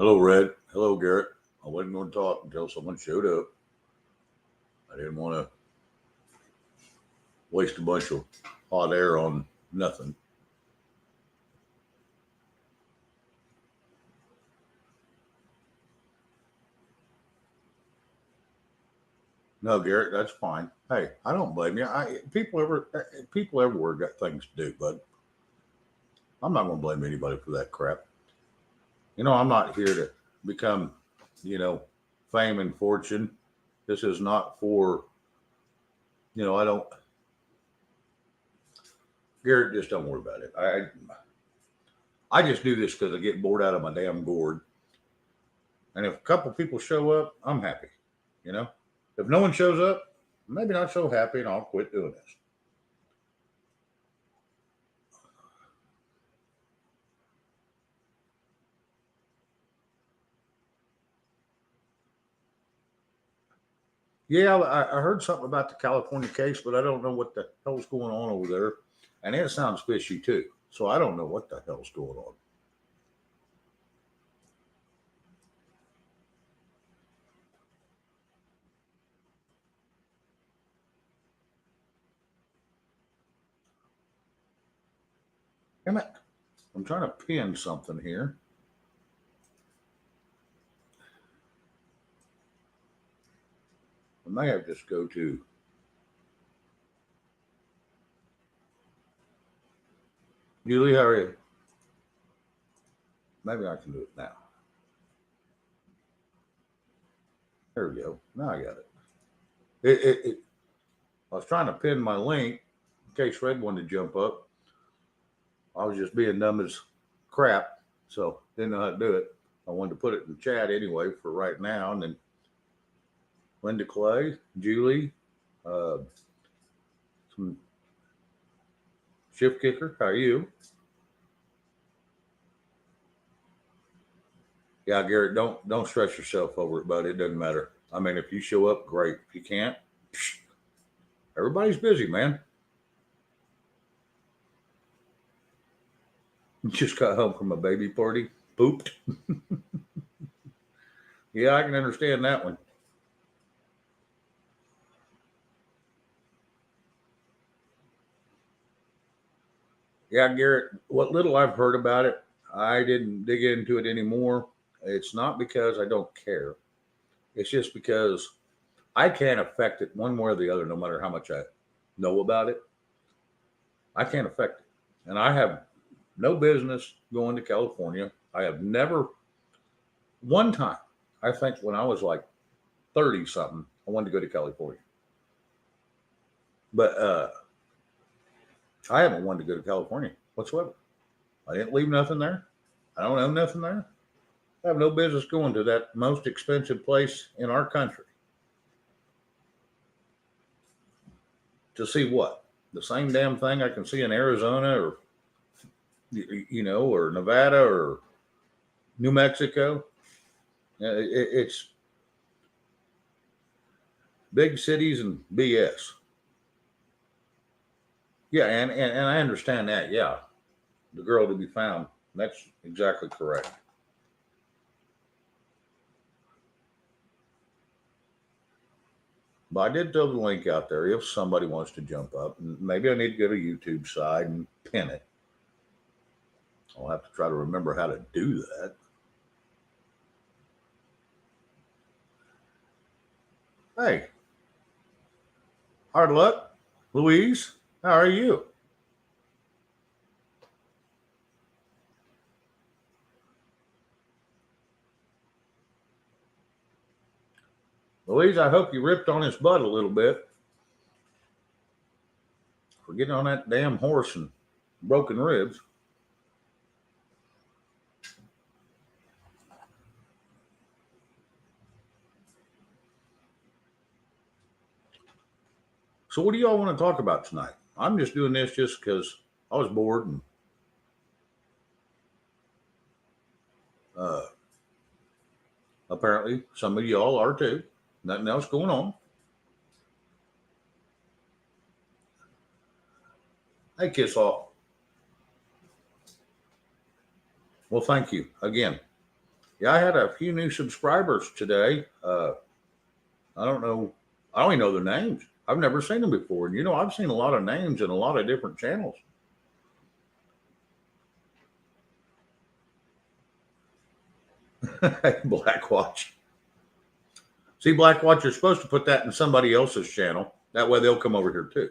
Hello, Red. Hello, Garrett. I wasn't going to talk until someone showed up. I didn't want to waste a bunch of hot air on nothing. No, Garrett, that's fine. Hey, I don't blame you. People everywhere got things to do, but I'm not going to blame anybody for that crap. I'm not here to become, you know, fame and fortune. This is not for, I don't. Garrett, just don't worry about it. I just do this because I get bored out of my damn gourd. And if a couple people show up, I'm happy. You know, if no one shows up, maybe not so happy, and I'll quit doing this. Yeah, I heard something about the California case, but I don't know what the hell's going on over there. And it sounds fishy too. So I don't know what the hell's going on. Damn it. I'm trying to pin something here. I may have just go to Julie. How are you? Maybe I can do it now. There we go. Now I got it. I was trying to pin my link in case Red wanted to jump up. I was just being dumb as crap, so didn't know how to do it. I wanted to put it in the chat anyway for right now, and then Linda Clay, Julie, uh, some shift kicker. How are you? Yeah, Garrett, don't stress yourself over it, bud. It doesn't matter. I mean, if you show up, great. If you can't, everybody's busy, man. Just got home from a baby party, pooped. Yeah, I can understand that one. Yeah, Garrett, what little I've heard about it, I didn't dig into it anymore. It's not because I don't care. It's just because I can't affect it one way or the other, no matter how much I know about it. I can't affect it. And I have no business going to California. I have never, one time, I think when I was like 30 something, I wanted to go to California. But I haven't wanted to go to California whatsoever. I didn't leave nothing there. I don't own nothing there. I have no business going to that most expensive place in our country to see what? The same damn thing I can see in Arizona or or Nevada or New Mexico. It's big cities and BS. Yeah, and I understand that. Yeah, the girl to be found. That's exactly correct. But I did throw the link out there if somebody wants to jump up. And maybe I need to go to YouTube side and pin it. I'll have to try to remember how to do that. Hey, hard luck, Louise. How are you? Louise, I hope you ripped on his butt a little bit for getting on that damn horse and broken ribs. So, what do y'all want to talk about tonight? I'm just doing this just because I was bored and uh, apparently some of y'all are too. Nothing else going on. Hey, Kiss Off. Well, thank you again. Yeah, I had a few new subscribers today. I don't know. I don't even know their names. I've never seen them before. And I've seen a lot of names in a lot of different channels. Blackwatch. See, Blackwatch, you're supposed to put that in somebody else's channel. That way they'll come over here too.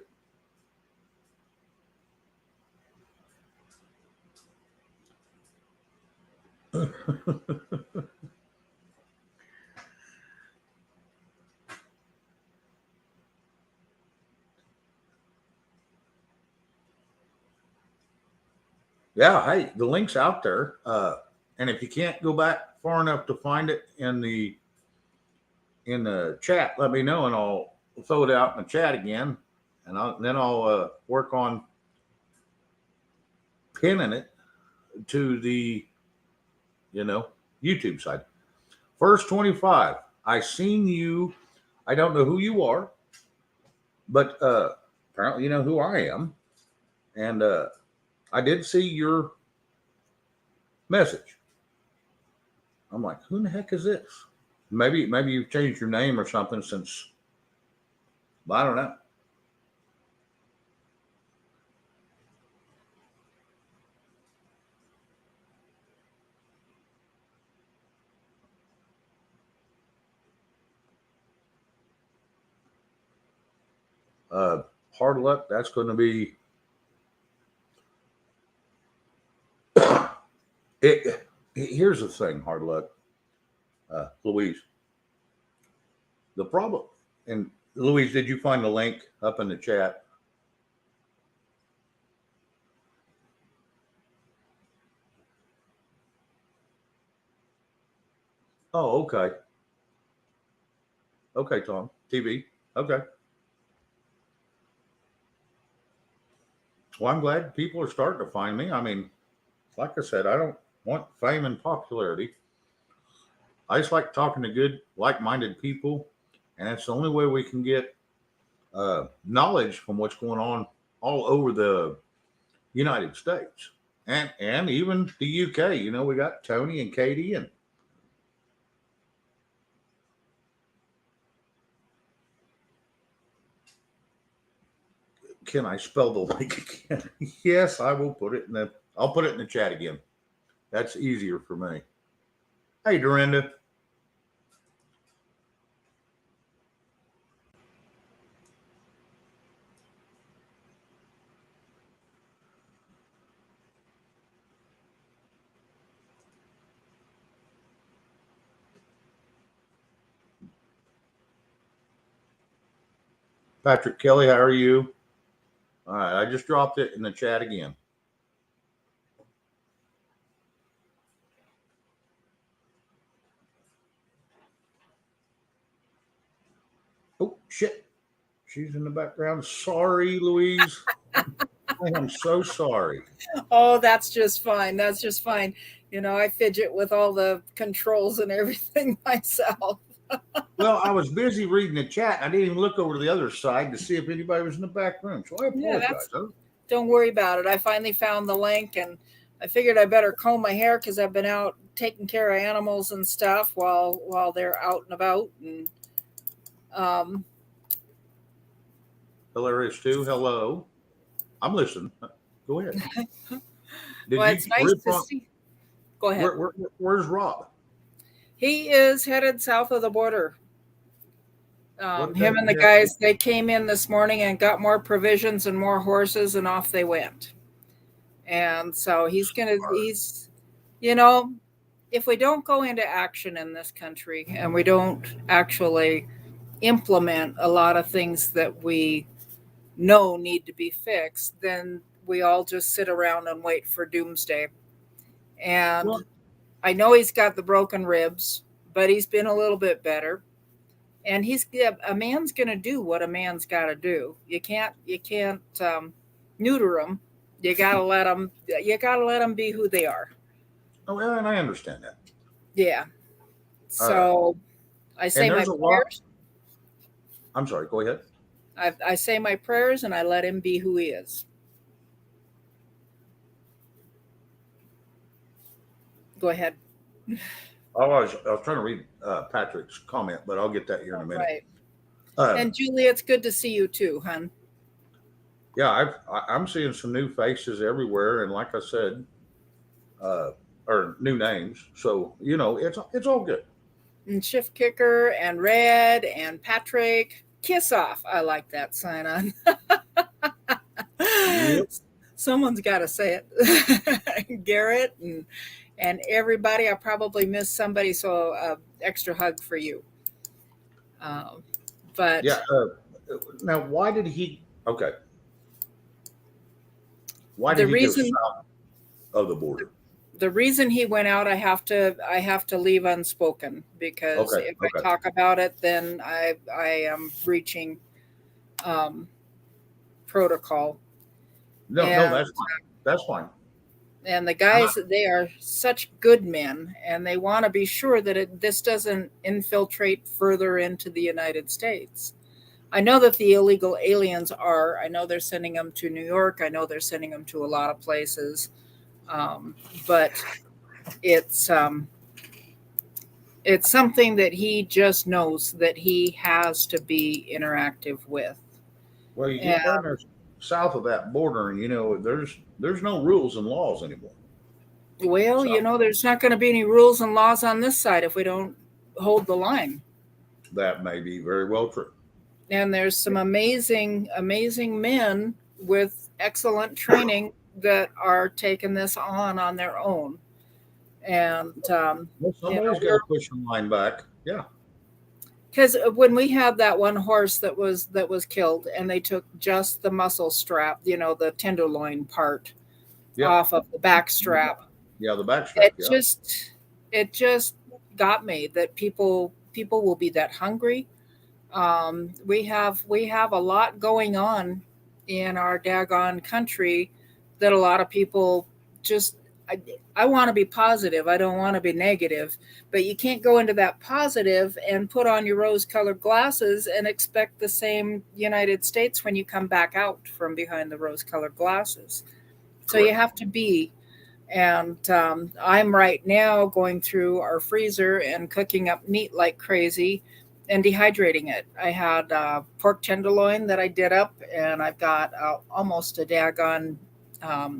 Yeah, hey, the link's out there. And if you can't go back far enough to find it in the chat, let me know and I'll throw it out in the chat again. And then I'll work on pinning it to the YouTube side. First 25. I seen you. I don't know who you are, but apparently you know who I am. And I did see your message. I'm like, who in the heck is this? Maybe you've changed your name or something since. I don't know. Hard luck. That's going to be it. Here's the thing, hard luck, Louise. The problem, and Louise, did you find the link up in the chat? Oh, okay. Okay, Tom. TV. Okay. Well, I'm glad people are starting to find me. I mean, like I said, I don't want fame and popularity. I just like talking to good, like-minded people, and that's the only way we can get knowledge from what's going on all over the United States and even the UK. We got Tony and Katie and can I spell the link again? Yes, I will put it in the. I'll put it in the chat again. That's easier for me. Hey, Dorinda. Patrick Kelly, how are you? All right, I just dropped it in the chat again. Oh, shit. She's in the background. Sorry, Louise. I am so sorry. Oh, that's just fine. That's just fine. I fidget with all the controls and everything myself. Well, I was busy reading the chat. I didn't even look over to the other side to see if anybody was in the back room. So I apologize. Don't worry about it. I finally found the link and I figured I better comb my hair because I've been out taking care of animals and stuff while they're out and about. And Hilarious too. Hello. I'm listening. Go ahead. It's nice to see. Go ahead. Where's Rob? He is headed south of the border. Him and the guys, they came in this morning and got more provisions and more horses, and off they went. And so he's if we don't go into action in this country and we don't actually implement a lot of things that we know need to be fixed, then we all just sit around and wait for doomsday. And I know he's got the broken ribs, but he's been a little bit better. And a man's going to do what a man's got to do. You can't neuter them. You got to let them be who they are. Oh, yeah, and I understand that. Yeah. So I say my prayers. I'm sorry, go ahead. I say my prayers and I let him be who he is. Go ahead. I was trying to read Patrick's comment, but I'll get that here in a All minute. right. Uh, And Julie, it's good to see you too, hon. yeah, I'm seeing some new faces everywhere, and like I said, uh, or new names. So it's all good. And Shift Kicker and Red and Patrick. Kiss off. I like that sign on. Yep. Someone's got to say it. Garrett and everybody. I probably missed somebody, so extra hug for you. Um, Yeah. but Now, why did he? Okay, why the did he go reason south of the border? the reason he went out, I have to leave unspoken because Okay. if I Okay. talk about it, then I am breaching um, protocol. No, no, And that's fine. That's fine. the I'm not. guys, they are such good men, and they want to be sure that this doesn't infiltrate further into the United States. I know that the illegal aliens are. I know they're sending them to New York. I know they're sending them to a lot of places. But it's um, it's something that he just knows that he has to be interactive with. Well, you And get down there south of that border, and there's no rules and laws anymore. well, So there's not going to be any rules and laws on this side if we don't hold the line. that may be very well true. And there's some amazing, amazing men with excellent training that are taking this on their own. And Well, somebody's got we're to push the line back. Yeah. because when we had that one horse that was killed, and they took just the muscle strap, the tenderloin part Yep. off of the back strap, Yeah. The backstrap. it Yeah. just got me that people will be that hungry. We have a lot going on in our daggone country that a lot of people just. I want to be positive. I don't want to be negative, but you can't go into that positive and put on your rose-colored glasses and expect the same United States when you come back out from behind the rose-colored glasses. So you Correct. have to be. And I'm right now going through our freezer and cooking up meat like crazy and dehydrating it. I had pork tenderloin that I did up, and I've got almost a daggone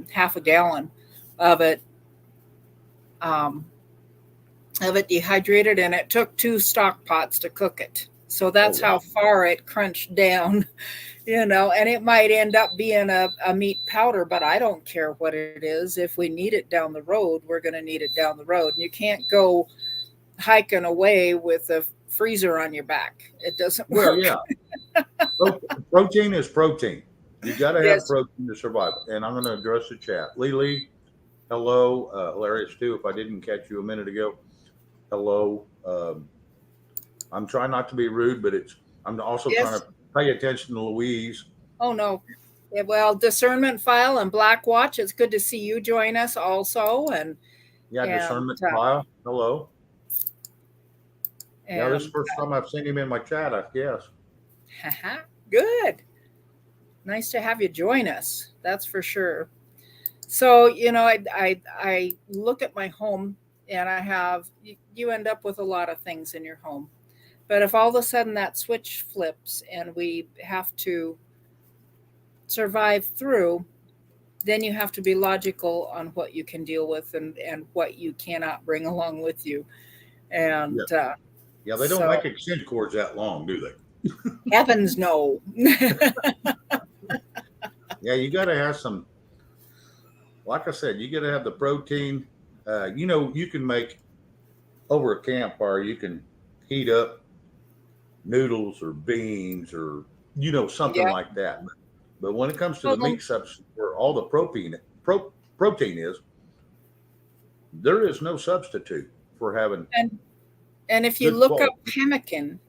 half a gallon of it um, dehydrated, and it took 2 stock pots to cook it. So Oh that's how wow. far it crunched down. And it might end up being a meat powder, but I don't care what it is. If we need it down the road, we're going to need it down the road. And you can't go hiking away with a freezer on your back. It doesn't Well, work. yeah. Protein is protein. You got to have Yes. protein to survive. And I'm going to address the chat. Lily, hello. Hilarious too. If I didn't catch you a minute ago, hello. I'm trying not to be rude, but I'm also trying Yes. to pay attention to Louise. Oh, no. Yeah, well, discernment file and Black Watch. It's good to see you join us also. And, Yeah, and, discernment uh, file. Hello. Yeah, this is the and, first time I've seen him in my chat, I guess. good. Nice to have you join us. That's for sure. So, I look at my home, and I have you end up with a lot of things in your home. But if all of a sudden that switch flips and we have to survive through, then you have to be logical on what you can deal with and what you cannot bring along with you. Yeah. And Yeah, they don't so, make extension cords that long, do they? heavens no. Yeah, you got to have some, like I said, you got to have the protein. You can make over a campfire, you can heat up noodles or beans or, something Yeah. like that. But when it comes to the Well, meat substance where all the protein is, there is no substitute for having and and if you good look up quality.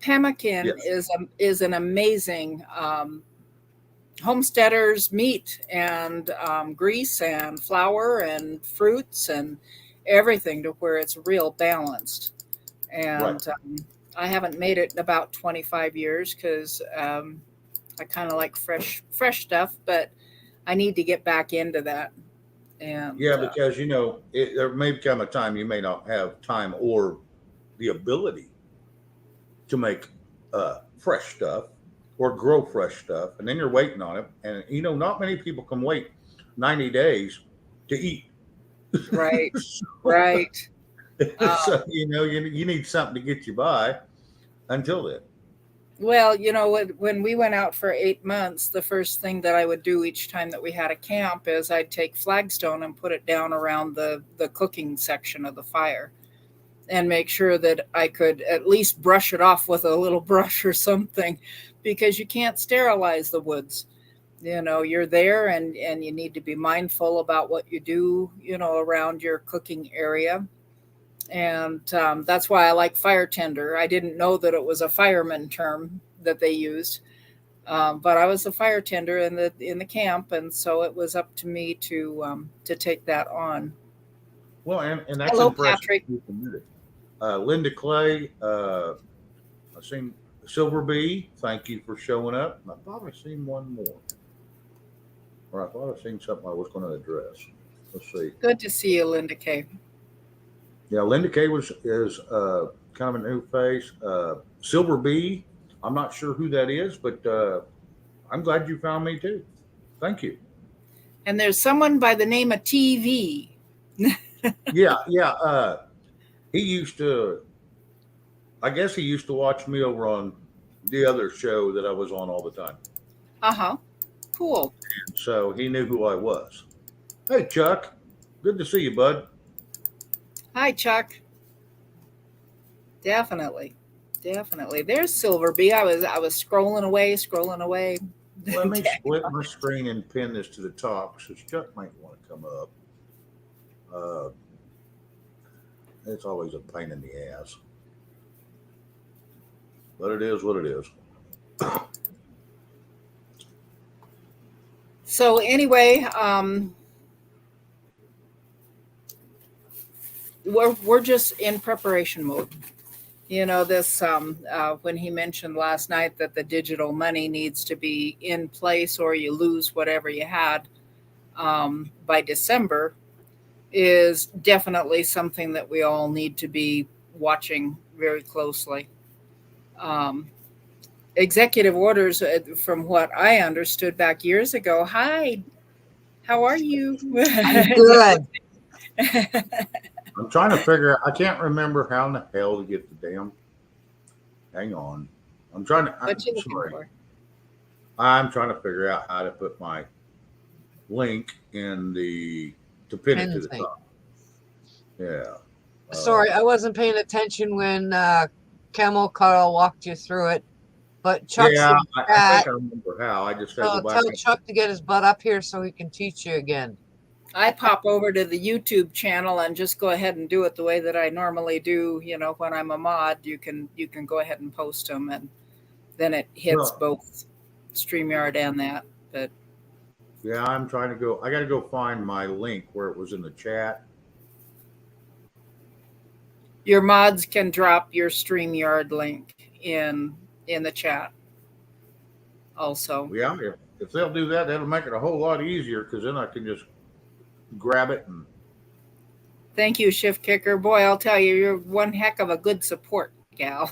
pemmican Yes, is an amazing homesteaders meat and grease and flour and fruits and everything to where it's real balanced. right. And I haven't made it in about 25 years because I kind of like fresh stuff, but I need to get back into that. And Yeah, because there may come a time you may not have time or the ability to make fresh stuff or grow fresh stuff, and then you're waiting on it. And not many people can wait 90 days to eat. right, so, right. Um, you need something to get you by until then. well, when we went out for 8 months, the first thing that I would do each time that we had a camp is I'd take flagstone and put it down around the cooking section of the fire and make sure that I could at least brush it off with a little brush or something, because you can't sterilize the woods. You're there, and you need to be mindful about what you do, around your cooking area. And that's why I like fire tender. I didn't know that it was a fireman term that they used, but I was a fire tender in the camp, and so it was up to me to take that on. Well, and that's Hello, impressive. Patrick. You committed. Linda Clay, I've seen Silver Bee. Thank you for showing up. I thought I seen one more, or I thought I seen something I was going to address. Let's see. Good to see you, Linda K. Yeah, Linda Kay is kind of a new face. Silver Bee, I'm not sure who that is, but I'm glad you found me too. Thank you. And there's someone by the name of TV. Yeah, yeah. He used to, I guess he used to watch me over on the other show that I was on all the time. Uh-huh. Cool. So he knew who I was. Hey, Chuck. Good to see you, bud. Hi, Chuck. Definitely. Definitely. There's Silver Bee. I was scrolling away. Let me split my screen and pin this to the top because Chuck might want to come up. Uh, it's always a pain in the ass. But it is what it is. So anyway, we're just in preparation mode. This when he mentioned last night that the digital money needs to be in place or you lose whatever you had by December, is definitely something that we all need to be watching very closely. Um, Executive orders, from what I understood back years ago. Hi, how are you? I'm good. I'm trying to figure out, I can't remember how in the hell to get the damn. Hang on. I'm trying to, What you looking sorry. for? I'm trying to figure out how to put my link to pin it to the top. Yeah. Sorry, I wasn't paying attention when Camel Cuddle walked you through it. But Chuck's Yeah, in I chat. think I remember how. I just got to So go back. tell Chuck to get his butt up here so he can teach you again. I pop over to the YouTube channel and just go ahead and do it the way that I normally do. When I'm a mod, you can go ahead and post them, and then it hits both StreamYard and that. But yeah, I'm trying to go. I got to go find my link where it was in the chat. your mods can drop your StreamYard link in the chat also. Yeah, if they'll do that, that'll make it a whole lot easier because then I can just grab it and. Thank you, Shift Kicker. Boy, I'll tell you, you're one heck of a good support gal.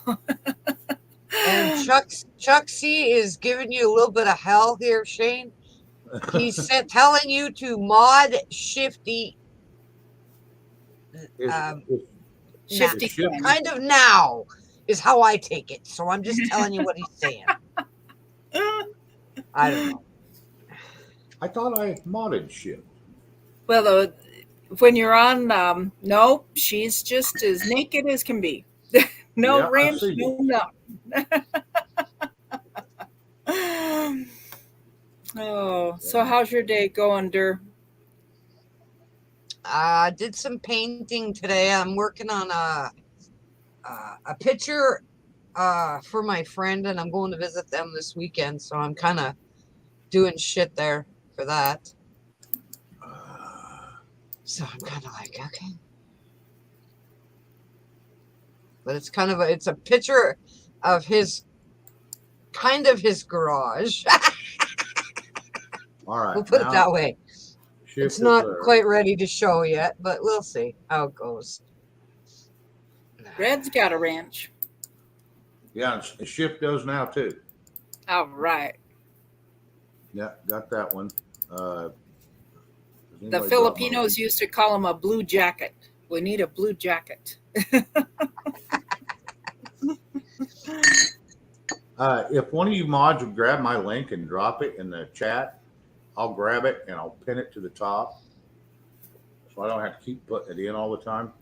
And Chuck C is giving you a little bit of hell here, Shane. He's telling you to mod Shifty. Shifty kind of now is how I take it. So I'm just telling you what he's saying. I don't know. I thought I modded Shift. Well, when you're on, no, she's just as naked as can be. No Yeah, ranch, no nothing. Oh, so how's your day going, Dur? I did some painting today. I'm working on a picture for my friend, and I'm going to visit them this weekend. So I'm kind of doing shit there for that. So I'm kind of like, okay. But it's a picture of his garage. All right. We'll put it that way. Shift It's is not there. quite ready to show yet, but we'll see how it goes. Red's got a ranch. Yeah, and Shift does now too. All right. Yeah, got that one. Does The anybody drop my Filipinos used to call him a blue jacket. We need a blue jacket. If one of you mods would grab my link and drop it in the chat, I'll grab it and I'll pin it to the top, so I don't have to keep putting it in all the time.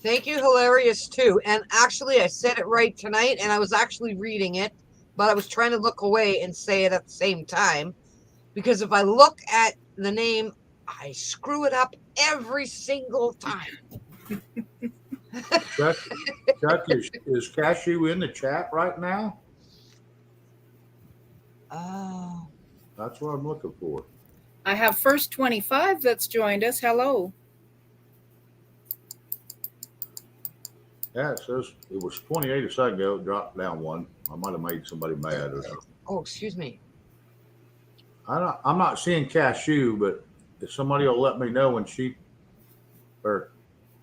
Thank you, hilarious too. And actually, I said it right tonight, and I was actually reading it, but I was trying to look away and say it at the same time, because if I look at the name, I screw it up every single time. Chuck, is Cashew in the chat right now? Oh, That's what I'm looking for. I have First 25 that's joined us. Hello. Yeah, it says it was 28 a second ago. It dropped down one. I might have made somebody mad or something. oh, excuse me. I'm not seeing Cashew, but if somebody will let me know when she or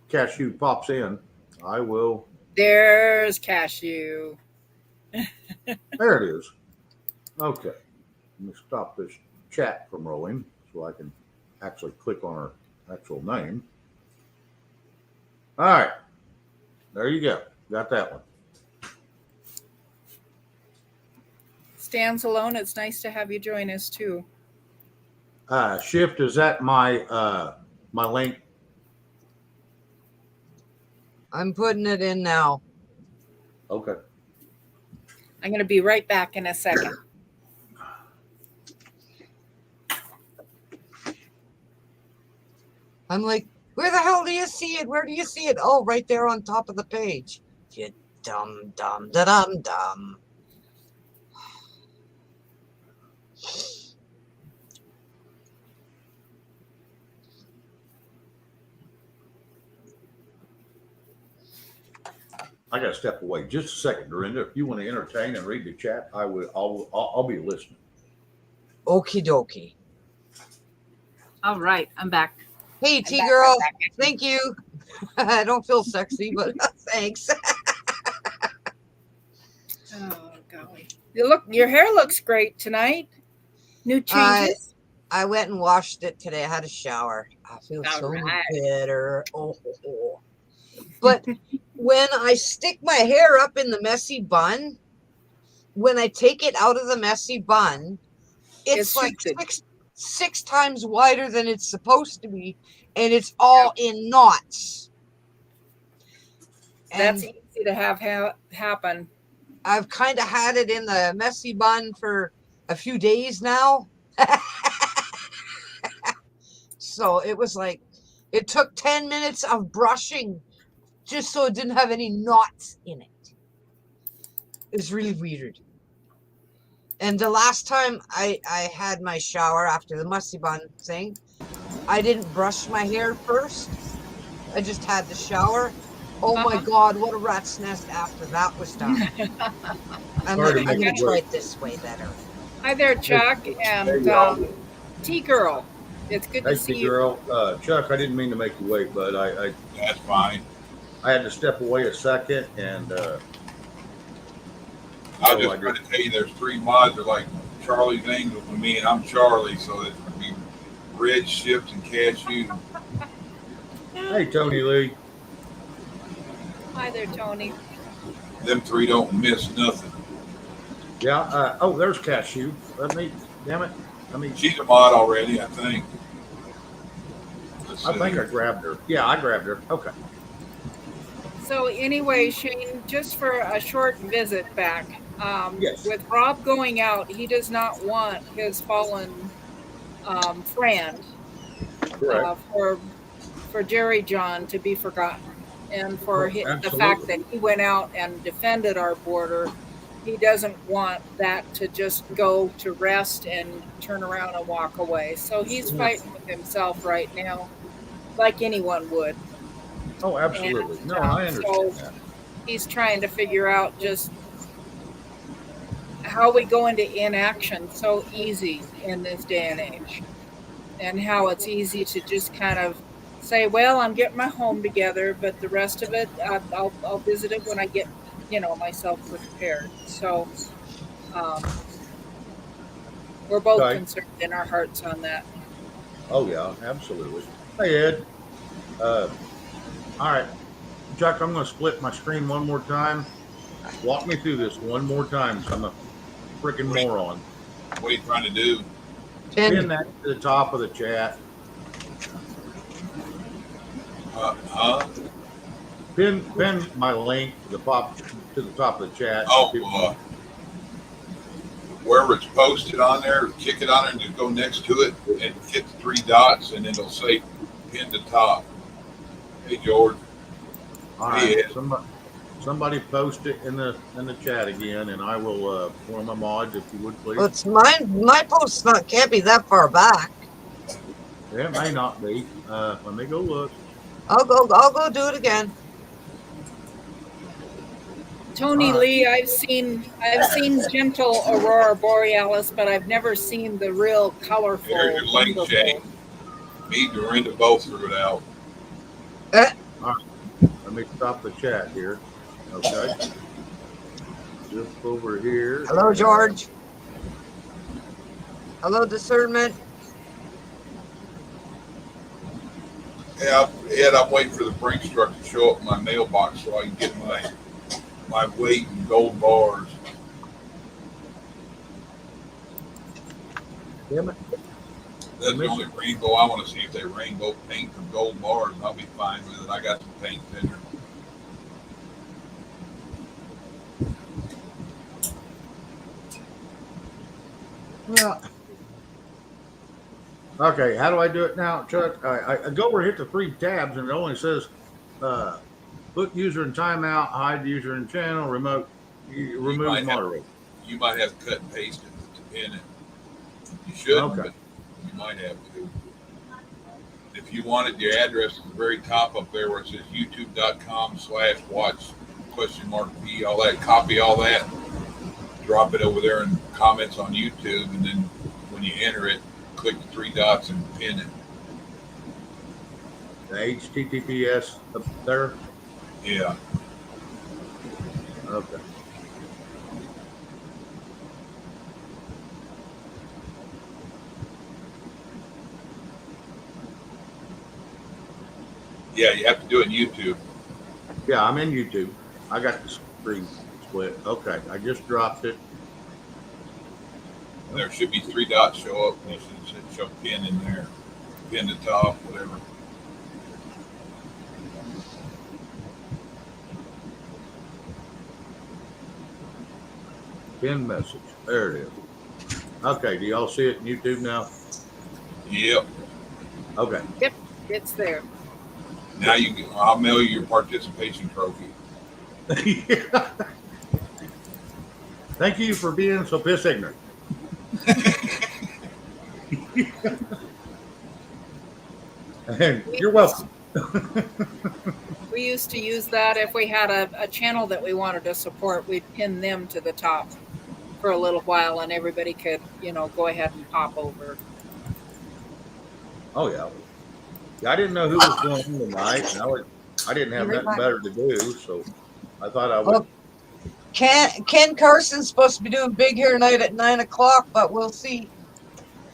Cashew pops in, I will. There's Cashew. There it is. Okay. Let me stop this chat from rolling so I can actually click on her actual name. All right. There you go. Got that one. Stands alone. It's nice to have you join us too. Shift, is that my my link? I'm putting it in now. Okay. I'm going to be right back in a second. I'm like, where the hell do you see it? Where do you see it? Oh, right there on top of the page. You dumb, dumb, da dum, dumb. I got to step away just a second, Dorinda. If you want to entertain and read the chat, I will. I'll be listening. Okie dokie. All right. I'm back. Hey, T girl. Thank you. I don't feel sexy, but thanks. Oh, golly. Your hair looks great tonight. New changes. I went and washed it today. I had a shower. I feel All so right. better. Oh. But when I stick my hair up in the messy bun, when I take it out of the messy bun, it's like six times wider than it's supposed to be, and it's all in knots. That's easy to have happen. I've kind of had it in the messy bun for a few days now. So it was like, it took 10 minutes of brushing just so it didn't have any knots in it. It was really weird. And the last time I had my shower after the messy bun thing, I didn't brush my hair first. I just had the shower. Oh my God, what a rat's nest after that was done. I'm going to try it this way better. Hi there, Chuck and T-Girl. It's good to see you. T-Girl. Chuck, I didn't mean to make you wait, but I that's fine. I had to step away a second, and I was just trying to tell you there's three mods that are like Charlie's Angels with me, and I'm Charlie, so it's going to be Red, Shift, and Cashew. Hey, Tony Lee. Hi there, Tony. Them three don't miss nothing. Yeah. Oh, there's Cashew. Damn it. She's a mod already, I think. I think I grabbed her. Yeah, I grabbed her. Okay. So anyway, Shane, just for a short visit back, yes. With Rob going out, he does not want his fallen friend for Jerry John to be forgotten. And for the fact that he went out and defended our border, he doesn't want that to just go to rest and turn around and walk away. So he's fighting with himself right now, like anyone would. Oh, absolutely. I understand that. He's trying to figure out just how we go into inaction so easy in this day and age, and how it's easy to just kind of say, well, I'm getting my home together, but the rest of it, I'll visit it when I get, myself prepared. So we're both Okay. concerned in our hearts on that. Oh yeah, absolutely. Hey Ed. All right, Chuck. I'm going to split my screen one more time. Walk me through this one more time. So I'm a freaking moron. What are you trying to do? Pin that to the top of the chat. Pin my link to the top of the chat. Oh, wherever it's posted on there, kick it on there and just go next to it and hit the 3 dots, and then it'll say pin to top. Hey, George. All right. Somebody post it in the chat again, and I will form a mod if you would please. Well, it's mine. My post can't be that far back. It may not be. Let me go look. I'll go do it again. Tony Lee, I've seen gentle aurora borealis, but I've never seen the real colorful. There's your link, Jay. Me and Dorinda both threw it out. All right. Let me stop the chat here. Okay. Just over here. Hello, George. Hello, discernment. Yeah, Ed, I'm waiting for the Brinks truck to show up in my mailbox so I can get my weight in gold bars. Damn it. That's the only rainbow I want to see. If they rainbow paint from gold bars, I'll be fine with it. I got some paint thinner. Yeah. Okay, how do I do it now, Chuck? I go over, hit the 3 tabs, and it only says put user in timeout, hide user in channel, remove moderator. You might have to cut and paste it to pin it. You should, okay. But you might have to. If you want it, your address is at the very top up there where it says youtube.com/watch?p, all that. Copy all that, drop it over there in comments on YouTube, and then when you enter it, click the 3 dots and pin it. The HTTPS up there? Yeah. Okay. Yeah, you have to do it in YouTube. Yeah, I'm in YouTube. I got the screen split. Okay, I just dropped it. There should be 3 dots show up. You should show pin in there. Pin to top, whatever. Pin message. There it is. Okay, do y'all see it in YouTube now? Yep. Okay. Yep, it's there. Now I'll mail you your participation trophy. Thank you for being so piss ignorant. And you're welcome. We used to use that if we had a channel that we wanted to support, we'd pin them to the top for a little while and everybody could, go ahead and pop over. Oh, yeah. I didn't know who was going on tonight. And I didn't have nothing better to do, so I thought I would. Well, Ken Carson's supposed to be doing Big Hair Night at 9 o'clock, but we'll see.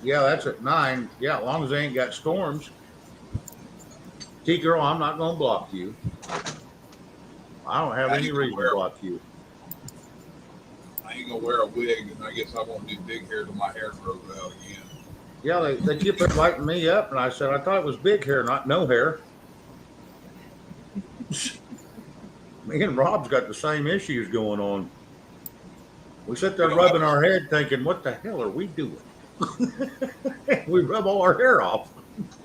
Yeah, that's at 9. Yeah, as long as they ain't got storms. T-Girl, I'm not going to block you. I don't have any reason to block you. I ain't going to wear a wig, and I guess I won't do big hair till my hair grows out again. Yeah, they keep inviting me up, and I said, I thought it was big hair, not no hair. Me and Rob's got the same issues going on. We sit there rubbing our head thinking, what the hell are we doing? We rub all our hair off.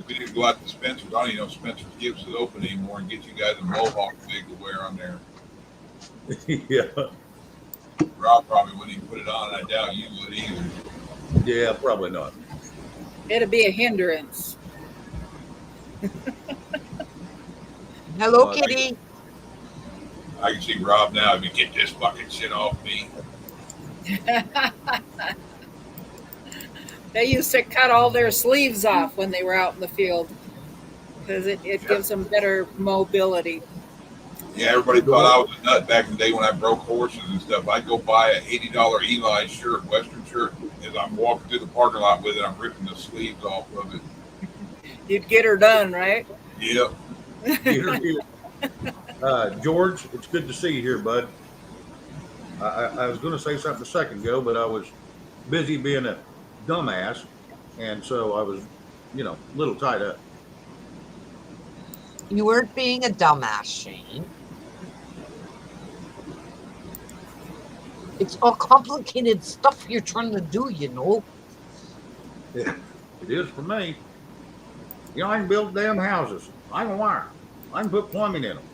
We need to go out to Spencer's. I don't even know if Spencer's Gibbs is open anymore and get you guys a mohawk wig to wear on there. Yeah. Rob probably wouldn't even put it on. I doubt you would either. Yeah, probably not. It'd be a hindrance. Hello, Kitty. I can see Rob now. If you get this fucking shit off me. They used to cut all their sleeves off when they were out in the field because it Yep. gives them better mobility. Yeah, everybody thought I was a nut back in the day when I broke horses and stuff. I'd go buy a $80 Eli shirt, Western shirt. As I'm walking through the parking lot with it, I'm ripping the sleeves off of it. You'd get her done, right? Yep. George, it's good to see you here, bud. I was going to say something a second ago, but I was busy being a dumbass, and so I was, a little tied up. You weren't being a dumbass, Shane. It's all complicated stuff you're trying to do, you know. Yeah, it is for me. I can build damn houses. I can wire. I can put plumbing in them.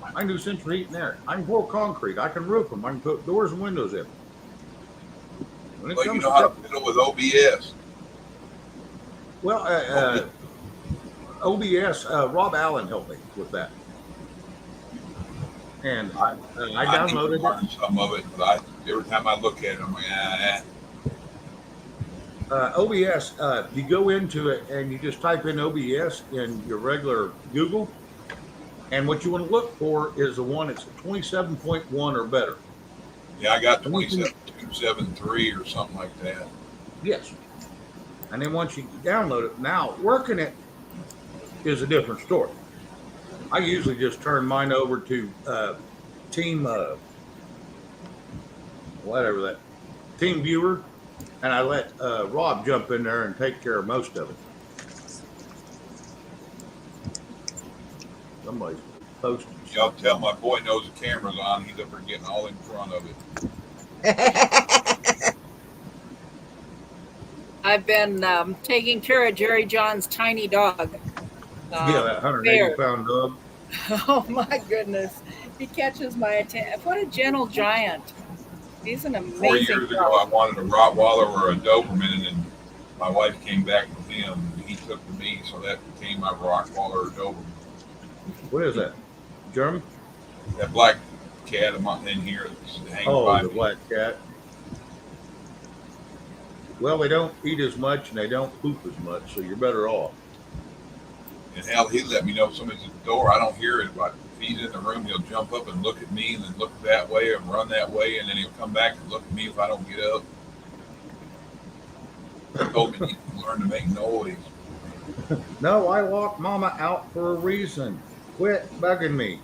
I can do central heat and air. I can pour concrete. I can roof them. I can put doors and windows in. When it Well, you comes know to how to fiddle with OBS. well, OBS, Rob Allen helped me with that, and I downloaded it. learned some of it, but every time I look at it, I'm like, OBS, you go into it and you just type in OBS in your regular Google, and what you want to look for is the one that's 27.1 or better. Yeah, I got 27.273 or something like that. Yes. And then once you download it, now working it is a different story. I usually just turn mine over to Team Team Viewer, and I let Rob jump in there and take care of most of it. Somebody's posting. Y'all tell my boy knows the camera's on. He's up there getting all in front of it. I've been taking care of Jerry John's tiny dog. That 180-pound dog. Oh my goodness. He catches my attention. What a gentle giant. He's an amazing 4 years ago, I wanted a Rottweiler or a Doberman, and then my wife came back with him. He took to me, so that became my Rottweiler or Doberman. What is that? German? That black cat in here that's hanging by The me. black cat. Well, they don't eat as much and they don't poop as much, so you're better off. And hell, he let me know if somebody's at the door. I don't hear it, but if he's in the room, he'll jump up and look at me and then look that way and run that way, and then he'll come back and look at me if I don't get up. He told me he can learn to make noise. No, I locked Mama out for a reason. Quit bugging me.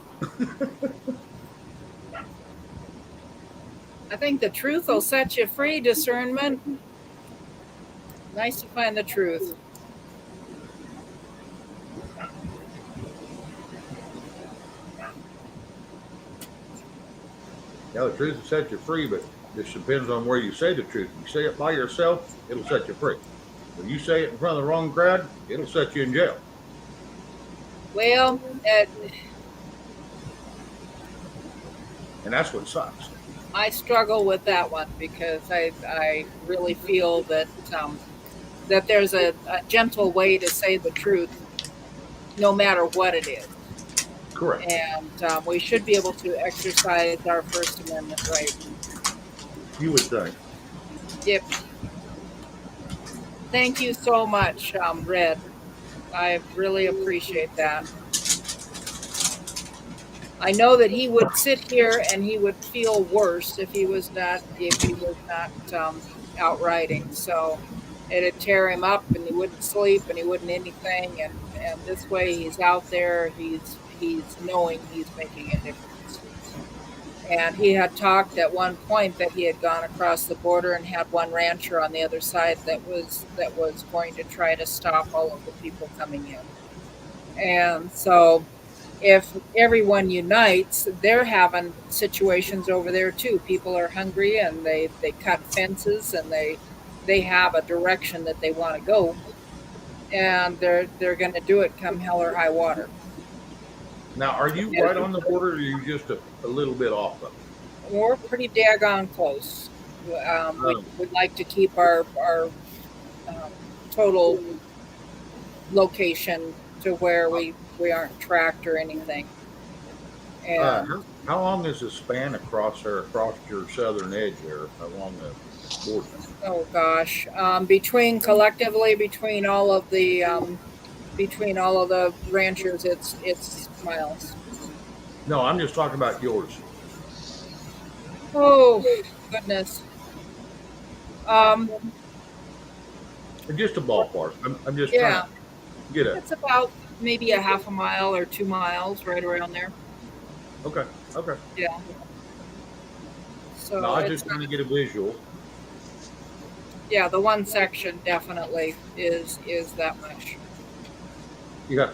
I think the truth will set you free, discernment. Nice to find the truth. Yeah, the truth will set you free, but this depends on where you say the truth. If you say it by yourself, it'll set you free. When you say it in front of the wrong crowd, it'll set you in jail. Well, And that's what sucks. I struggle with that one because I really feel that that there's a gentle way to say the truth, no matter what it is. Correct. And we should be able to exercise our First Amendment right. You would think. Yep. Thank you so much, Red. I really appreciate that. I know that he would sit here and he would feel worse if he was not out riding. So it'd tear him up, and he wouldn't sleep, and he wouldn't anything. And this way, he's out there. He's knowing he's making a difference. And he had talked at one point that he had gone across the border and had one rancher on the other side that was going to try to stop all of the people coming in. And so if everyone unites, they're having situations over there too. People are hungry and they cut fences and they have a direction that they want to go, and they're going to do it come hell or high water. Now, are you right on the border, or are you just a little bit off of it? We're pretty daggone close. We'd like to keep our total location to where we aren't tracked or anything. And how long is the span across there, across your southern edge there, along the border? oh gosh, collectively between all of the ranchers, it's miles. No, I'm just talking about yours. Oh goodness. Um, Just a ballpark. I'm just trying yeah, to get a. it's about maybe a half a mile or 2 miles, right around there. Okay. Okay. Yeah. No, So I it's just trying to get a visual. yeah, the one section definitely is that much. Yeah.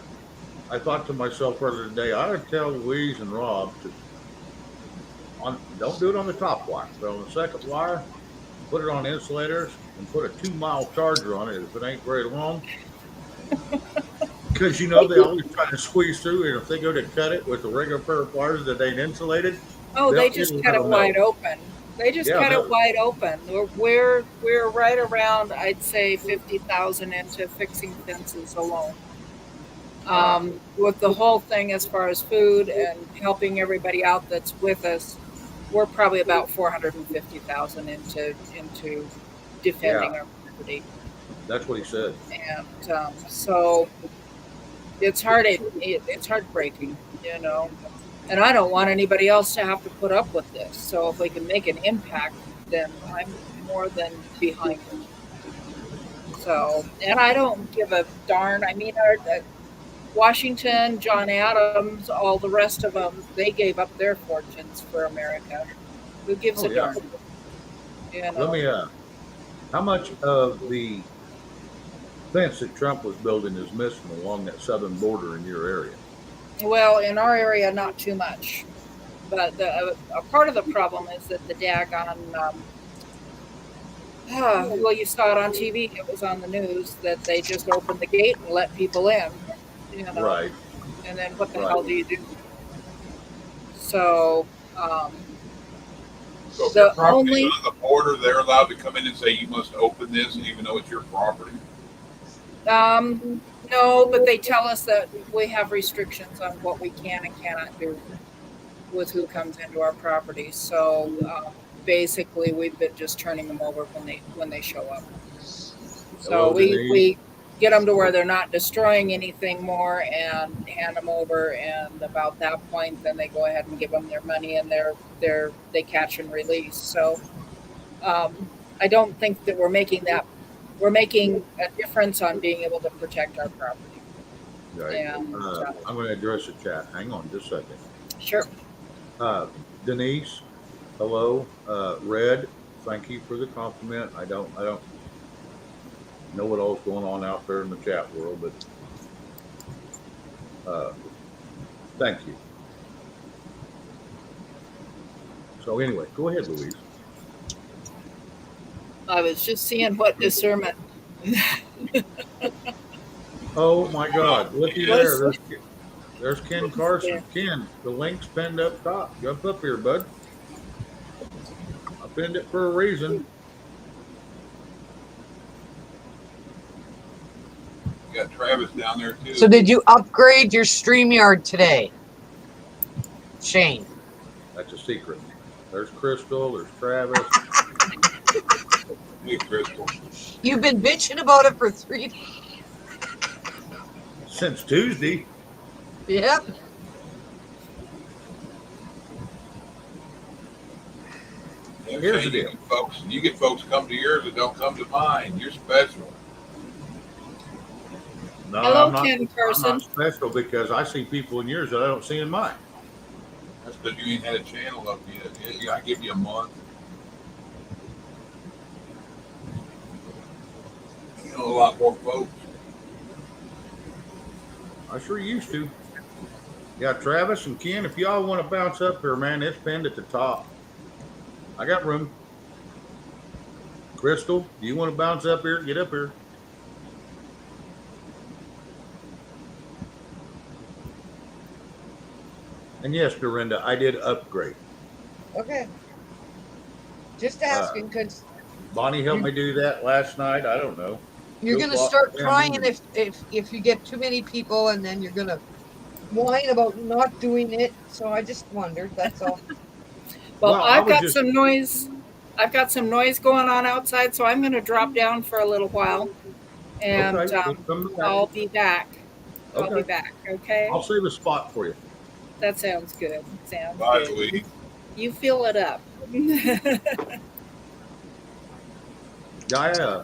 I thought to myself earlier today, I would tell Louise and Rob to don't do it on the top wire, but on the second wire, put it on insulators and put a 2 mile charger on it if it ain't very long. Because they always try to squeeze through, and if they go to cut it with a regular pair of pliers that ain't insulated, Oh, they it'll just let cut it them know. wide open. They just Yeah, cut it wide open. We're right around, I'd say, 50,000 into fixing fences alone. With the whole thing as far as food and helping everybody out that's with us, we're probably about 450,000 into defending Yeah. our property. that's what he said. And so it's hard. It's heartbreaking, And I don't want anybody else to have to put up with this. So if we can make an impact, then I'm more than behind it. So, and I don't give a darn. I mean, Washington, John Adams, all the rest of them, they gave up their fortunes for America. Who gives Oh, a yeah. darn? Let me. How much of the fence that Trump was building is missing along that southern border in your area? Well, in our area, not too much. But a part of the problem is that the daggone, well, you saw it on TV. It was on the news that they just opened the gate and let people in. Right. And then what the hell do you do? So, So if your property's on the border, they're allowed to come in and say you must open this, even though it's your property. No, but they tell us that we have restrictions on what we can and cannot do with who comes into our property. So basically, we've been just turning them over when they show up. So we get them to where they're not destroying anything more and hand them over. And about that point, then they go ahead and give them their money and they catch and release. So I don't think that we're making a difference on being able to protect our property. Right. And, I'm going to address the chat. Hang on just a second. Sure. Denise, hello. Red, thank you for the compliment. I don't know what all's going on out there in the chat world, but thank you. So anyway, go ahead, Louise. I was just seeing what discernment. Oh my God! Looky there. There's Ken Carson. Ken, the link's pinned up top. Jump up here, bud. I pinned it for a reason. You got Travis down there too. So did you upgrade your StreamYard today, Shane? That's a secret. There's Crystal. There's Travis. Hey, Crystal. You've been bitching about it for 3 days. Since Tuesday. Yep. Here's the deal. You get folks come to yours that don't come to mine. You're special. No, Hello, I'm not, Ken Carson. I'm not special because I see people in yours that I don't see in mine. That's because you ain't had a channel up yet. Yeah, I give you a month. You know a lot more folks. I sure used to. Yeah, Travis and Ken, if y'all want to bounce up here, man, it's pinned at the top. I got room. Crystal, do you want to bounce up here? Get up here. And yes, Dorinda, I did upgrade. Okay. Just asking because Bonnie helped me do that last night. I don't know. you're going to start crying if you get too many people, and then you're going to whine about not doing it, so I just wondered. That's all. Well, Well, I I've was got just some noise. I've got some noise going on outside, so I'm going to drop down for a little while, and okay. Just come back. I'll be back. I'll be Okay. back. Okay, I'll save a spot for you. that sounds good. Sounds Bye, good. Louise. You fill it up. Yeah,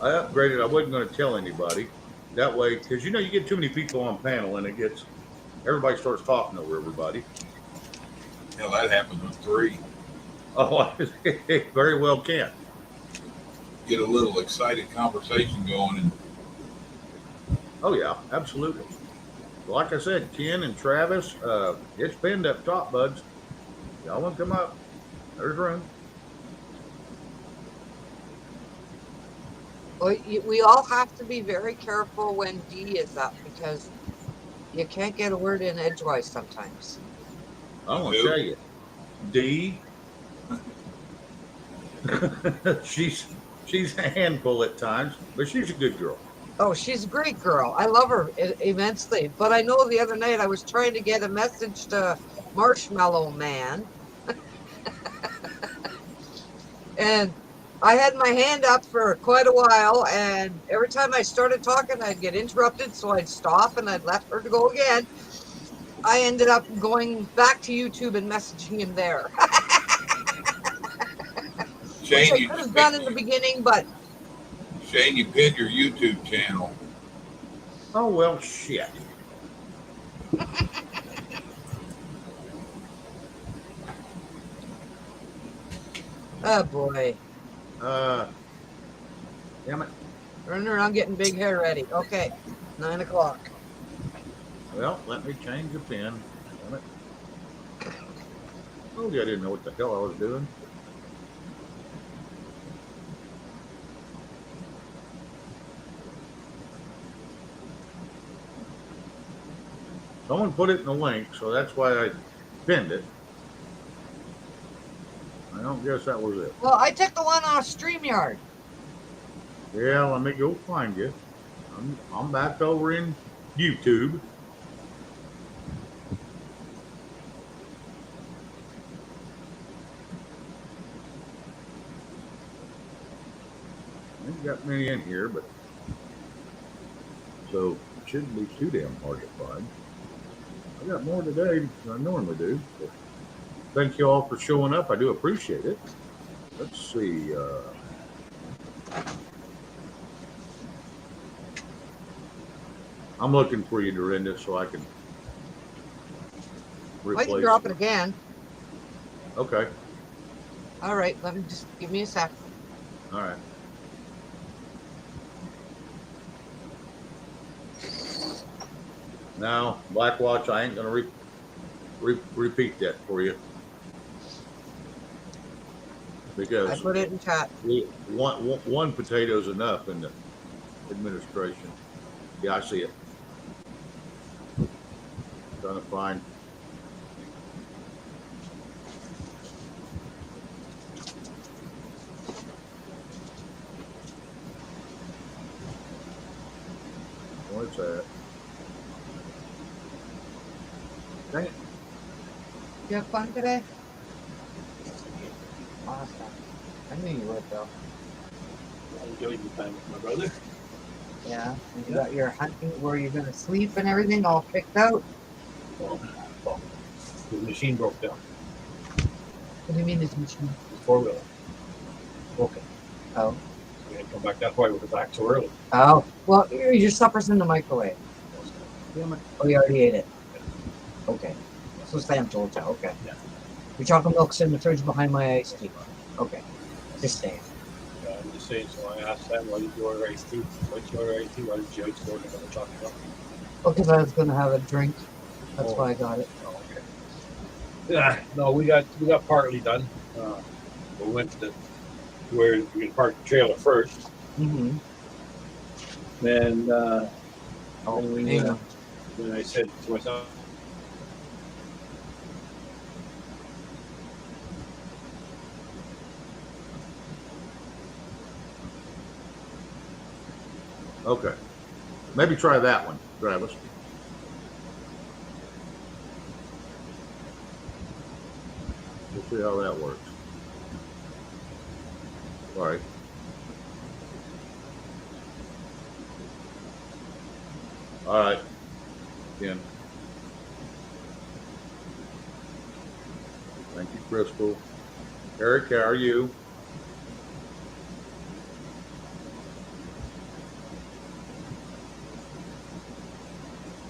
I upgraded. I wasn't going to tell anybody that way because you know you get too many people on panel and it gets everybody starts talking over everybody. Hell, that happens with 3. Oh, it very well can. Get a little excited conversation going, and Oh yeah, absolutely. Like I said, Ken and Travis, it's pinned up top, buds. Y'all want to come up? There's room. We all have to be very careful when D is up because you can't get a word in edgewise sometimes. I'm gonna Who? tell you, D. she's a handful at times, but she's a good girl. Oh, she's a great girl. I love her immensely. But I know the other night I was trying to get a message to Marshmallow Man. And I had my hand up for quite a while. And every time I started talking, I'd get interrupted. So I'd stop and I'd let her to go again. I ended up going back to YouTube and messaging him there. Which Shane, I could have done in the beginning, but Shane, you pinned your YouTube channel. Oh well, shit. oh boy. Damn it. Running around getting big hair ready. Okay, 9 o'clock. Well, let me change the pin. Damn it. Oh, yeah, I didn't know what the hell I was doing. Someone put it in the link, so that's why I pinned it. I don't guess that was it. Well, I took the one off StreamYard. Yeah, let me go find you. I'm back over in YouTube. I ain't got many in here, but so it shouldn't be too damn hard to find. I got more today than I normally do. So thank you all for showing up. I do appreciate it. Let's see. I'm looking for you, Dorinda, so I can I replace. can drop it again. Okay. All right, let me just give me a sec. All right. Now, Black Watch, I ain't gonna repeat that for you I because put it in chat. one potato's enough in the administration. Yeah, I see it. Trying to find. Where's that? Dang it. You have fun today? Awesome. I knew you would, though. I enjoyed the time with my brother. Yeah. You got your hunting where you're going to sleep and everything all picked out? Well, the machine broke down. What do you mean this machine? The 4-wheeler. Okay. Oh. We had to come back. That's why we were back so early. Oh. Well, your supper's in the microwave. Damn it. Oh, you already ate it? Okay. So Sam told you. Okay. Yeah. Your chocolate milk's in the fridge behind my iced tea. Okay. Just saying. I'm just saying, so I asked Sam, why did you order iced tea? Why did you order iced tea? Why did you order another chocolate milk? Oh, because I was going to have a drink. That's Oh. why I got it. Oh, okay. Yeah, no, we got partly done. We went to where we could park the trailer first. Mm-hmm. Then, Oh, then I said to myself, Okay. Maybe try that one, Travis. We'll see how that works. All right. All right. Ken. Thank you, Crystal. Eric, how are you?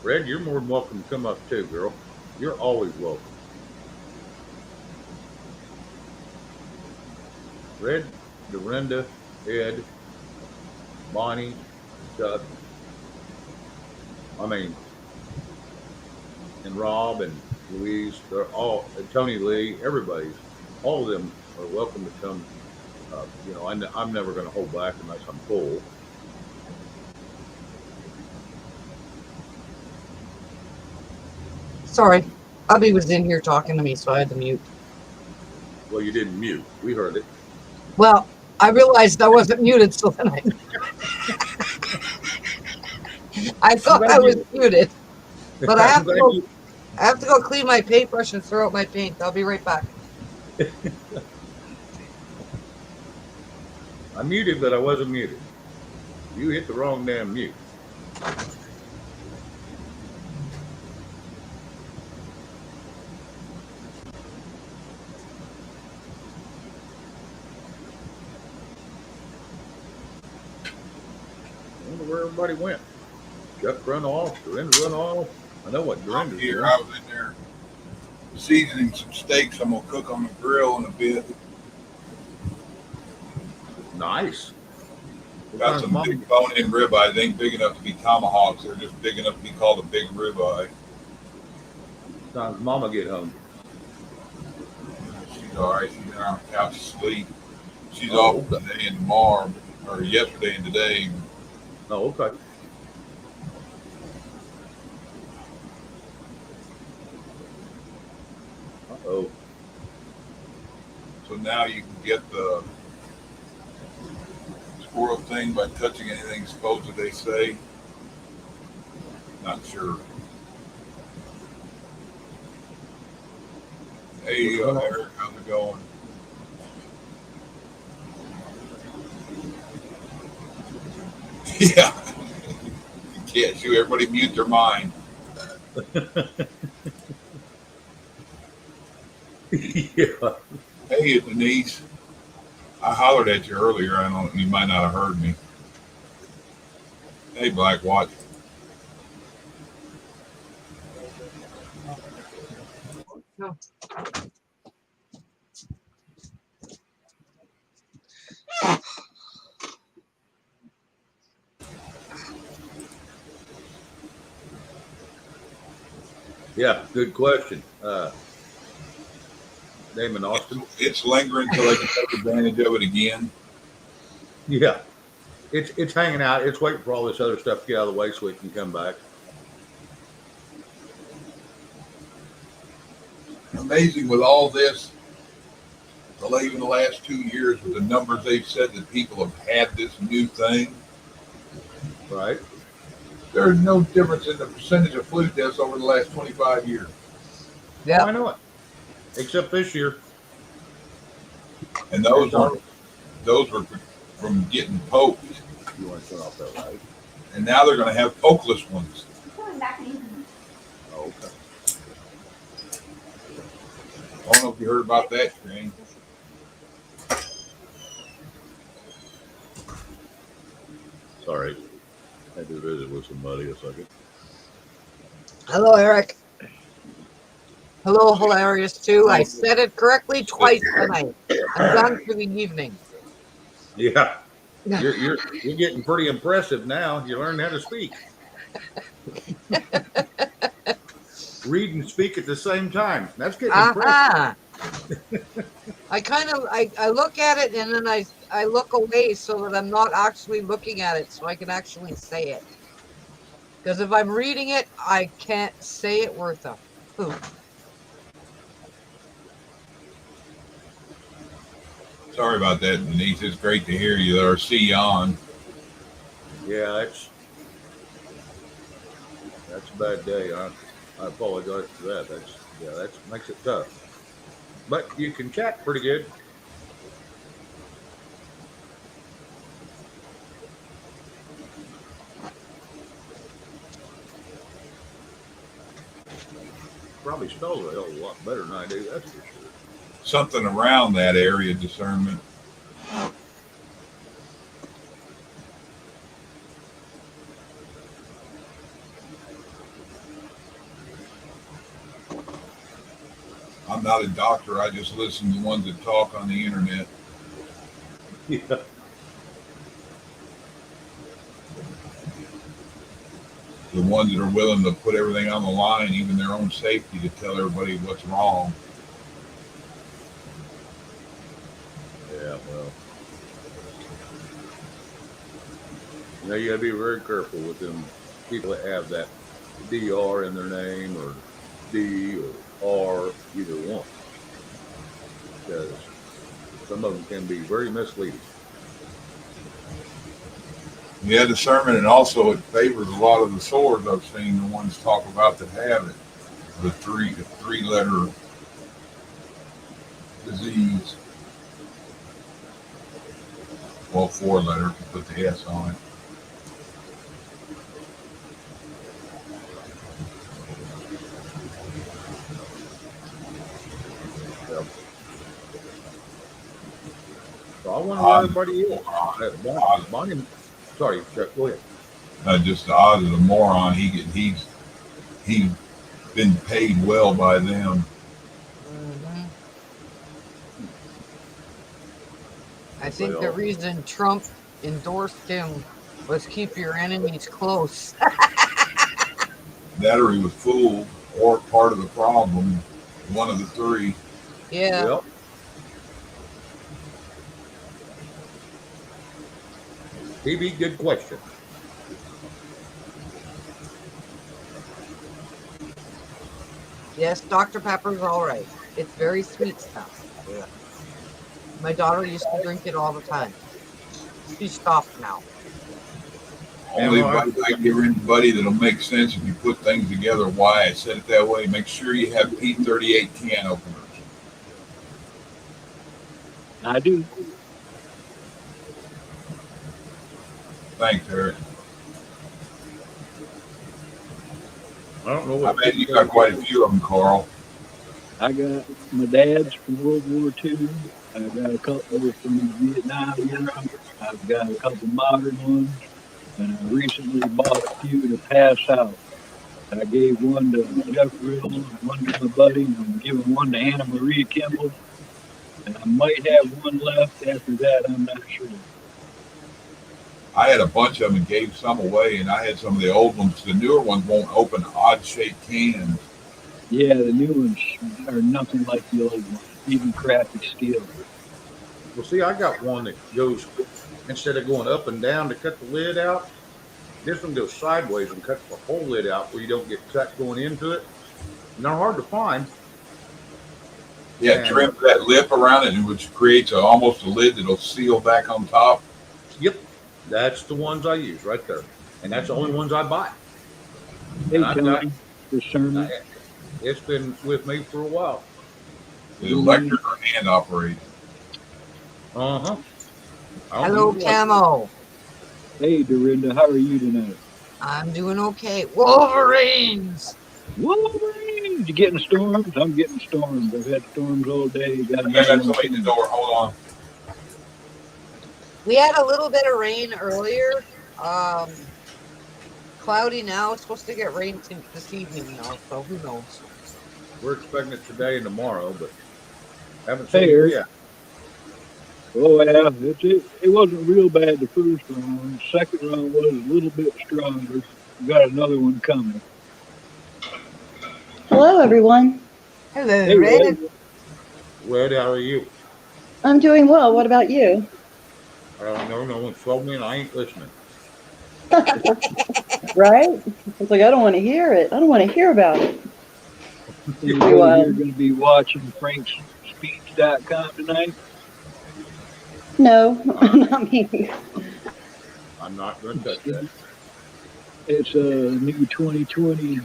Red, you're more than welcome to come up too, girl. You're always welcome. Red, Dorinda, Ed, Bonnie, Chuck, and Rob and Louise, they're all, and Tony Lee, everybody's, all of them are welcome to come. I'm never going to hold back unless I'm full. Sorry, Hubby was in here talking to me, so I had to mute. Well, you didn't mute. We heard it. Well, I realized I wasn't muted, so then I thought I was muted. But I have to go clean my paintbrush and throw out my paint. I'll be right back. I muted, but I wasn't muted. You hit the wrong damn mute. I wonder where everybody went. Chuck run off, Dorinda run off. I know what Dorinda's Here, doing. I was in there seasoning some steaks I'm gonna cook on the grill in a bit. Nice. Got some big bone-in ribeye. They ain't big enough to be tomahawks. They're just big enough to be called a big ribeye. Time's Mama get home? She's all right. She's on the couch asleep. She's off today and tomorrow, or yesterday and today. Oh, okay. Uh-oh. So now you can get the squirrel thing by touching anything supposed they say. Not sure. Hey, Eric, how's it going? Yeah. Can't you everybody mute their mind. Yeah. Hey, Denise. I hollered at you earlier. You might not have heard me. Hey, Black Watch. No. Yeah, good question. Damon Austin. It's lingering until they can take advantage of it again. Yeah. It's hanging out. It's waiting for all this other stuff to get out of the way so it can come back. Amazing with all this, even the last 2 years with the numbers they've said that people have had this new thing. Right. There's no difference in the percentage of flu deaths over the last 25 years. Yeah. I know it. Except this year. And those were from getting poked. You want to turn off that light? And now they're going to have pokeless ones. Oh, okay. I don't know if you heard about that, Shane. Sorry. I had to visit with somebody a second. Hello, Eric. Hello, hilarious too. I said it correctly twice tonight. I'm done for the evening. Yeah. You're getting pretty impressive now. You learn how to speak. Read and speak at the same time. That's getting impressive. I look at it and then I look away so that I'm not actually looking at it, so I can actually say it. Because if I'm reading it, I can't say it worth a poop. Sorry about that, Denise. It's great to hear you or see you on. Yeah, that's a bad day. I apologize for that. That makes it tough. but you can chat pretty good. Probably spells a hell of a lot better than I do, that's for sure. Something around that area discernment. I'm not a doctor. I just listen to ones that talk on the internet. Yeah. The ones that are willing to put everything on the line, even their own safety, to tell everybody what's wrong. Yeah, well. You know, you gotta be very careful with them people that have that DR in their name or D or R, either one. Because some of them can be very misleading. Yeah, discernment, and also it favors a lot of the swords I've seen. The ones talk about that have it, the three-letter disease. Well, 4-letter. Put the S on it. Yeah. So I wonder where everybody is. Bonnie, sorry, Chuck, go ahead. Just the Oz is a moron. He's been paid well by them. Mm-hmm. I think the reason Trump endorsed him was keep your enemies close. That or he was fooled, or part of the problem. One of the three. Yeah. Yep. PB, good question. Yes, Dr. Pepper's all right. It's very sweet stuff. Yeah. My daughter used to drink it all the time. She stopped now. Only advice I give anybody that'll make sense if you put things together. Why I said it that way. Make sure you have P38 can openers. I do. Thanks, Eric. I don't know I what. bet you got quite a few of them, Carl. I got my dad's from World War II. I've got a couple from the Vietnam era. I've got a couple modern ones. And I recently bought a few to pass out. I gave one to Jeff Riddle, one to my buddy, and I'm giving one to Anna Maria Kimball. And I might have one left after that, I'm not sure. I had a bunch of them and gave some away, and I had some of the old ones. The newer ones won't open odd-shaped cans. Yeah, the new ones are nothing like the old ones, even crappy steel. Well, see, I got one that goes, instead of going up and down to cut the lid out, this one goes sideways and cuts the whole lid out where you don't get cut going into it. And they're hard to find. Yeah, trim that lip around it, which creates almost a lid that'll seal back on top. Yep, that's the ones I use right there. And that's the only ones I buy. Hey, Tony, discernment. It's been with me for a while. The electric or hand operated. Uh-huh. Hello, Camo. Hey, Dorinda, how are you tonight? I'm doing okay. Wolverines! Wolverines! You getting storms? I'm getting storms. I've had storms all day. I got somebody at the door. Hold on. We had a little bit of rain earlier. Cloudy now. It's supposed to get rain this evening now, so who knows? We're expecting it today and tomorrow, but haven't Hey, seen it Eric. yet. Oh, yeah. It wasn't real bad the first round. The second round was a little bit stronger. We got another one coming. Hello, everyone. Hello, Hey, Red. Red, how are you? I'm doing well. What about you? No one told me and I ain't listening. Right? It's like, I don't want to hear it. I don't want to hear about it. You're going to be watching frankspeech.com tonight? No, not me. I'm not going to touch that. It's a new 2020.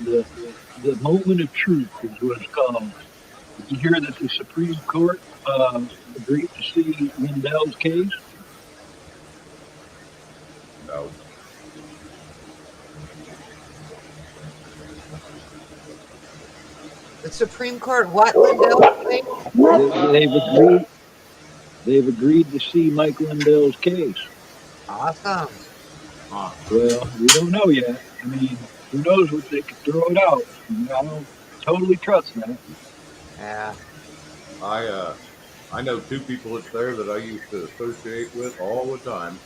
The moment of truth is what it's called. you hear that the Supreme Court agreed to see Lindell's case? No. The Supreme Court, what, Lindell? They've agreed to see Mike Lindell's case. Awesome. Well, we don't know yet. I mean, who knows what they could throw it out. I don't totally trust that. Yeah. I know two people that's there that I used to associate with all the time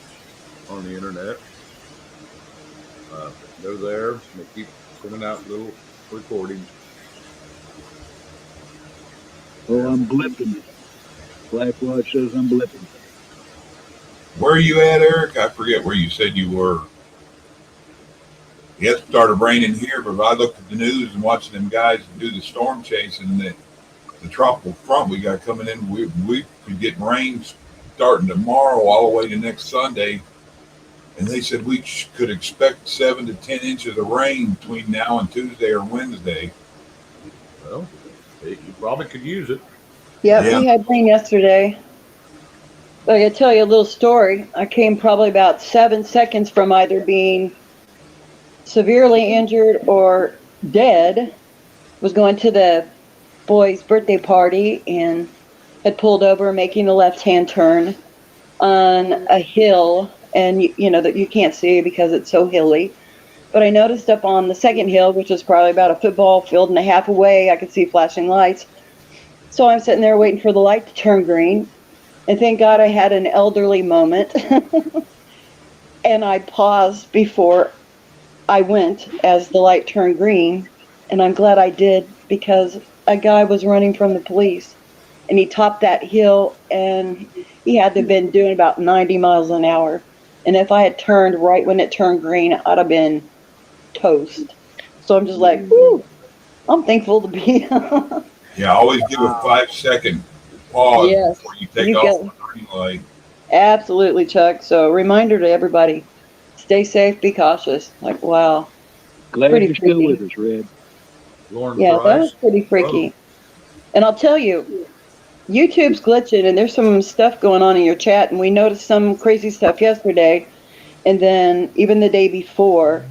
on the internet. They're there. And they keep sending out little recordings. Oh, I'm blipping. Blackwatch says I'm blipping. Where are you at, Eric? I forget where you said you were. It started raining here, but if I looked at the news and watching them guys do the storm chasing, the tropical front we got coming in, we could get rain starting tomorrow all the way to next Sunday. And they said we could expect 7 to 10 inches of rain between now and Tuesday or Wednesday. Well, you probably could use it. Yeah, Yeah. we had rain yesterday. But I gotta tell you a little story. I came probably about 7 seconds from either being severely injured or dead. Was going to the boy's birthday party and had pulled over making a left-hand turn on a hill, and you know that you can't see because it's so hilly. But I noticed up on the second hill, which was probably about a football field and a half away, I could see flashing lights. So I'm sitting there waiting for the light to turn green, and thank God I had an elderly moment. And I paused before I went as the light turned green, and I'm glad I did because a guy was running from the police, and he topped that hill, and he had to have been doing about 90 miles an hour. And if I had turned right when it turned green, I'd have been toast. So I'm just like, whoo, I'm thankful to be. Yeah, always give a 5-second pause Yes, before you take you off go. the green light. Absolutely, Chuck. So reminder to everybody, stay safe, be cautious. Like, wow. Glad Pretty you're still freaky. with us, Red. Lauren Yeah, that Price. was pretty freaky. And I'll tell you, YouTube's glitching, and there's some stuff going on in your chat, and we noticed some crazy stuff yesterday, and then even the day before.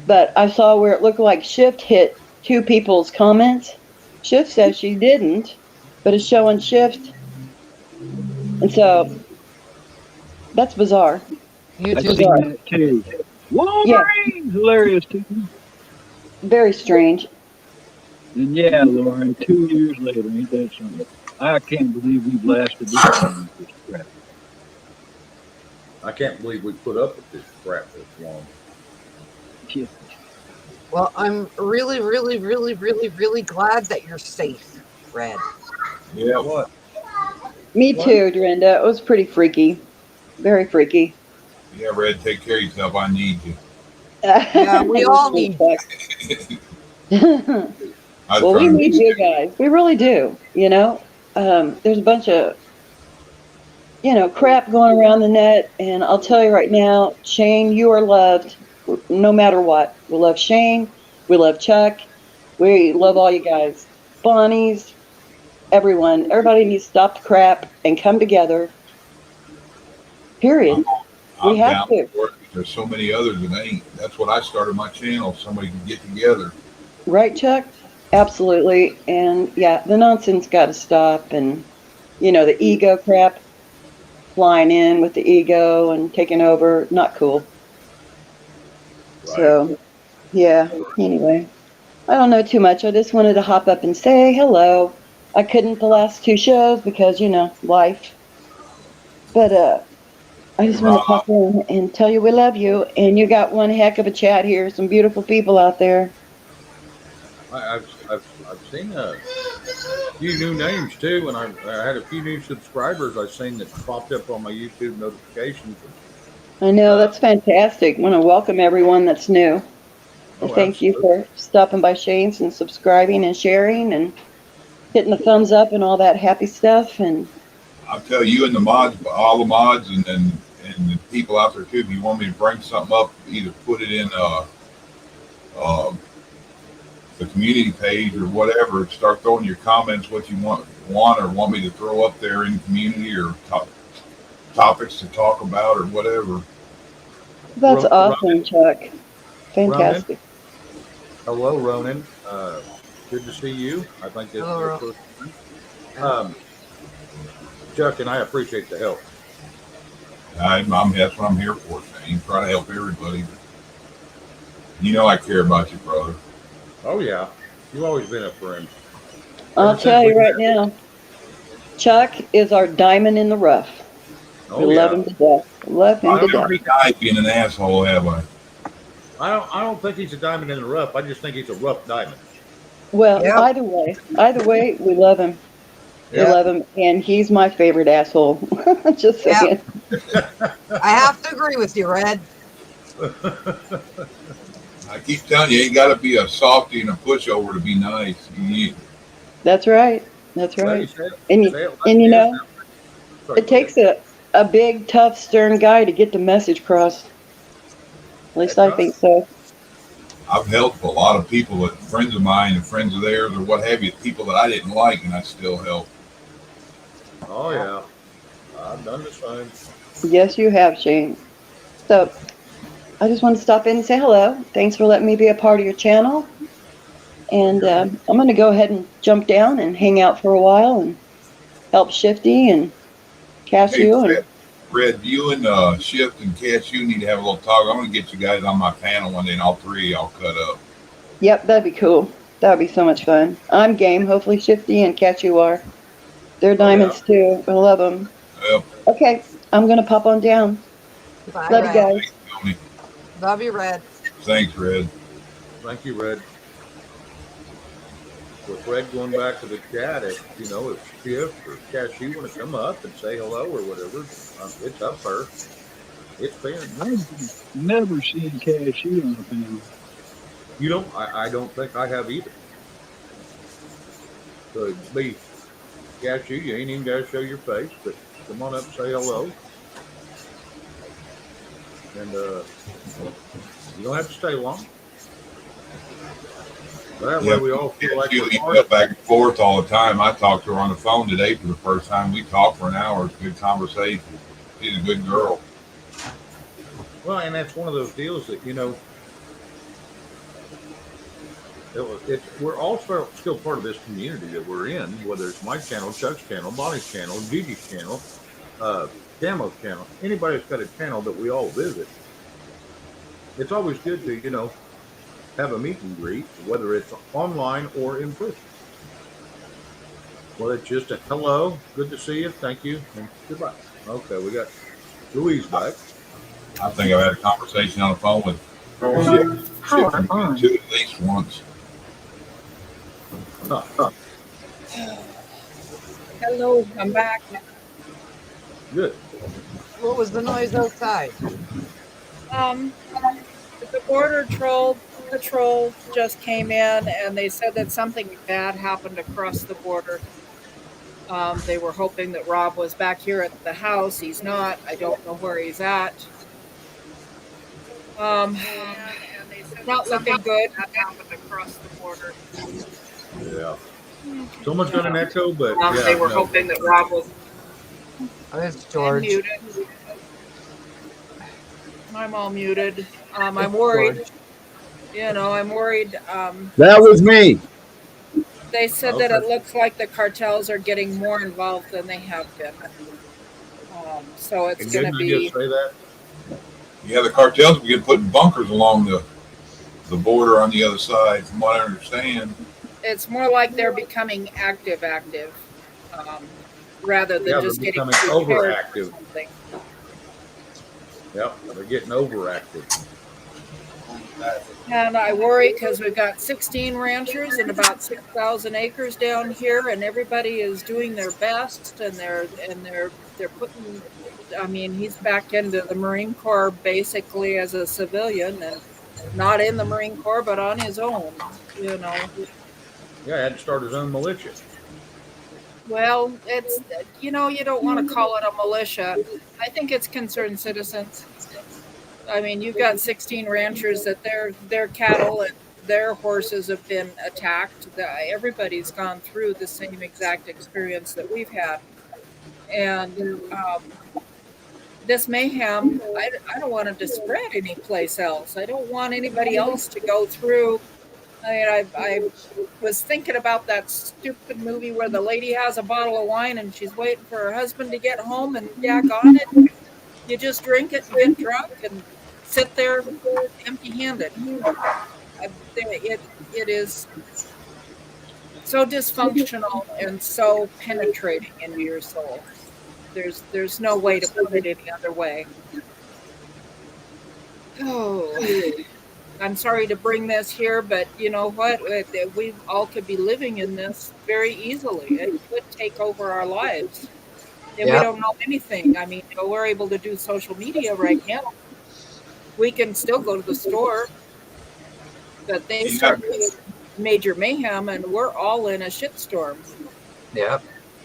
But I saw where it looked like Shift hit two people's comments. Shift says she didn't, but it's showing Shift. And so that's bizarre. I've YouTube. seen that too. Wolverine's hilarious too. Very strange. And yeah, Lauren, 2 years later, ain't that something? I can't believe we've lasted this long with this crap. I can't believe we put up with this crap this long. Yeah. Well, I'm really, really, really, really, really glad that you're safe, Red. Yeah, what? Me too, Dorinda. It was pretty freaky. Very freaky. Yeah, Red, take care of yourself. I need you. Yeah, we all need Well, we need you guys. We really do. You know, there's a bunch of, crap going around the net. And I'll tell you right now, Shane, you are loved no matter what. We love Shane. We love Chuck. We love all you guys. Bonnie's, everyone. Everybody needs to stop the crap and come together. Period. I'm We have down to. for it. There's so many others that ain't. That's what I started my channel. Somebody can get together. Right, Chuck? Absolutely. And yeah, the nonsense got to stop. And, the ego crap, flying in with the ego and taking over, not cool. Right. So, yeah, anyway, I don't know too much. I just wanted to hop up and say hello. I couldn't the last two shows because, life. But I just want to pop in and tell you we love you. And you got one heck of a chat here. Some beautiful people out there. I've seen a few new names too, and I had a few new subscribers I've seen that popped up on my YouTube notifications. I know, that's fantastic. I want to welcome everyone that's new. Oh, Thank you for stopping by Shane's and subscribing and sharing and hitting the thumbs up and all that happy stuff. And I'll tell you and the mods, all the mods, and the people out there too. If you want me to bring something up, either put it in the community page or whatever. Start throwing your comments, what you want or want me to throw up there in the community, or topics to talk about or whatever. That's awesome, Ronan, Chuck. Ronan, Fantastic. hello, Ronan. Good to see you. I think this is Hello, your Ro- first time. yeah. Chuck and I appreciate the help. That's what I'm here for, Shane. Try to help everybody. You know I care about you, brother. Oh yeah, you've always been a friend. I'll Ever since tell we you right met. now, Chuck is our diamond in the rough. We Oh love yeah. him to death. Love him I've to never death. died being an asshole, have I? I don't think he's a diamond in the rough. I just think he's a rough diamond. Well, Yep. either way, we love him. We Yep. love him, and he's my favorite asshole. Just Yep. saying. I have to agree with you, Red. I keep telling you, you got to be a softy and a pushover to be nice. That's right. That's Well, you right. say it, And say it like and it is. know, Sorry, it go ahead. takes a big, tough, stern guy to get the message across. At least That's I right. think so. I've helped a lot of people, that friends of mine and friends of theirs or what have you, people that I didn't like, and I still help. Oh yeah, I've done the same. Yes, you have, Shane. So I just want to stop in and say hello. Thanks for letting me be a part of your channel. And I'm going to go ahead and jump down and hang out for a while and help Shifty and Hey, Cashew. And Fred, you and Shift and Cashew need to have a little talk. I'm going to get you guys on my panel one day, and all three of y'all cut up. yep, that'd be cool. That would be so much fun. I'm game. Hopefully Shifty and Cashew are. They're Oh yeah. diamonds too. I love them. Well, Okay, I'm going to pop on down. Bye, Love you Red. guys. Tony. Love you, Red. Thanks, Red. Thank you, Red. With Red going back to the chat, if Shift or Cashew want to come up and say hello or whatever, it's up there. It's been. I've never seen Cashew on a panel. I don't think I have either. So be Cashew, you ain't even got to show your face, but come on up and say hello. And you don't have to stay long. That way we all feel like Cashew we're email part back and forth all the time. I talked to her on the phone today for the first time. We talked for an hour. It's a good conversation. She's a good girl. Well, and that's one of those deals that we're all still part of this community that we're in, whether it's my channel, Chuck's channel, Bonnie's channel, Gigi's channel, Camo's channel, anybody that's got a channel that we all visit. It's always good to have a meet and greet, whether it's online or in person. Well, it's just a hello, good to see you, thank you, and goodbye. Okay, we got Louise back. I think I've had a conversation on the phone with Shift two at least once. Hello, I'm back. Good. What was the noise outside? The border patrol just came in and they said that something bad happened across the border. They were hoping that Rob was back here at the house. He's not. I don't know where he's at. And they said not looking good. That happened across the border. Yeah. Someone's got an echo, but They were hoping that Rob was It's George. muted. I'm all muted. I'm worried. I'm worried. That was me. They said that it looks like the cartels are getting more involved than they have been. So it's And going to didn't I be. just say that? Yeah, the cartels begin putting bunkers along the border on the other side, from what I understand. It's more like they're becoming active, rather than just they're getting becoming prepared overactive. for something. Yep, they're getting overactive. And I worry because we've got 16 ranchers and about 6,000 acres down here, and everybody is doing their best, and they're putting. I mean, he's back into the Marine Corps basically as a civilian, and not in the Marine Corps, but on his own. Yeah, he had to start his own militia. Well, it's you don't want to call it a militia. I think it's concerned citizens. I mean, you've got 16 ranchers that their cattle and their horses have been attacked. Everybody's gone through the same exact experience that we've had. And this mayhem, I don't want it to spread anyplace else. I don't want anybody else to go through. I was thinking about that stupid movie where the lady has a bottle of wine and she's waiting for her husband to get home, and daggone it, you just drink it and get drunk and sit there empty-handed. It is so dysfunctional and so penetrating into your soul. There's no way to put it any other way. Oh, I'm sorry to bring this here, but you know what? We all could be living in this very easily. It could take over our lives. And we don't know anything. I mean, we're able to do social media right now. We can still go to the store, but they start major mayhem, and we're all in a shitstorm. Yeah.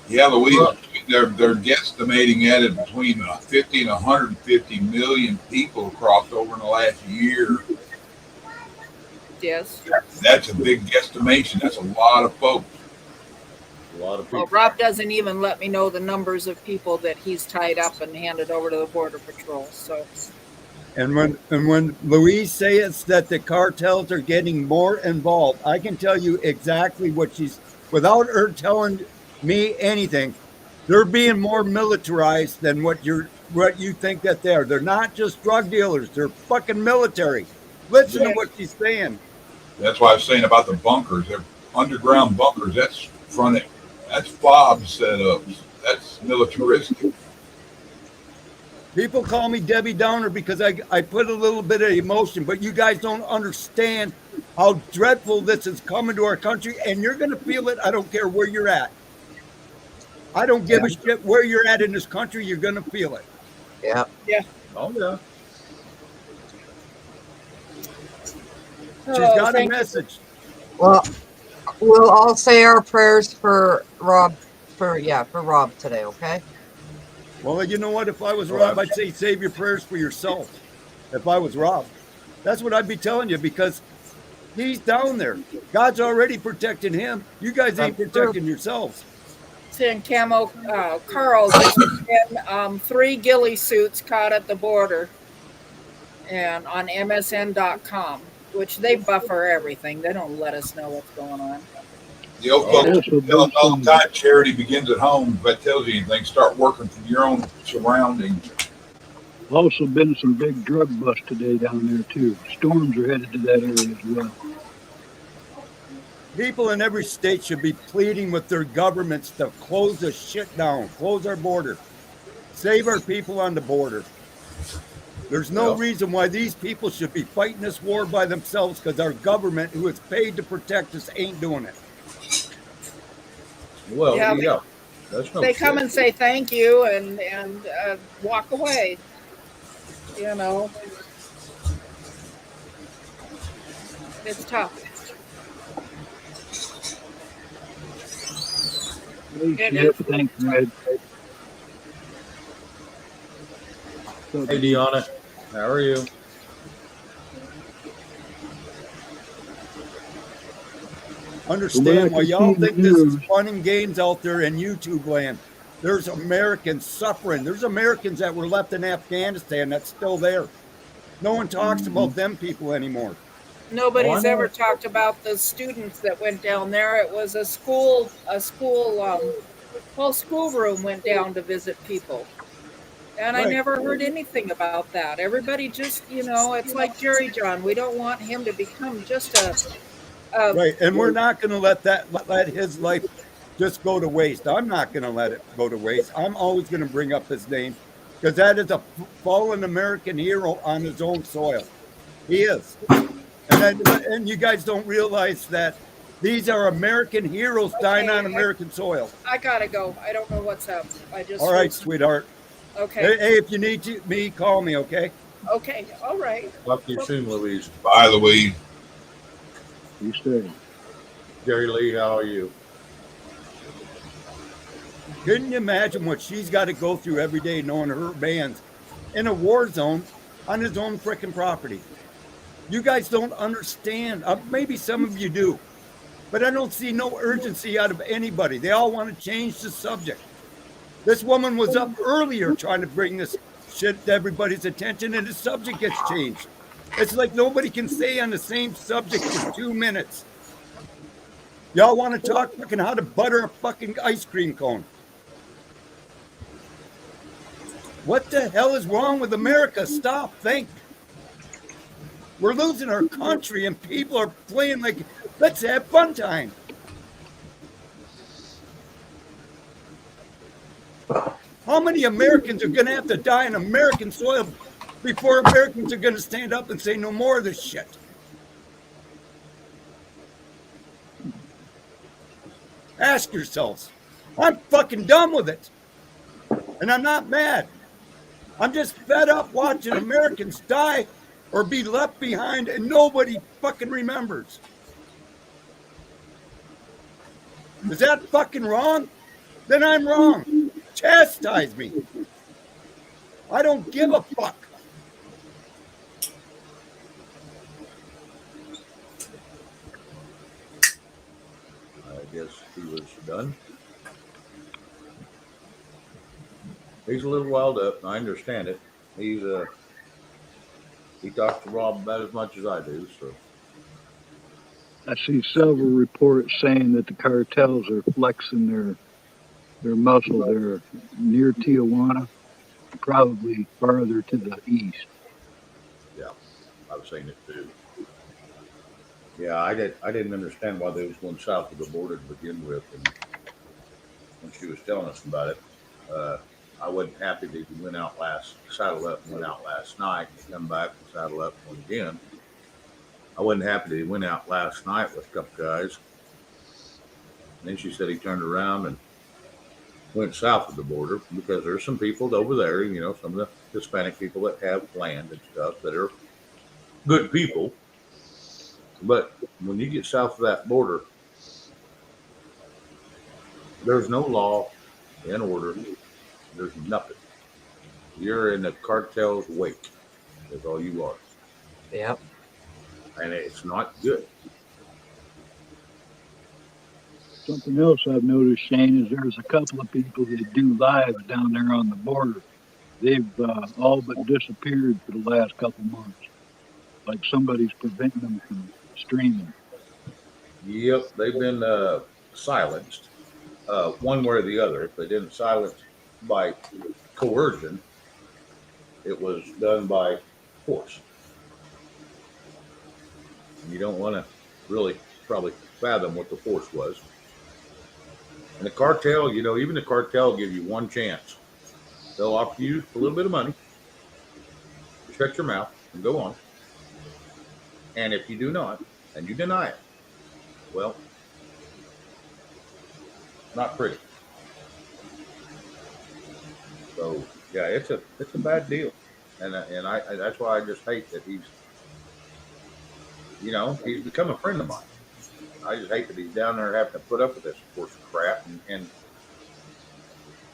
Yeah, Louise, they're guesstimating at it between 50 and 150 million people crossed over in the last year. Yes. That's a big guesstimation. That's a lot of folks. A lot of people. Well, Rob doesn't even let me know the numbers of people that he's tied up and handed over to the Border Patrol. So. And when Louise says that the cartels are getting more involved, I can tell you exactly what she's, without her telling me anything, they're being more militarized than what you think that they are. They're not just drug dealers, they're fucking military. Listen to what she's saying. That's why I was saying about the bunkers. They're underground bunkers. That's FOB setups. That's militaristic. People call me Debbie Downer because I put a little bit of emotion, but you guys don't understand how dreadful this is coming to our country, and you're going to feel it. I don't care where you're at. I don't give a shit where you're at in this country. You're going to feel it. Yeah. Yeah. Oh, yeah. She's got a message. Well, we'll all say our prayers for Rob, for Rob today, okay? Well, you know what? If I was Rob, I'd say save your prayers for yourself. If I was Rob, that's what I'd be telling you, because he's down there. God's already protecting him. You guys ain't protecting yourselves. Saying Camo Carl just in 3 ghillie suits caught at the border, and on MSN.com, which they buffer everything. They don't let us know what's going on. The old folks tell us all the time, charity begins at home. If that tells you anything, start working from your own surroundings. Also been some big drug busts today down there too. Storms are headed to that area as well. People in every state should be pleading with their governments to close the shit down, close our border, save our people on the border. There's no reason why these people should be fighting this war by themselves, because our government, who is paid to protect us, ain't doing it. Well, Yeah, yeah. That's no They come shit. and say thank you and walk away. You know, it's tough. Hey, Sheriff, thanks, Red. Hey, Deanna. How are you? Understand why y'all think this is fun and games out there in YouTube land. There's Americans suffering. There's Americans that were left in Afghanistan that's still there. No one talks about them people anymore. Nobody's ever talked about the students that went down there. It was a school whole schoolroom went down to visit people. And I never heard anything about that. Everybody just, it's like Jerry John. We don't want him to become just a right. And we're not going to let his life just go to waste. I'm not going to let it go to waste. I'm always going to bring up his name, because that is a fallen American hero on his own soil. He is. And you guys don't realize that these are American heroes dying on American soil. I gotta go. I don't know what's up. All right, sweetheart. Okay. Hey, if you need me, call me, okay? Okay. All right. Talk to you soon, Louise. Bye, Louise. You stay. Jerry Lee, how are you? Couldn't you imagine what she's got to go through every day knowing her man's in a war zone on his own freaking property? You guys don't understand. Maybe some of you do, but I don't see no urgency out of anybody. They all want to change the subject. This woman was up earlier trying to bring this shit to everybody's attention, and the subject gets changed. It's like nobody can stay on the same subject for 2 minutes. Y'all want to talk fucking how to butter a fucking ice cream cone. What the hell is wrong with America? Stop, think. We're losing our country and people are playing like, let's have fun time. How many Americans are going to have to die in American soil before Americans are going to stand up and say no more of this shit? Ask yourselves. I'm fucking done with it. And I'm not mad. I'm just fed up watching Americans die or be left behind and nobody fucking remembers. Is that fucking wrong? Then I'm wrong. Chastise me. I don't give a fuck. I guess he was done. He's a little wild up. I understand it. He talks to Rob about as much as I do. So I see several reports saying that the cartels are flexing their muscle. They're near Tijuana, probably farther to the east. yeah, I've seen it too. Yeah, I didn't understand why they was going south of the border to begin with, and when she was telling us about it, I wasn't happy that he went out saddled up and went out last night, and come back and saddle up and went again. I wasn't happy that he went out last night with a couple guys. And then she said he turned around and went south of the border because there's some people over there, some of the Hispanic people that have land and stuff that are good people. But when you get south of that border, there's no law and order. There's nothing. You're in the cartel's wake. That's all you are. Yep. And it's not good. Something else I've noticed, Shane, is there's a couple of people that do lives down there on the border. They've all but disappeared for the last couple months. Like somebody's preventing them from streaming. Yep, they've been silenced one way or the other. If they didn't silence by coercion, it was done by force. And you don't want to really probably fathom what the force was. And the cartel, even the cartel give you one chance. They'll offer you a little bit of money, shut your mouth, and go on. And if you do not, and you deny it, well, not pretty. So yeah, it's a bad deal, and I that's why I just hate that he's become a friend of mine. I just hate that he's down there having to put up with this course of crap, and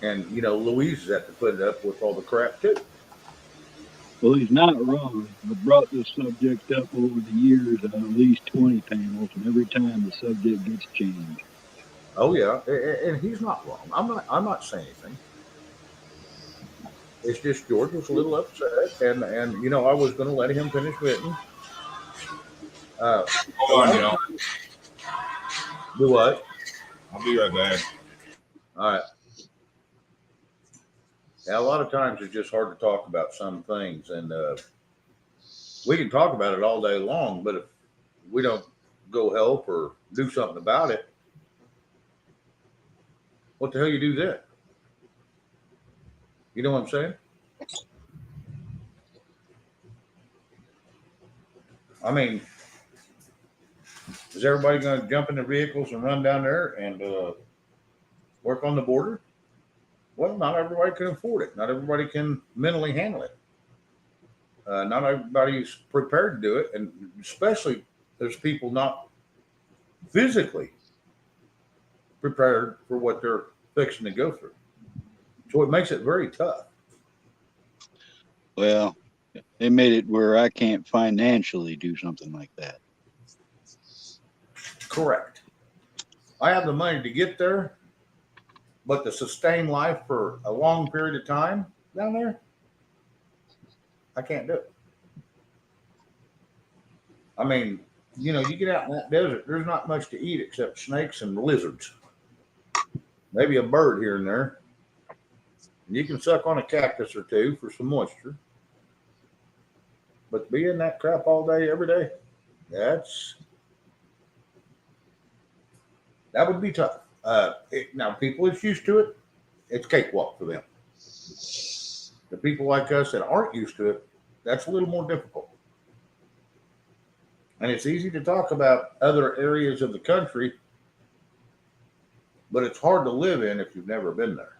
Louise has had to put up with all the crap too. Well, he's not wrong. I've brought this subject up over the years on at least 20 panels, and every time the subject gets changed. Oh yeah, and he's not wrong. I'm not saying anything. It's just George was a little upset, and I was going to let him finish venting. Hold on, y'all. Do what? I'll be right back. All right. Yeah, a lot of times it's just hard to talk about some things, and we can talk about it all day long, but if we don't go help or do something about it, what the hell you do then? You know what I'm saying? I mean, is everybody going to jump in their vehicles and run down there and work on the border? Well, not everybody can afford it. Not everybody can mentally handle it. Not everybody's prepared to do it. And especially there's people not physically prepared for what they're fixing to go through. So it makes it very tough. Well, They made it where I can't financially do something like that. Correct. I have the money to get there, but to sustain life for a long period of time down there, I can't do it. I mean, you get out in that desert, there's not much to eat except snakes and lizards. Maybe a bird here and there. You can suck on a cactus or two for some moisture. But to be in that crap all day, every day, that would be tough. Now, people that's used to it, it's cakewalk for them. The people like us that aren't used to it, that's a little more difficult. And it's easy to talk about other areas of the country, but it's hard to live in if you've never been there.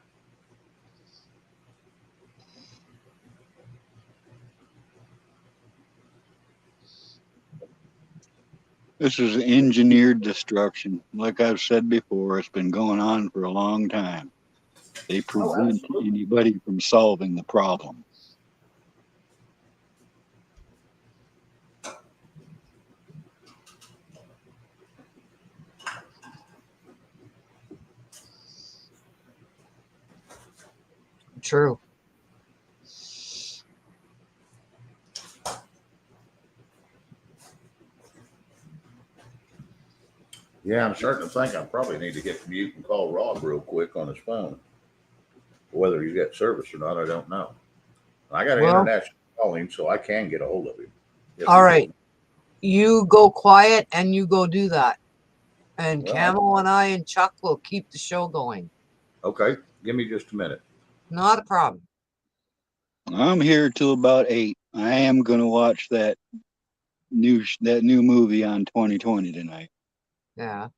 This is engineered destruction. Like I've said before, it's been going on for a long time. They prevent anybody from solving the problem. True. Yeah, I'm starting to think I probably need to get mute and call Rob real quick on his phone. Whether he's got service or not, I don't know. I got an international calling, so I can get a hold of him. All right. You go quiet and you go do that. And Camel and I and Chuck will keep the show going. Okay. Give me just a minute. Not a problem. I'm here till about 8. I am going to watch that new movie on 2020 tonight. Yeah.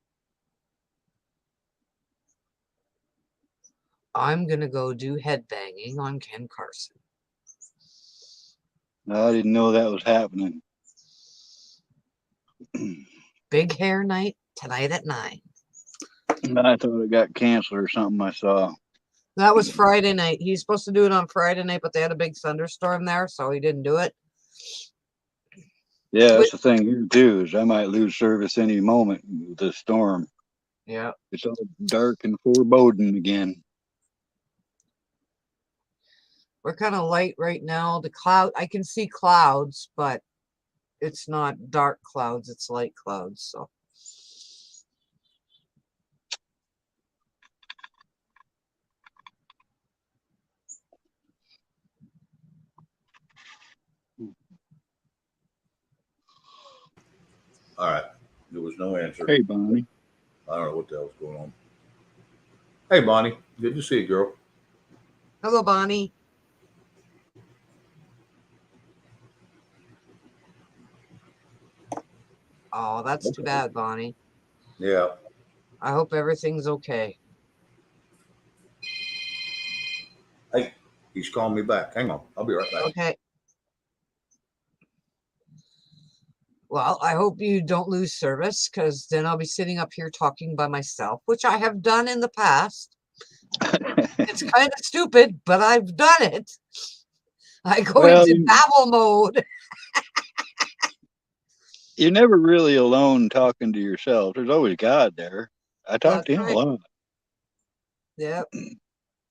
I'm going to go do headbanging on Ken Carson. I didn't know that was happening. Big hair night tonight at 9. I thought it got canceled or something I saw. That was Friday night. He's supposed to do it on Friday night, but they had a big thunderstorm there, so he didn't do it. Yeah, that's the thing here too, is I might lose service any moment with the storm. Yeah. It's all dark and foreboding again. We're kind of light right now. The cloud, I can see clouds, but it's not dark clouds, it's light clouds, so. All right. There was no answer. Hey, Bonnie. I don't know what the hell's going on. Hey, Bonnie. Good to see you, girl. Hello, Bonnie. Oh, that's too bad, Bonnie. Yeah. I hope everything's okay. Hey, he's calling me back. Hang on. I'll be right back. Okay. Well, I hope you don't lose service, because then I'll be sitting up here talking by myself, which I have done in the past. It's kind of stupid, but I've done it. I go into babble mode. You're never really alone talking to yourself. There's always God there. I talk to him a lot. Yep.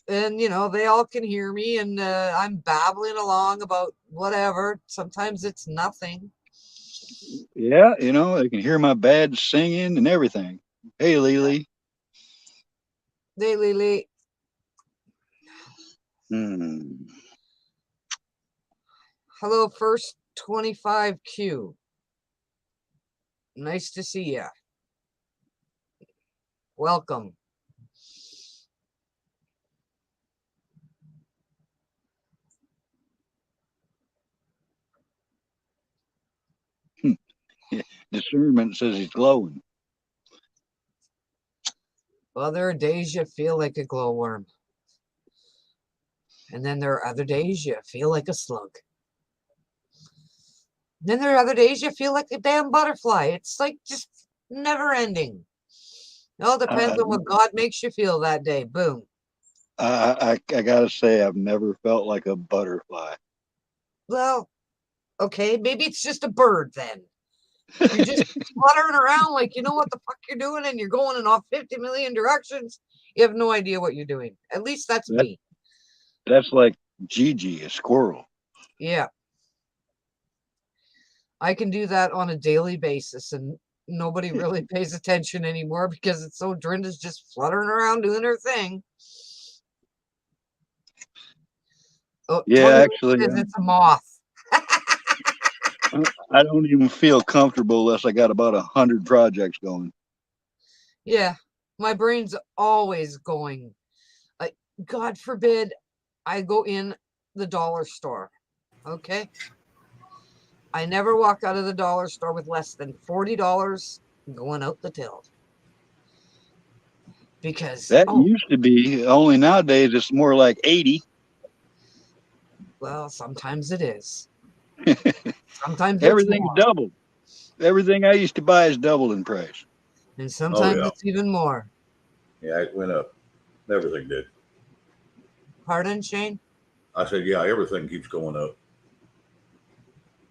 And, they all can hear me, and I'm babbling along about whatever. Sometimes it's nothing. Yeah, they can hear my bad singing and everything. Hey, Lily. Hey, Lily. Hello, first 25Q. Nice to see ya. Welcome. Discernment says he's glowing. Well, there are days you feel like a glowworm. And then there are other days you feel like a slug. Then there are other days you feel like a damn butterfly. It's like just never ending. It all depends on what God makes you feel that day. Boom. I gotta say, I've never felt like a butterfly. Well, okay, maybe it's just a bird then. You're just fluttering around like you know what the fuck you're doing, and you're going in off 50 million directions. You have no idea what you're doing. At least that's That, me. that's like Gigi, a squirrel. Yeah. I can do that on a daily basis, and nobody really pays attention anymore because it's so Drinda's just fluttering around doing her thing. Oh, Yeah, 20 actually, says it's a moth. I don't even feel comfortable unless I got about 100 projects going. Yeah, my brain's always going. Like, God forbid I go in the dollar store. Okay. I never walk out of the dollar store with less than $40 going out the till. Because That used to be, only nowadays it's more like 80. well, sometimes it is. Sometimes it's Everything's more. doubled. Everything I used to buy is doubled in price. And sometimes yeah. it's even more. Yeah, it went up. Everything did. Pardon, Shane? I said, yeah, everything keeps going up.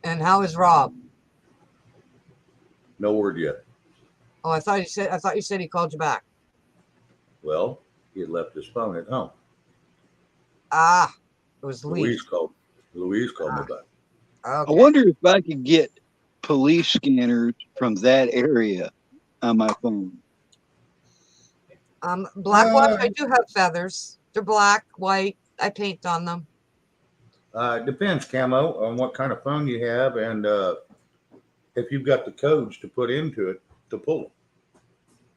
And how is Rob? No word yet. Oh, I thought you said he called you back. Well, he had left his phone at home. Ah, it was Louise. Louise called me back. Okay. I wonder if I could get police scanners from that area on my phone. Black watch, I do have feathers. They're black, white. I paint on them. It depends, Camo, on what kind of phone you have and if you've got the codes to put into it to pull it.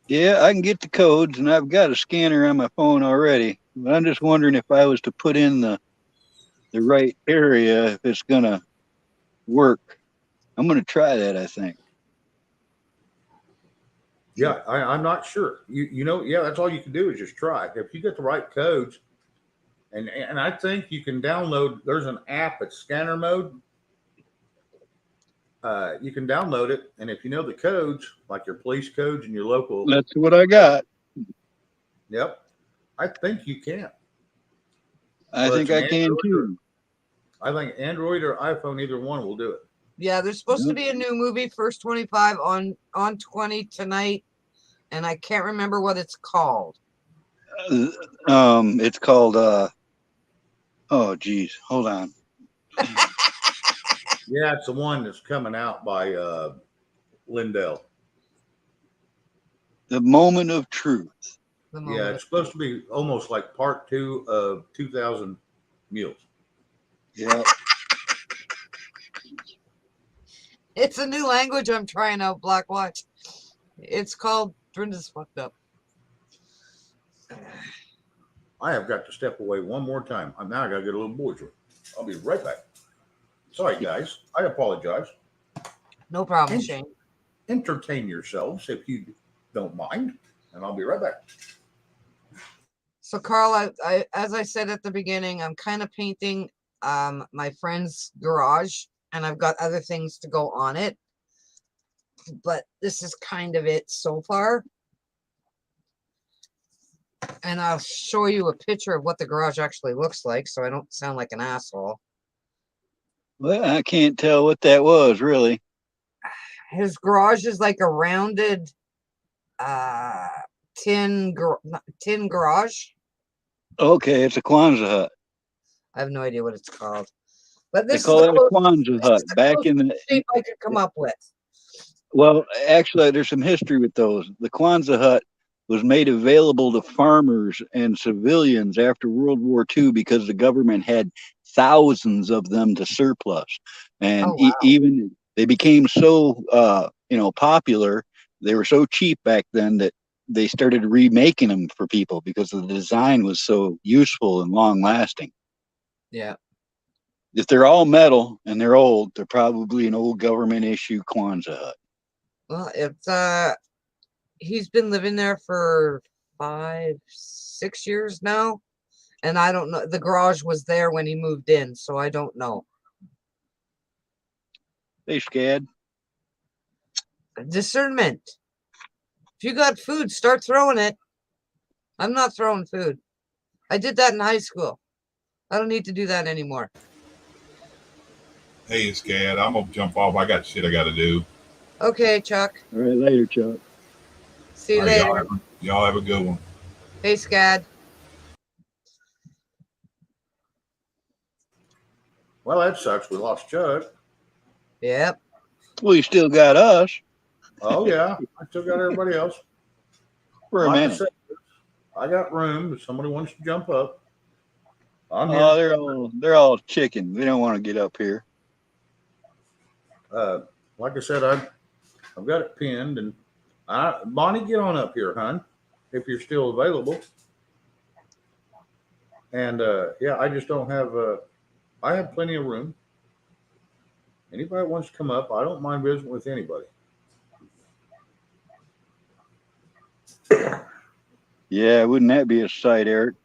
Yeah, I can get the codes, and I've got a scanner on my phone already. But I'm just wondering if I was to put in the right area, if it's gonna work. I'm gonna try that, I think. Yeah, I'm not sure. Yeah, that's all you can do is just try. If you get the right codes, and I think you can download. There's an app at Scanner Mode. You can download it, and if you know the codes, like your police codes and your local, That's what I got. yep, I think you can. I think I can too. I think Android or iPhone, either one will do it. Yeah, there's supposed to be a new movie, First 25 on 20 tonight, and I can't remember what it's called. It's called oh geez, hold on. Yeah, it's the one that's coming out by Lindell. The Moment of Truth. Yeah, it's supposed to be almost like part 2 of 2000 Mules. Yeah. It's a new language I'm trying out, Black Watch. It's called Drinda's Fucked Up. I have got to step away one more time. Now I got to get a little boys' room. I'll be right back. Sorry, guys. I apologize. No problem, Shane. Entertain yourselves if you don't mind, and I'll be right back. So, Carl, I as I said at the beginning, I'm kind of painting my friend's garage, and I've got other things to go on it. But this is kind of it so far. And I'll show you a picture of what the garage actually looks like so I don't sound like an asshole. Well, I can't tell what that was, really. His garage is like a rounded tin garage. Okay, it's a Kwanzaa hut. I have no idea what it's called. But They this call is it a Kwanzaa hut. Back in the shape I could come up with. Well, actually, there's some history with those. The Kwanzaa hut was made available to farmers and civilians after World War II because the government had thousands of them to surplus, and even they became so popular. They were so cheap back then that they started remaking them for people because the design was so useful and long lasting. Yeah. If they're all metal and they're old, they're probably an old government issue Kwanzaa hut. Well, it's he's been living there for 5-6 years now, and I don't know. The garage was there when he moved in, so I don't know. They scared. Discernment. If you got food, start throwing it. I'm not throwing food. I did that in high school. I don't need to do that anymore. Hey, it's Gad. I'm gonna jump off. I got shit I got to do. Okay, Chuck. All right, later, Chuck. See you All right, later. y'all have a good one. Hey, Scad. Well, that sucks. We lost Chuck. Yep. Well, you still got us Oh yeah, I still got everybody else. for a Like I minute. said, I got room. If somebody wants to jump up, I'm Oh, here. they're all chicken. They don't want to get up here. Like I said, I've got it pinned, and Bonnie, get on up here, hon, if you're still available. And yeah, I just don't have. I have plenty of room. Anybody wants to come up, I don't mind visiting with anybody. Yeah, wouldn't that be a sight, Eric?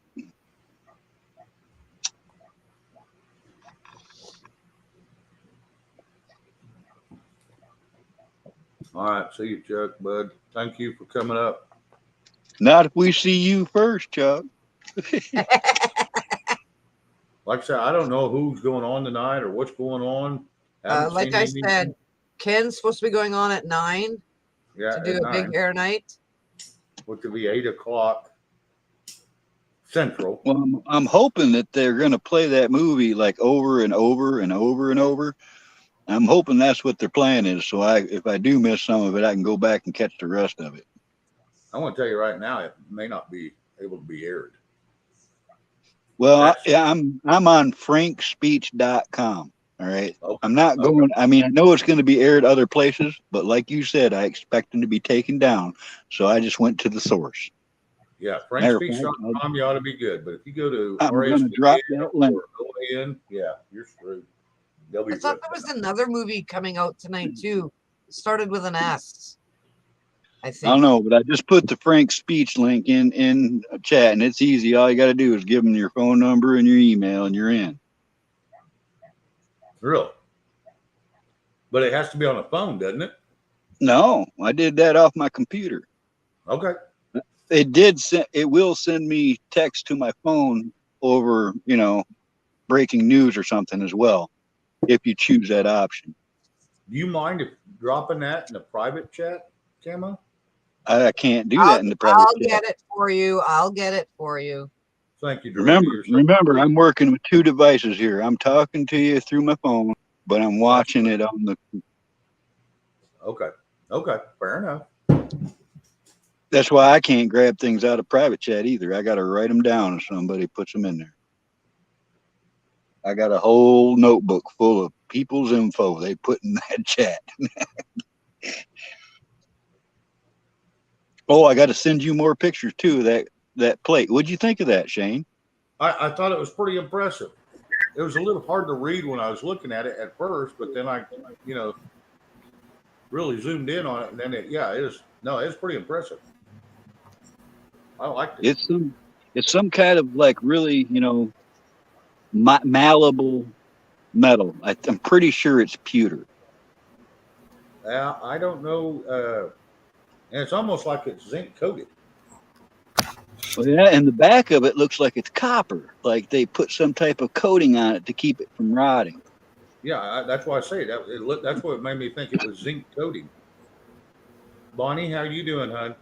All right, see you, Chuck, bud. Thank you for coming up. Not if we see you first, Chuck. Like I said, I don't know who's going on tonight or what's going on. Haven't Like seen I anything. said, Ken's supposed to be going on at 9 Yeah, to do at a big 9, hair night. which will be 8 o'clock Central. Well, I'm hoping that they're going to play that movie like over and over and over and over. I'm hoping that's what their plan is. So if I do miss some of it, I can go back and catch the rest of it. I want to tell you right now, it may not be able to be aired. Well, I'm on frankspeech.com. All right. Okay. I'm not going. I mean, I know it's going to be aired other places, but like you said, I expect them to be taken down. So I just went to the source. Yeah, Matter of fact, frankspeech.com, you ought to be good. But if you go to I'm going to drop that link. OAN, yeah, you're screwed. They'll be I thought there was another movie coming out tonight too. It started with an S. I I think. don't know, but I just put the Frank Speech link in a chat, and it's easy. All you got to do is give them your phone number and your email, and you're in. Really? But it has to be on a phone, doesn't it? No, I did that off my computer. Okay. It will send me text to my phone over, breaking news or something as well, if you choose that option. Do you mind if dropping that in a private chat, Camo? I can't do that in the private I'll chat. get it for you. I'll get it for you. Thank you, Doreen. Remember, I'm working with two devices here. I'm talking to you through my phone, but I'm watching it on the. Okay. Fair enough. That's why I can't grab things out of private chat either. I got to write them down if somebody puts them in there. I got a whole notebook full of people's info they put in that chat. Oh, I got to send you more pictures too. That plate. What'd you think of that, Shane? I thought it was pretty impressive. It was a little hard to read when I was looking at it at first, but then I, really zoomed in on it, and then it's pretty impressive. I liked it. It's some kind of like really, malleable metal. I'm pretty sure it's pewter. I don't know. And it's almost like it's zinc coated. Well, yeah, and the back of it looks like it's copper. Like they put some type of coating on it to keep it from rotting. Yeah, that's why I say that. That's what made me think it was zinc coating. Bonnie, how you doing, hon?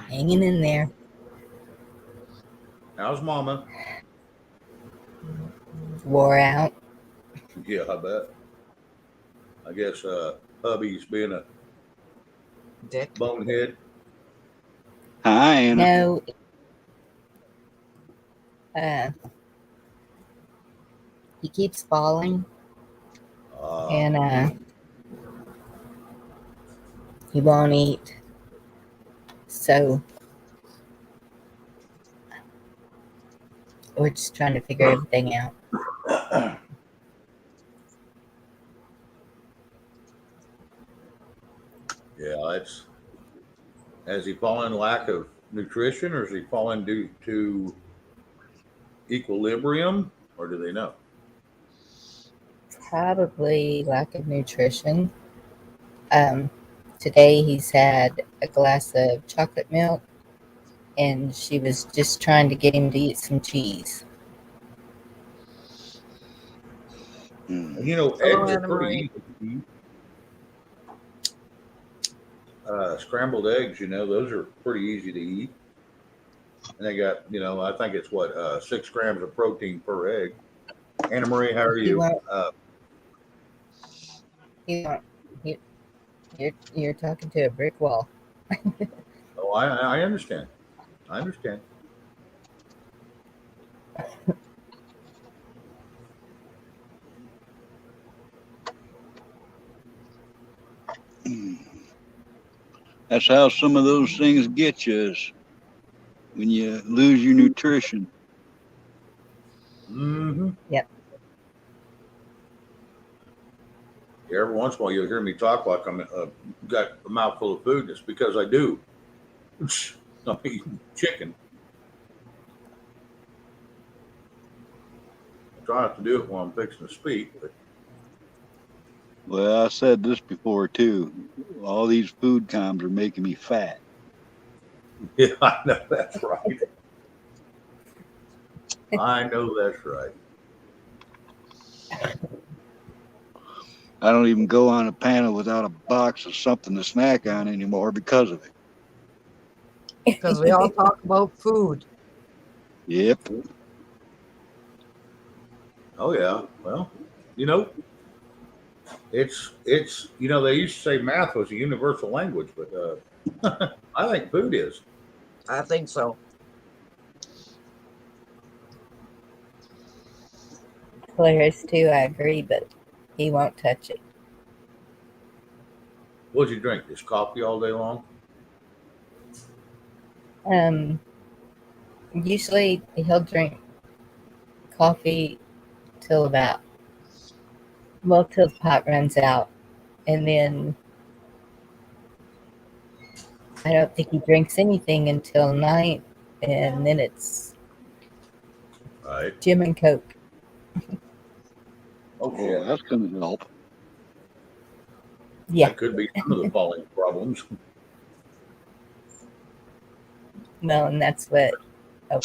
Hanging in there. How's Mama? Wore out. Yeah, I bet. I guess hubby's being a Dick. bonehead. Hi, No. Anna. He keeps falling, and he won't eat. So we're just trying to figure everything out. Yeah, has he fallen lack of nutrition, or is he fallen due to equilibrium, or do they know? Probably lack of nutrition. Today he's had a glass of chocolate milk, and she was just trying to get him to eat some cheese. And you know, Hello, eggs are Anna pretty Marie. easy to eat. Scrambled eggs, you know, those are pretty easy to eat. And they got, you know, I think it's what 6 grams of protein per egg. Anna Marie, how are You you? won't. You won't. You, you're talking to a brick wall. Oh, I understand. I understand. That's how some of those things get you, is when you lose your nutrition. Mm-hmm. Yep. Yeah, every once in a while you'll hear me talk like I'm got a mouthful of food. It's because I do. I'm eating chicken. I try not to do it while I'm fixing to speak, but Well, I said this before too. All these food combs are making me fat. yeah, I know that's right. I know that's right. I don't even go on a panel without a box of something to snack on anymore because of it. Because we all talk about food. Yep. Oh yeah. Well, you know, it's you know they used to say math was a universal language, but I think food is. I think so. Claire's too, I agree, but he won't touch it. What'd you drink? Just coffee all day long? Usually he'll drink coffee till about, well, till the pot runs out. And then I don't think he drinks anything until night. And then it's Right. Jim and Coke. Oh Oh, shit. that's going to help. Yeah. That could be some of the following problems. No, and that's what, oh,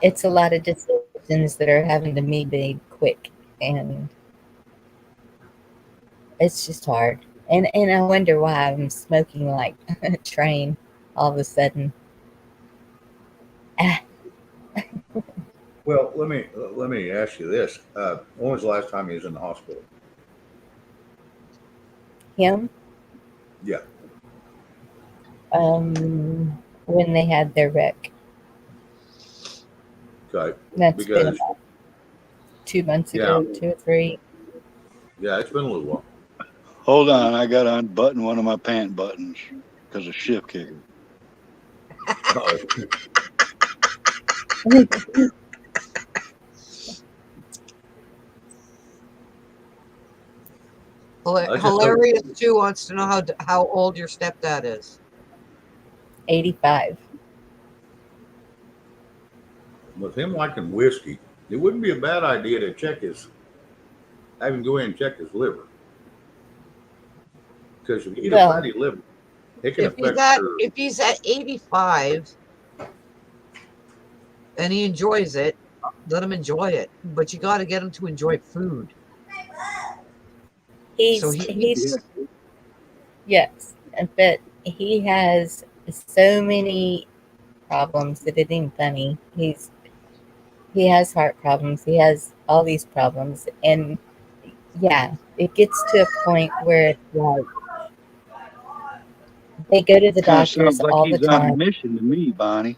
it's a lot of decisions that are having to be made quick. And it's just hard. And I wonder why I'm smoking like a train all of a sudden. Ah, Well, let me ask you this: when was the last time he was in the hospital? him? Yeah. When they had their wreck. Okay. That's been Because about 2 months yeah, ago, 2 or 3. yeah, it's been a little while. Hold on, I got to unbutton one of my pant buttons because of shift kicker. Oh, I just hope Hilarious too wants to know how old your stepdad is. 85. with him liking whiskey, it wouldn't be a bad idea to have him go in and check his liver. Because if you get a Well, fatty liver, it can If he's affect at your. if he's at 85 and he enjoys it, let him enjoy it. But you got to get him to enjoy food. So he's yes, but he has so many problems that it ain't funny. He has heart problems. He has all these problems, and yeah, it gets to a point where it's like they go to the Kind of doctors sounds like all the he's on a time. mission to me, Bonnie.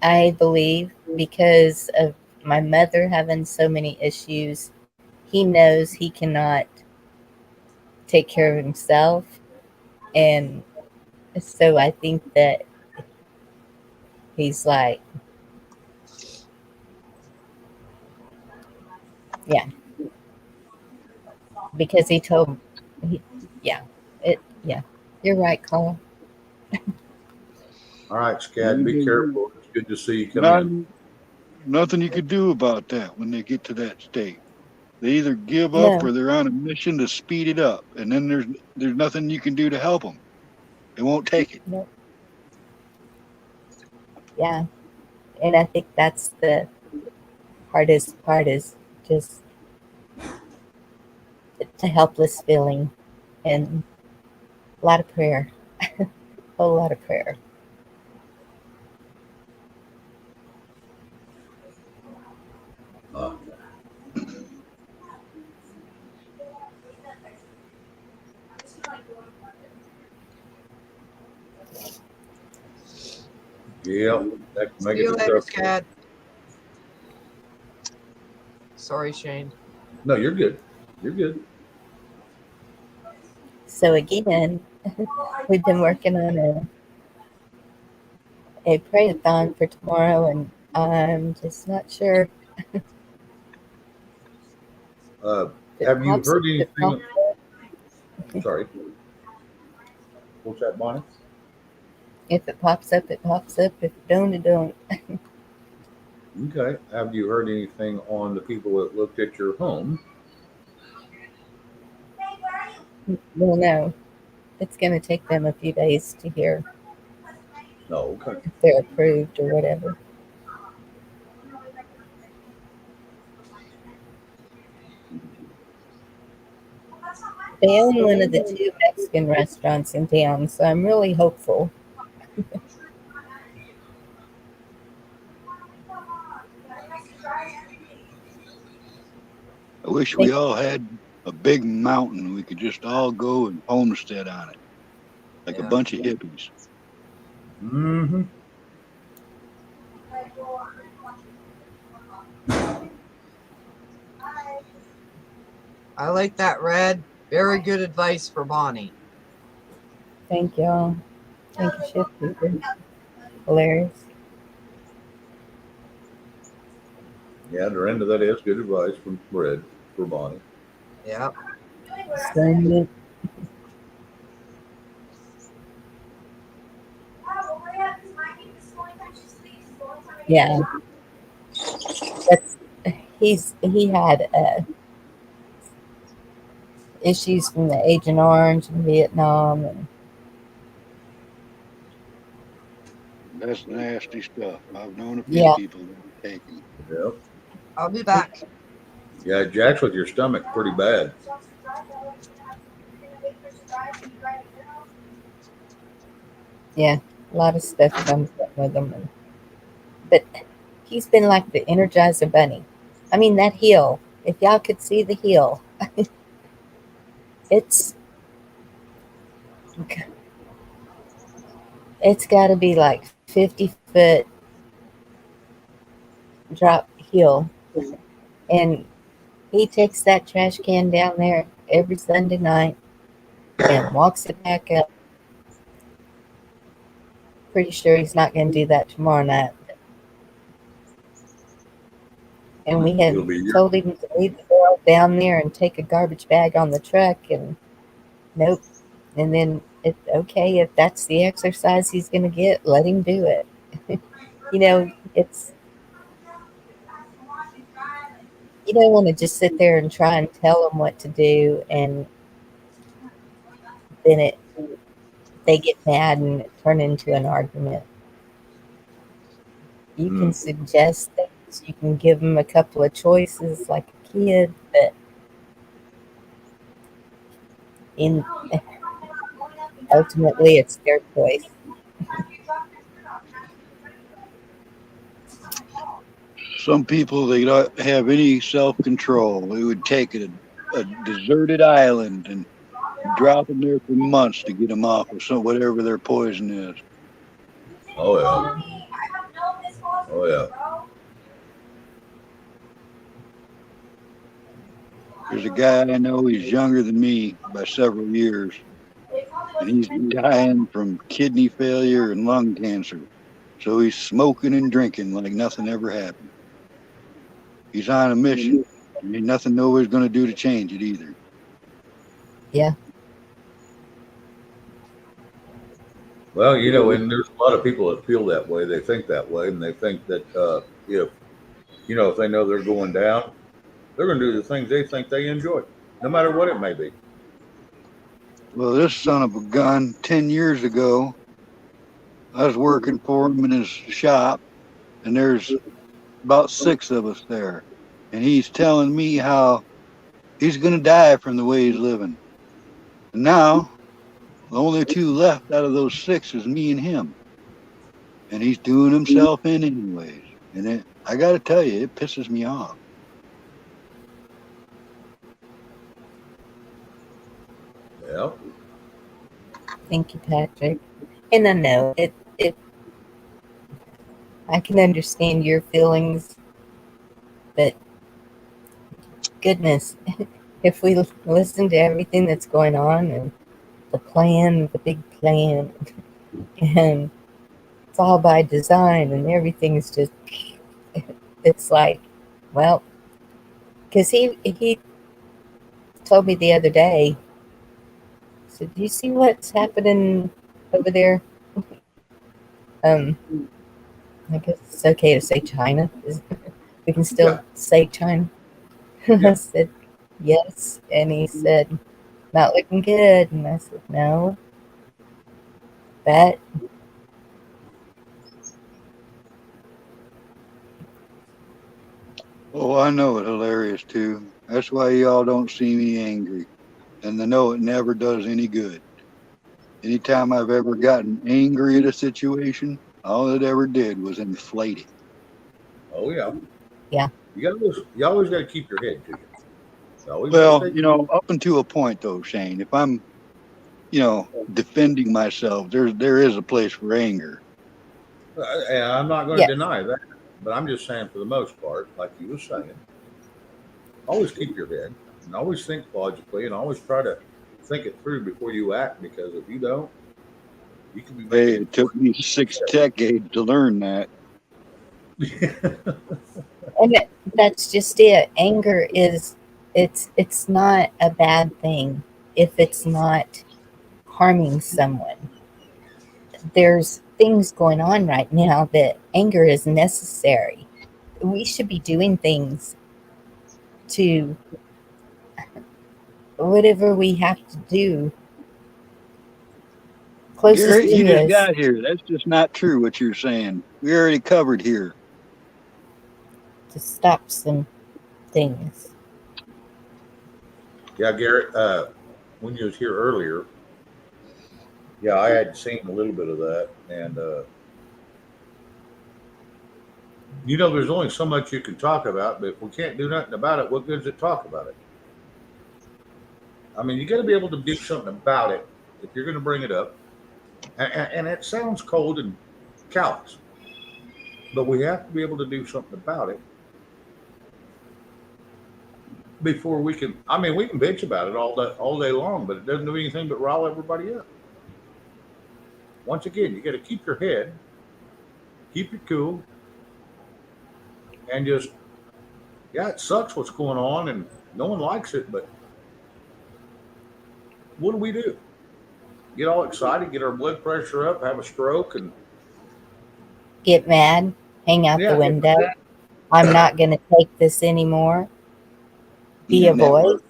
I believe because of my mother having so many issues, he knows he cannot take care of himself, and so I think that he's like, yeah, because he told, he, yeah, yeah, you're right, Cole. All right, Scad, be careful. It's good to see you come Not, in. nothing you could do about that when they get to that state. They either give up No, or they're on a mission to speed it up, and then there's nothing you can do to help them. They won't take it. no, yeah, and I think that's the hardest part is just the helpless feeling and a lot of prayer. A whole lot of prayer. Uh, yeah, that can make See it you a later, tough. Scad. Sorry, Shane. No, you're good. You're good. So again, we've been working on a pray-a-thon for tomorrow, and I'm just not sure Uh, if it have you pops up. heard If it anything? pops Sorry, what's that, Bonnie? If it pops up, it pops up. If it don't, it don't. Okay. Have you heard anything on the people that looked at your home? Well, no. It's going to take them a few days to hear No. Okay. if they're approved or whatever. They own one of the two Mexican restaurants in town, so I'm really hopeful. I wish They, we all had a big mountain we could just all go and homestead on it, like a Yeah. bunch of hippies. Mm-hmm. I like that, Red. Very good advice for Bonnie. thank y'all. Thank you, Shift Keeper. Hilarious. Yeah, the end of that is good advice from Red for Bonnie. Yeah. Sunday. Yeah, that's he had issues from the Agent Orange in Vietnam, and That's nasty stuff. I've known a few yeah, people that have taken it. Yep. I'll be back. Yeah, Jack's with your stomach pretty bad. yeah, a lot of stuff comes up with him. But he's been like the Energizer Bunny. I mean, that heel. If y'all could see the heel, it's it's got to be like 50-foot drop heel, and he takes that trash can down there every Sunday night and walks it back up. Pretty sure he's not going to do that tomorrow night. And we It'll had be your. told him to leave the girl down there and take a garbage bag on the truck, and nope. And then, okay, if that's the exercise he's going to get, let him do it. You know, it's, you don't want to just sit there and try and tell them what to do, and then they get mad and it turn into an argument. You can suggest things, you can give them a couple of choices like a kid, but in ultimately it's their choice. Some people, they don't have any self-control. They would take a deserted island and drop them there for months to get them off of some whatever their poison is. Oh yeah. Oh yeah. There's a guy I know, he's younger than me by several years, and he's dying from kidney failure and lung cancer. So he's smoking and drinking like nothing ever happened. He's on a mission. There ain't nothing nobody's going to do to change it either. Yeah. Well, you know, and there's a lot of people that feel that way. They think that way, and they think that if if they know they're going down, they're going to do the things they think they enjoy, no matter what it may be. Well, this son of a gun, 10 years ago, I was working for him in his shop, and there's about 6 of us there, and he's telling me how he's going to die from the way he's living. And now, the only 2 left out of those 6 is me and him, and he's doing himself in anyways. And I got to tell you, it pisses me off. Yeah. Thank you, Patrick. And I know it I can understand your feelings, but goodness, if we listen to everything that's going on and the big plan, and it's all by design and everything's just, it's like, well, because he told me the other day, so do you see what's happening over there? I guess it's okay to say China. We can still Yeah. say China. Yeah. I said, yes. And he said, not looking good. And I said, no. But Oh, I know it hilarious too. That's why y'all don't see me angry. And I know it never does any good. Anytime I've ever gotten angry at a situation, all it ever did was inflate it. Oh yeah. yeah, You always got to keep your head to you. You always Well, stay- up until a point though, Shane, if I'm, defending myself, there is a place for anger. and I'm not going to yeah, deny that, but I'm just saying for the most part, like you were saying, always keep your head and always think logically and always try to think it through before you act, because if you don't, you could be Hey, making it took me 6 decades to learn that. and that's just it. Anger is it's not a bad thing if it's not harming someone. There's things going on right now that anger is necessary. We should be doing things to whatever we have to do closest Garrett, you to just us got here. That's just not true what you're saying. We already covered here. to stop some things. Yeah, Garrett, when you was here earlier, yeah, I had seen a little bit of that, and there's only so much you can talk about, but if we can't do nothing about it, what good is it talk about it? I mean, you got to be able to do something about it if you're going to bring it up, and it sounds cold and callous, but we have to be able to do something about it before we can. I mean, we can bitch about it all day long, but it doesn't do anything but rile everybody up. Once again, you got to keep your head, keep it cool, and just, yeah, it sucks what's going on, and no one likes it, but what do we do? Get all excited, get our blood pressure up, have a stroke, and Get mad, hang out the yeah, window. I'm not going to take this anymore. Be a boy. Network.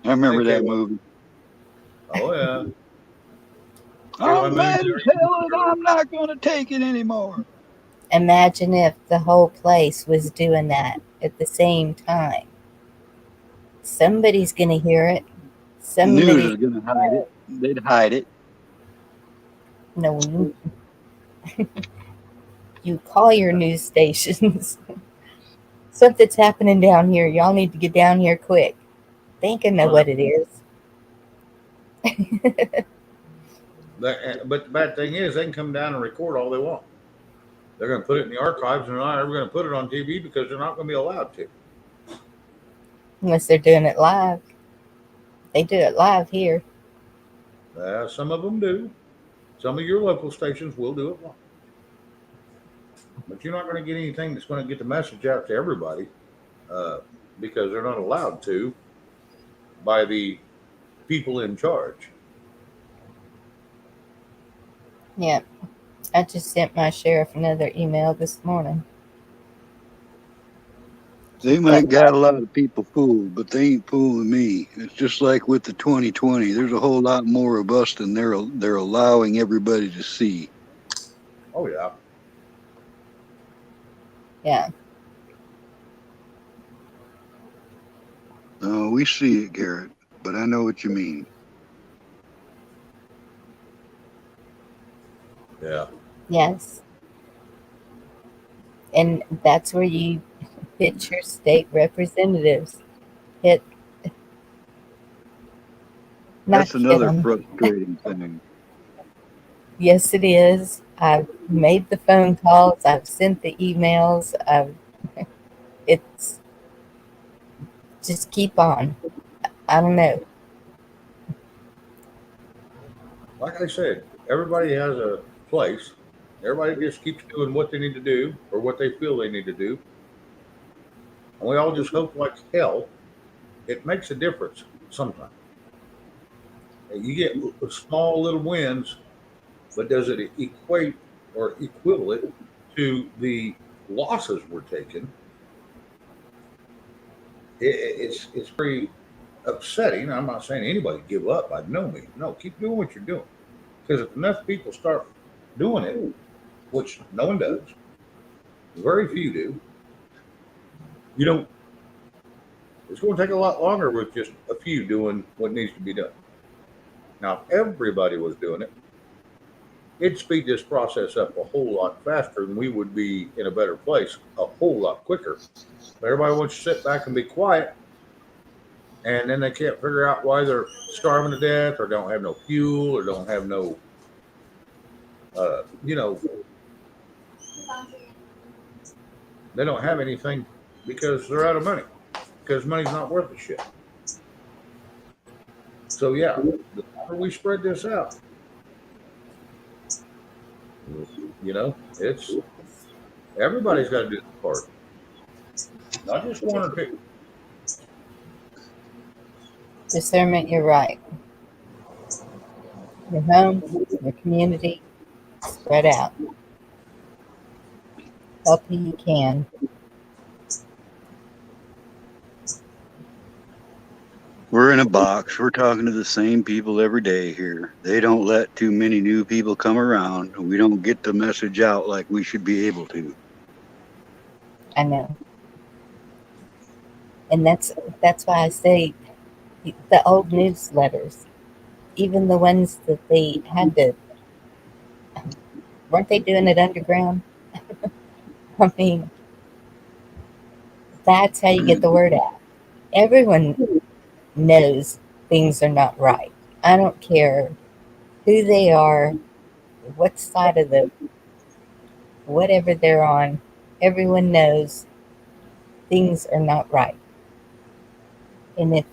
I remember Okay, that well, movie. oh yeah. I'm Carolyn mad Moon's as hell and I'm not going to take it anymore. Imagine if the whole place was doing that at the same time. Somebody's going to hear it. The news Somebody, is going to hide it. They'd hide it. no, you call your news stations. Something's happening down here. Y'all need to get down here quick. They ain't gonna know what it is. But the bad thing is, they can come down and record all they want. They're going to put it in the archives, and they're not ever going to put it on TV because they're not going to be allowed to. Unless they're doing it live. They do it live here. Some of them do. Some of your local stations will do it live. But you're not going to get anything that's going to get the message out to everybody, because they're not allowed to by the people in charge. Yeah. I just sent my sheriff another email this morning. They might got a lot of people fooled, but they ain't fooling me. It's just like with the 2020. There's a whole lot more of us than they're allowing everybody to see. Oh yeah. Yeah. Oh, we see it, Garrett, but I know what you mean. Yeah. Yes. And that's where you hit your state representatives. Hit, not That's hit another them. frustrating thing. Yes, it is. I've made the phone calls. I've sent the emails. It's just keep on. I don't know. Like I said, everybody has a place. Everybody just keeps doing what they need to do or what they feel they need to do. And we all just hope like hell it makes a difference sometimes. You get small little wins, but does it equate or equivalent to the losses we're taking? It's very upsetting. I'm not saying anybody give up by no means. No, keep doing what you're doing. Because if enough people start doing it, which no one does, very few do, you don't. It's going to take a lot longer with just a few doing what needs to be done. Now, if everybody was doing it, it'd speed this process up a whole lot faster, and we would be in a better place a whole lot quicker. But everybody wants to sit back and be quiet, and then they can't figure out why they're starving to death, or don't have no fuel, or don't have no, you know, they don't have anything because they're out of money. Because money's not worth a shit. So yeah, the longer we spread this out, it's everybody's got to do their part, not just one or two. Discernment, you're right. Your home, your community, spread out. Help who you can. We're in a box. We're talking to the same people every day here. They don't let too many new people come around, and we don't get the message out like we should be able to. I know. And that's why I say the old newsletters, even the ones that they had to, weren't they doing it underground? I mean, that's how you get the word out. Everyone knows things are not right. I don't care who they are, what side of the whatever they're on, everyone knows things are not right. And if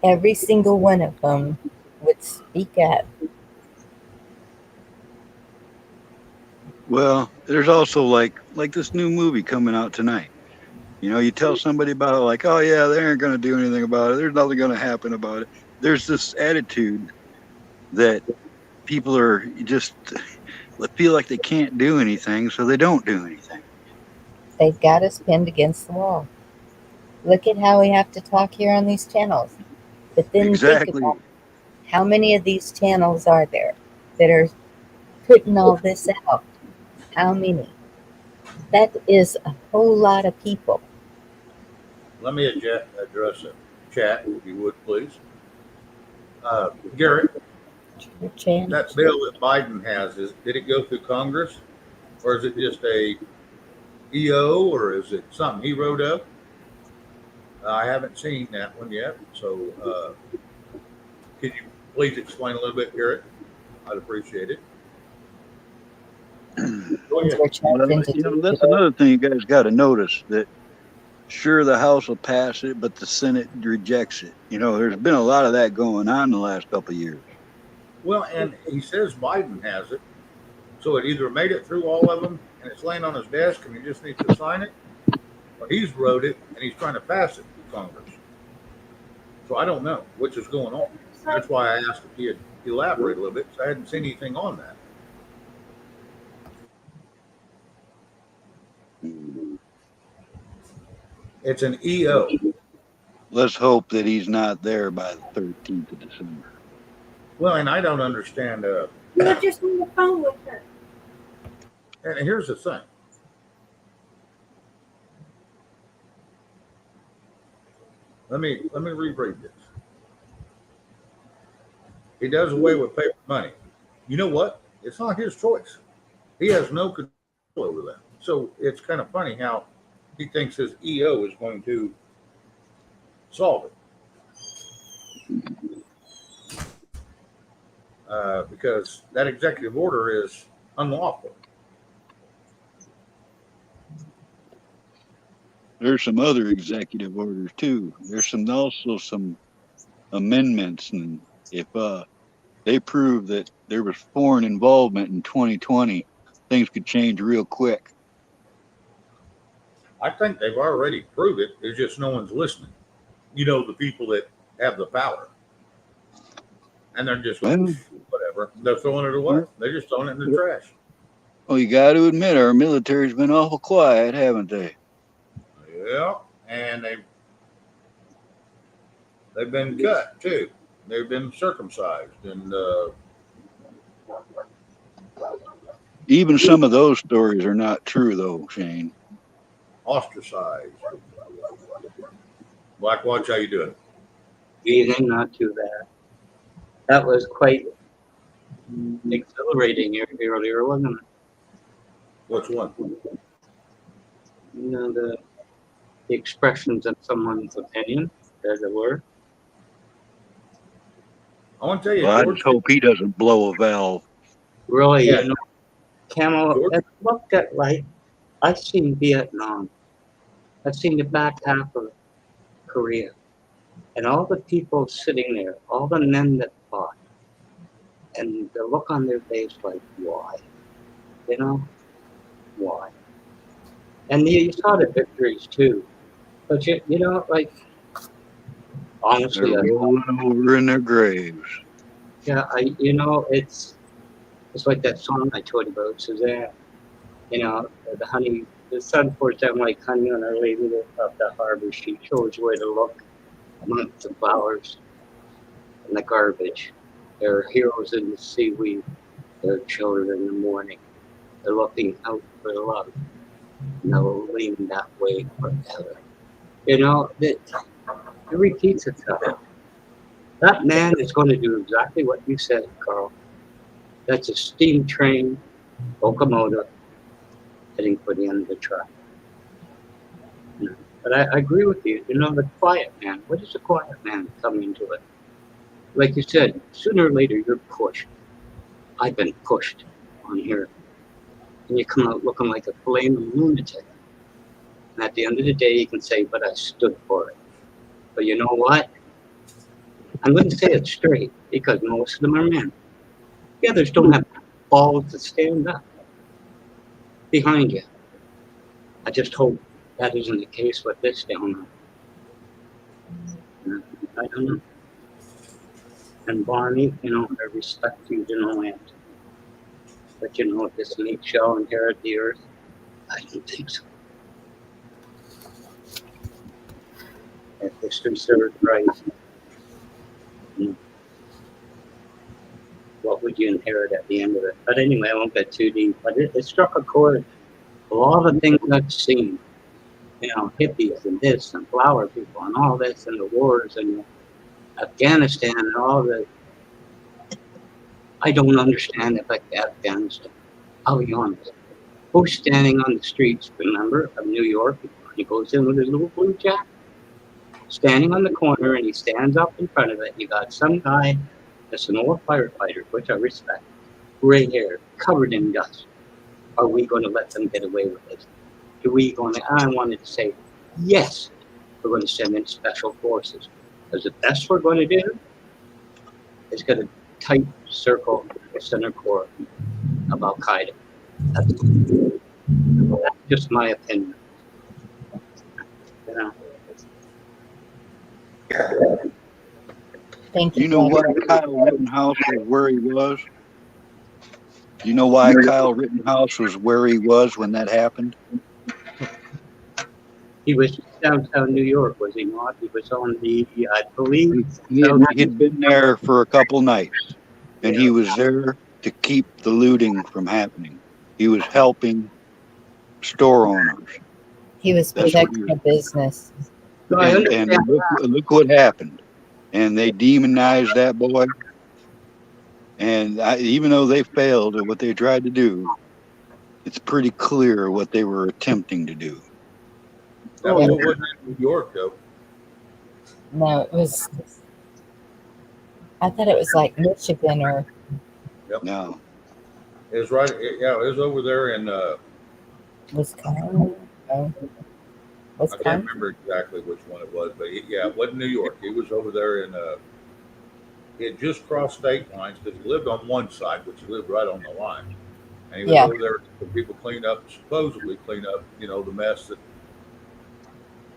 every single one of them would speak up. Well, there's also like this new movie coming out tonight. You tell somebody about it, like, oh yeah, they aren't going to do anything about it. There's nothing going to happen about it. There's this attitude that people are just feel like they can't do anything, so they don't do anything. They've got us pinned against the wall. Look at how we have to talk here on these channels. But then think Exactly. about how many of these channels are there that are putting all this out? How many? That is a whole lot of people. Let me address it. Chat, if you would, please. Garrett, that bill that Biden has, did it go through Congress? Or is it just a EO, or is it something he wrote up? I haven't seen that one yet. So could you please explain a little bit, Garrett? I'd appreciate it. Go ahead. Well, that's another thing you guys got to notice, that sure, the House will pass it, but the Senate rejects it. There's been a lot of that going on the last couple of years. Well, and he says Biden has it. So it either made it through all of them and it's laying on his desk and he just needs to sign it, or he's wrote it and he's trying to pass it to Congress. So I don't know which is going on. That's why I asked if he'd elaborate a little bit, because I hadn't seen anything on that. It's an EO. Let's hope that he's not there by the 13th of December. Well, and I don't understand. You're just on the phone with her. And here's the thing. Let me reread this. He does away with paper money. You know what? It's not his choice. He has no control over that. So it's kind of funny how he thinks his EO is going to solve it. Because that executive order is unlawful. There's some other executive orders too. There's also some amendments, and if they prove that there was foreign involvement in 2020, things could change real quick. I think they've already proved it. It's just no one's listening. You know, the people that have the power. And they're just like, Well, whatever. They're throwing it away. They're just throwing it in the trash. well, you got to admit our military's been awful quiet, haven't they? Yeah. And they've been cut too. They've been circumcised and Even some of those stories are not true, though, Shane. ostracized. Black Watch, how you doing? Evening, not too bad. That was quite exhilarating earlier, wasn't it? Which one? You know, the expressions of someone's opinion, as it were. I want to tell you, Well, I George, just hope he doesn't blow a valve. Really, Yeah. you know, Camel, George? I've looked at, like, I've seen Vietnam. I've seen the back half of Korea. And all the people sitting there, all the men that fought, and the look on their face like, why? You know? Why? And you saw the victories too. But you know, like, honestly, They're rolling over in their graves. yeah, you know, it's like that song I told you about, Suzanne. You know, the sun pours down like honey on Our Lady of the Harbor. She shows you where to look amongst the flowers and the garbage. There are heroes in the seaweed. There are children in the morning. They're looking out for love. And they'll lean that way forever. You know, it repeats itself. That man is going to do exactly what you said, Carl. That's a steam train locomotive heading for the end of the track. You know, but I agree with you. You know, the quiet man. What is the quiet man coming to it? Like you said, sooner or later you're pushed. I've been pushed on here. And you come out looking like a flaming lunatic. And at the end of the day, you can say, but I stood for it. But you know what? I'm going to say it straight because most of them are men. The others don't have balls to stand up behind you. I just hope that isn't the case with this down there. I don't know. And Barney, you know, I respect you to no end. But you know, if this meat shall inherit the earth, I don't think so. If history served right, what would you inherit at the end of it? But anyway, I won't get too deep. But it struck a chord. A lot of things I've seen, you know, hippies and this and flower people and all this and the wars and Afghanistan and all the. I don't understand it like Afghanistan. I'll be honest. Who's standing on the streets, remember, of New York? He goes in with his little blue jacket, standing on the corner, and he stands up in front of it. You got some guy that's an old firefighter, which I respect, gray hair, covered in dust. Are we going to let them get away with this? I wanted to say, yes, we're going to send in special forces. Because the best we're going to do is get a tight circle the center core of Al Qaeda. That's just my opinion. You know? Thank you. You know why Kyle Rittenhouse was where he was? You know why Kyle Rittenhouse was where he was when that happened? He was downtown New York, was he not? He was on the, I believe. He had been there for a couple nights, and he was there to keep the looting from happening. He was helping store owners. He was That's what protecting a business. So I And understand. look what happened. And they demonized that boy. And even though they failed at what they tried to do, it's pretty clear what they were attempting to do. That Oh, wasn't in New York, though. No, it was. I thought it was like Michigan or No, It was right. Yeah, it was over there in. Wisconsin. Oh, I can't Wisconsin. remember exactly which one it was, but yeah, it wasn't New York. He was over there in. He had just crossed state lines because he lived on one side, which he lived right on the line, and he was Yeah. over there for people supposedly clean up, the mess that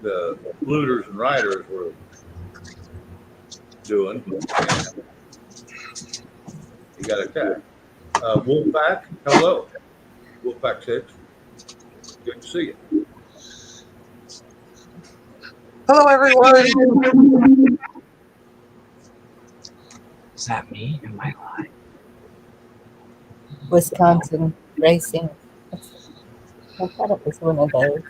the looters and rioters were doing. And he got attacked. Wolfpack, hello. Wolfpack 6. Good to see you. Hello, everyone. Is that me? Am I live? Wisconsin racing. I thought it was one of those.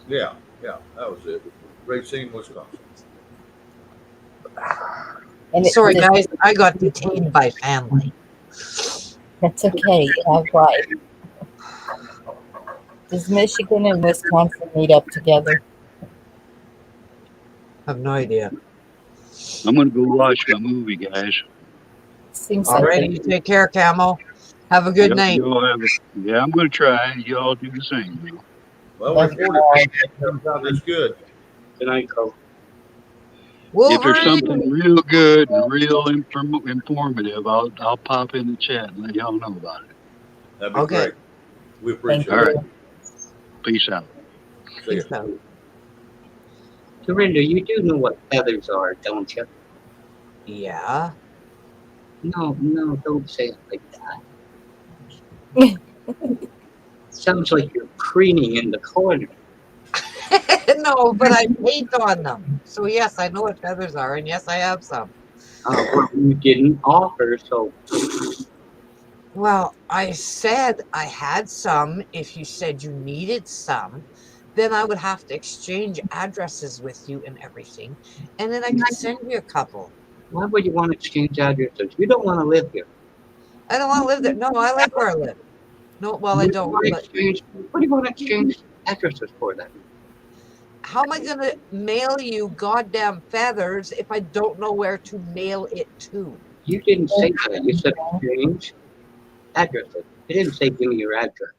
Yeah, that was it. Racine, Wisconsin. And Sorry, guys. I got detained by family. That's okay. You have life. Does Michigan and Wisconsin meet up together? I have no idea. I'm going to go watch my movie, guys. Seems All like right. You take care, Camo. Have a good Yep, night. yeah, I'm going to try. You all do the same. Though. Well, report it. Comes out this good. Good night, Cole. If there's Wolverine. something real good and real informative, I'll pop in the chat and let y'all know about it. That'd be Okay. great. We appreciate All it. right. Peace out. See ya. Peace out. Dorinda, you do know what feathers are, don't you? Yeah. No, don't say it like that. Sounds like you're preening in the corner. No, but I paint on them. So yes, I know what feathers are, and yes, I have some. Well, you didn't offer, so Well, I said I had some. If you said you needed some, then I would have to exchange addresses with you and everything, and then I could send you a couple. why would you want to exchange addresses? You don't want to live here. I don't want to live there. No, I like where I live. No, well, I You don't. wanna But exchange, what do you want to exchange addresses for then? how am I going to mail you goddamn feathers if I don't know where to mail it to? You didn't say that. You said exchange addresses. You didn't say give me your address.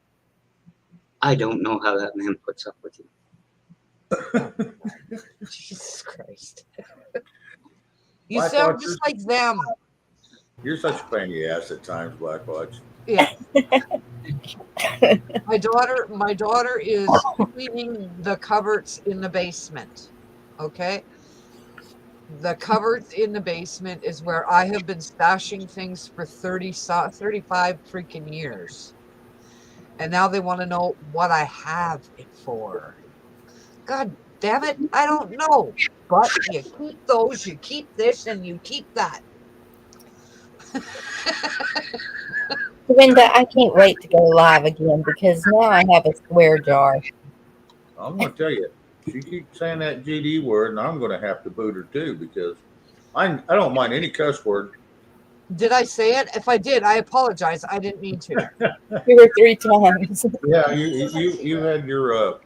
I don't know how that man puts up with you. Jesus Christ. You Black sound Watch, just like them. You're such a pain in the ass at times, Black Watch. Yeah. My daughter is cleaning the cupboards in the basement. Okay? The cupboards in the basement is where I have been stashing things for 35 freaking years. And now they want to know what I have it for. God damn it, I don't know. But you keep those, you keep this, and you keep that. Linda, I can't wait to go live again because now I have a square jar. I'm going to tell you, she keeps saying that GD word, and I'm going to have to boot her too because I don't mind any cuss word. Did I say it? If I did, I apologize. I didn't mean to. 2 or 3 times. Yeah, you had your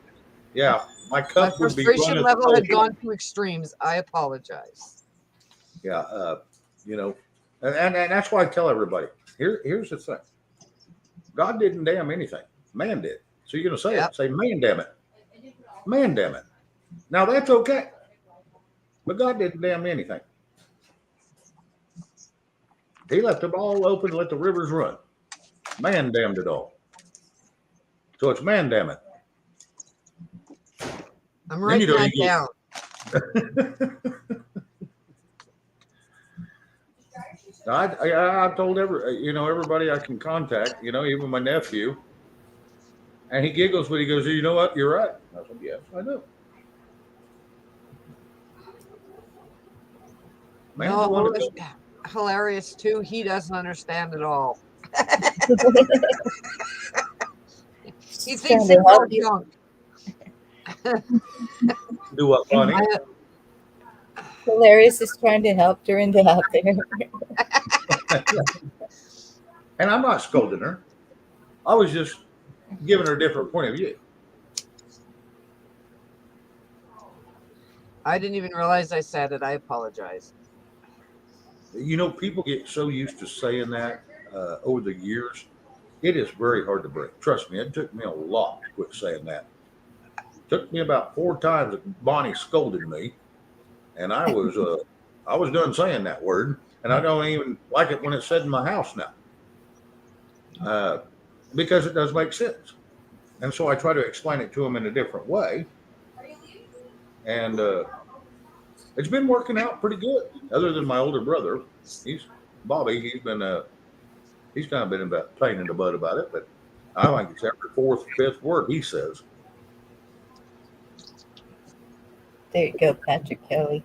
yeah. My My cup would be frustration running level had over. gone to extremes. I apologize. Yeah, and that's why I tell everybody. Here's the thing. God didn't damn anything. Man did. So you're going to say Yep. it. Say, man damn it. Man damn it. Now that's okay. But God didn't damn anything. He left it all open, let the rivers run. Man damned it all. So it's man damn it. I'm writing that down. I've told everybody I can contact, even my nephew. And he giggles when he goes, you know what? You're right. I said, yes, I know. Man, No, hilarious too. He doesn't understand at all. He thinks it's all junk. Do what, funny? hilarious is trying to help Dorinda out there. And I'm not scolding her. I was just giving her a different point of view. I didn't even realize I said it. I apologize. You know, people get so used to saying that over the years. It is very hard to break. Trust me, it took me a lot to quit saying that. It took me about 4 times that Bonnie scolded me, and I was done saying that word, and I don't even like it when it's said in my house now, because it does make sense. And so I try to explain it to them in a different way, and it's been working out pretty good. Other than my older brother, he's Bobby. He's kind of been about pain in the butt about it, but I think it's every fourth, fifth word he says. There you go, Patrick Kelly.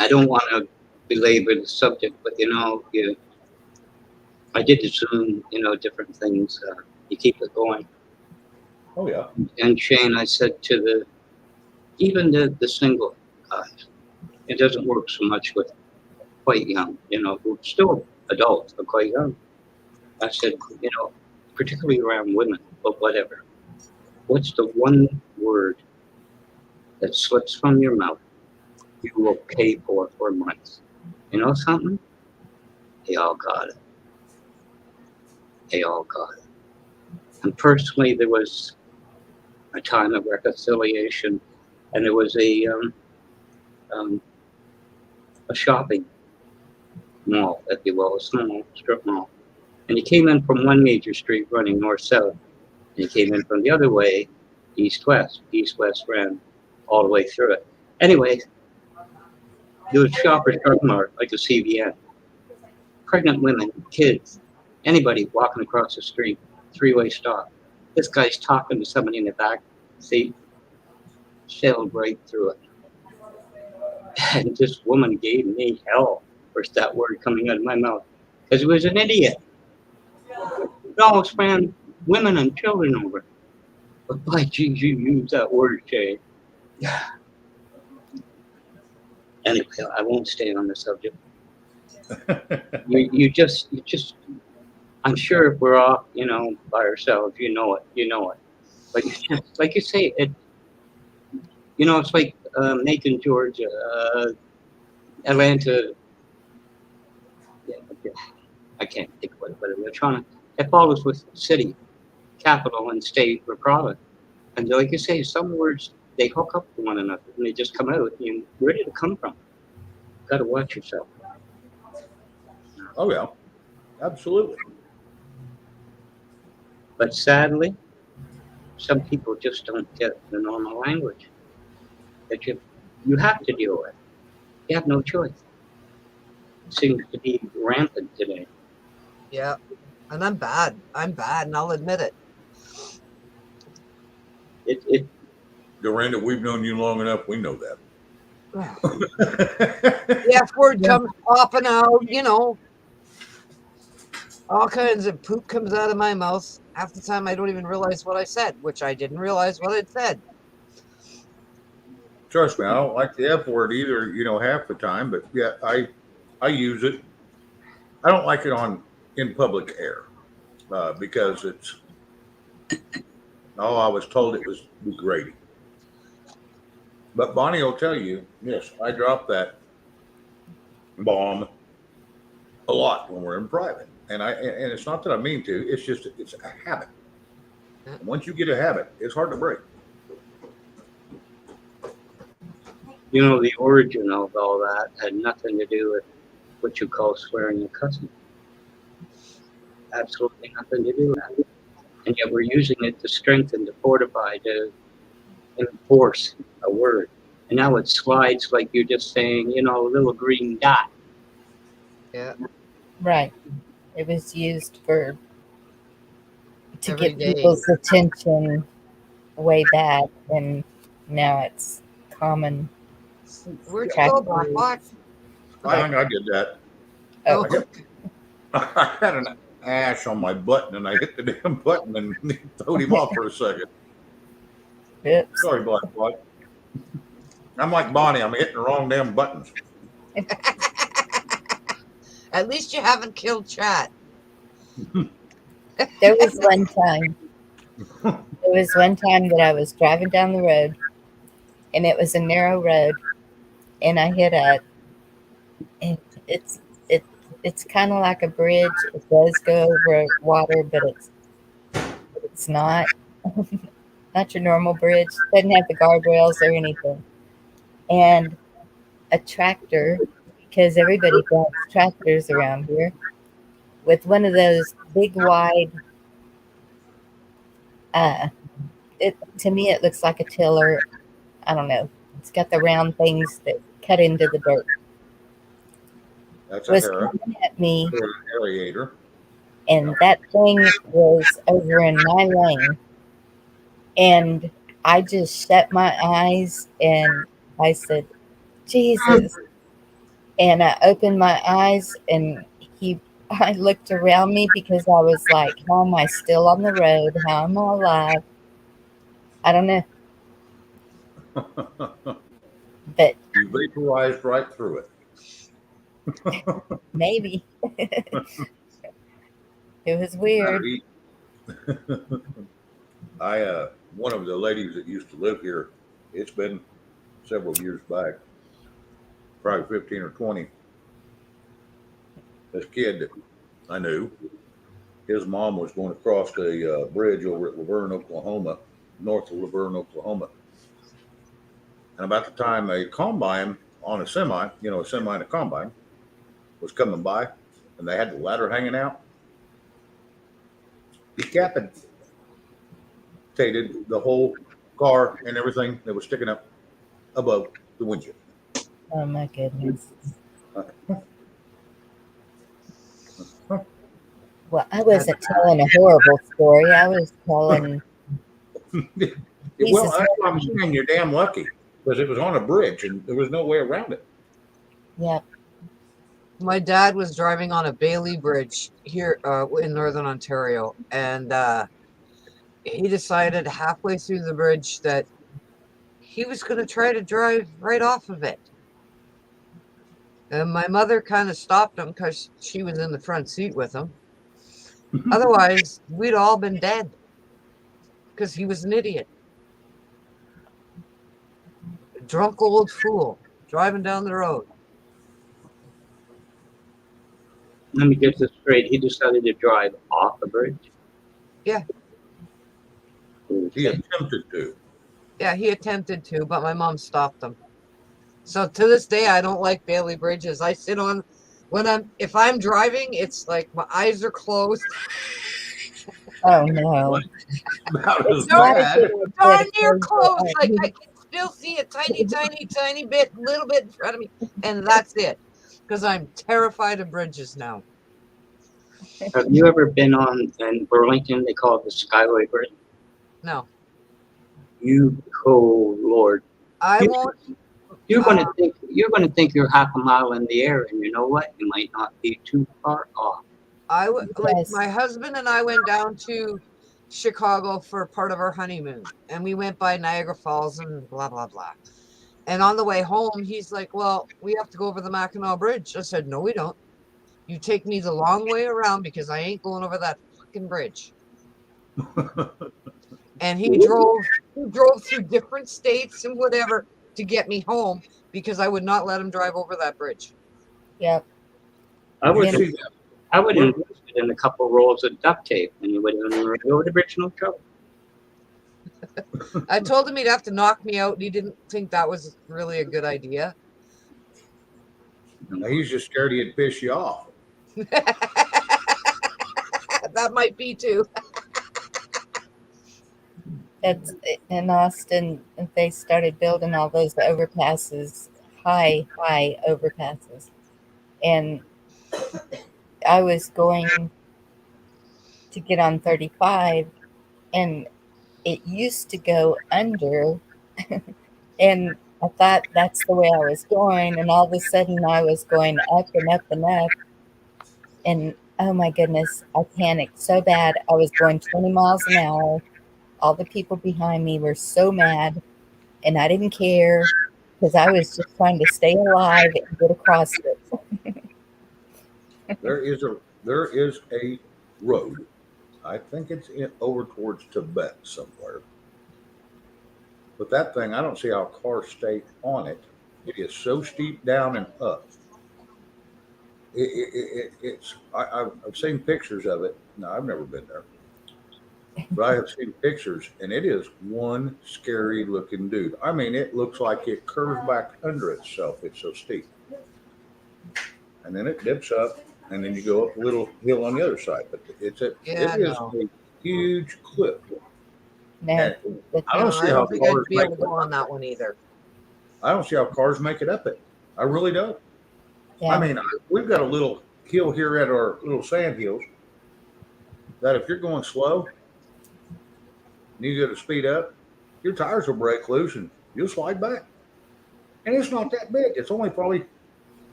I don't want to belabor the subject, but I did assume different things. You keep it going. Oh yeah. And Shane, I said to even the single guys, it doesn't work so much with quite young, who are still adults but quite young. I said, particularly around women, but whatever. What's the one word that slips from your mouth you will pay for months? You know something? They all got it. They all got it. And personally, there was a time of reconciliation, and there was a shopping mall, if you will, a small strip mall. And you came in from one major street running north-south, and you came in from the other way, east-west. East-west ran all the way through it. Anyway, there was Shoppers Drug Mart, like a CVS. Pregnant women, kids, anybody walking across the street, three-way stop. This guy's talking to somebody in the back seat, sailed right through it. And this woman gave me hell for that word coming out of my mouth, because it was an idiot. It almost ran women and children over. But by geez, you use that word, Jay. Anyway, I won't stay on the subject. You just, I'm sure if we're off, by ourselves, you know it. But like you say, it's like Macon, Georgia, Atlanta. Yeah, I can't think of what they're trying to. It follows with city, capital, and state or province. And like you say, some words they hook up to one another and they just come out. And where did it come from? Got to watch yourself. Oh yeah, absolutely. But sadly, some people just don't get the normal language that you have to deal with. You have no choice. It seems to be rampant today. Yeah, and I'm bad, and I'll admit it. Dorinda, we've known you long enough. We know that. The F word comes popping out, all kinds of poop comes out of my mouth. Half the time I don't even realize what I said, which I didn't realize what I'd said. Trust me, I don't like the F word either, half the time, but yeah, I use it. I don't like it in public air because I was told it was degrading. But Bonnie will tell you, yes, I drop that bomb a lot when we're in private. And it's not that I mean to, it's just, it's a habit. And once you get a habit, it's hard to break. The origin of all that had nothing to do with what you call swearing and cussing. Absolutely nothing to do with that. And yet we're using it to strengthen, to fortify, to enforce a word. And now it slides like you're just saying, a little green dot. Yeah. Right. It was used to Every get day. people's attention way back, and now it's common. Where'd you go, Black? I think I did that. Oh. I had an ash on my button and I hit the damn button and throwed him off for a second. Oops. Sorry, Black. I'm like Bonnie. I'm hitting the wrong damn buttons. At least you haven't killed chat. There was one time. There was one time that I was driving down the road, and it was a narrow road, and I hit a. It's it it's kind of like a bridge. It does go over water, but it's not not your normal bridge. Doesn't have the guardrails or anything. And a tractor, because everybody drives tractors around here, with one of those big wide. It to me it looks like a tiller. I don't know. It's got the round things that cut into the dirt. That's a Was Hera. coming at me, Aerator. and that thing was over in my lane, and I just shut my eyes and I said, Jesus. And I opened my eyes and I looked around me because I was like, how am I still on the road? How am I alive? I don't know. But You vaporized right through it. maybe. It was weird. One of the ladies that used to live here, it's been several years back, probably 15 or 20. This kid that I knew, his mom was going across the bridge over at Laverne, Oklahoma, north of Laverne, Oklahoma. And about the time a combine on a semi, a semi and a combine was coming by, and they had the ladder hanging out, decapitated the whole car and everything that was sticking up above the windshield. Oh my goodness. Well, I wasn't telling a horrible story. I was telling. Well, that's why I'm saying you're damn lucky, because it was on a bridge and there was no way around it. Yep. My dad was driving on a Bailey Bridge here in Northern Ontario, and he decided halfway through the bridge that he was going to try to drive right off of it. And my mother kind of stopped him because she was in the front seat with him. Otherwise, we'd all been dead because he was an idiot. A drunk old fool driving down the road. Let me get this straight. He decided to drive off the bridge. Yeah. He attempted to. Yeah, he attempted to, but my mom stopped him. So to this day, I don't like Bailey bridges. I sit on if I'm driving, it's like my eyes are closed. Oh no. It's darn near close. Like I can still see a tiny bit, little bit in front of me, and that's it. Because I'm terrified of bridges now. Have you ever been on in Burlington? They call it the Skyway Bridge. No. Oh Lord. I won't. You're gonna think you're half a mile in the air, and you know what? You might not be too far off. Like my husband and I went down to Chicago for part of our honeymoon, and we went by Niagara Falls and blah blah blah. And on the way home, he's like, "Well, we have to go over the Mackinac Bridge." I said, "No, we don't. You take me the long way around because I ain't going over that fucking bridge." And he drove through different states and whatever to get me home because I would not let him drive over that bridge. Yep. I would invest in a couple rolls of duct tape, and you would over the bridge, no trouble. I told him he'd have to knock me out, and he didn't think that was really a good idea. He's just scared he'd piss you off. That might be too. That's in Austin. They started building all those overpasses, high overpasses, and I was going to get on 35, and it used to go under, and I thought that's the way I was going, and all of a sudden I was going up and up and up, and oh my goodness, I panicked so bad. I was going 20 miles an hour. All the people behind me were so mad, and I didn't care. because I was just trying to stay alive and get across it. There is a road. I think it's over towards Tibet somewhere. But that thing, I don't see how cars stay on it. It is so steep down and up. I've seen pictures of it. No, I've never been there, but I have seen pictures, and it is one scary looking dude. I mean, it looks like it curves back under itself. It's so steep, and then it dips up, and then you go up a little hill on the other side. But Yeah, it is no. a huge cliff, No, and but I don't No, see I how don't think I'd cars be make able it. to go on that one either. I don't see how cars make it up it. I really don't. I yeah, mean, we've got a little hill here at our little sand hills that if you're going slow and you go to speed up, your tires will break loose and you'll slide back. And it's not that big. It's only probably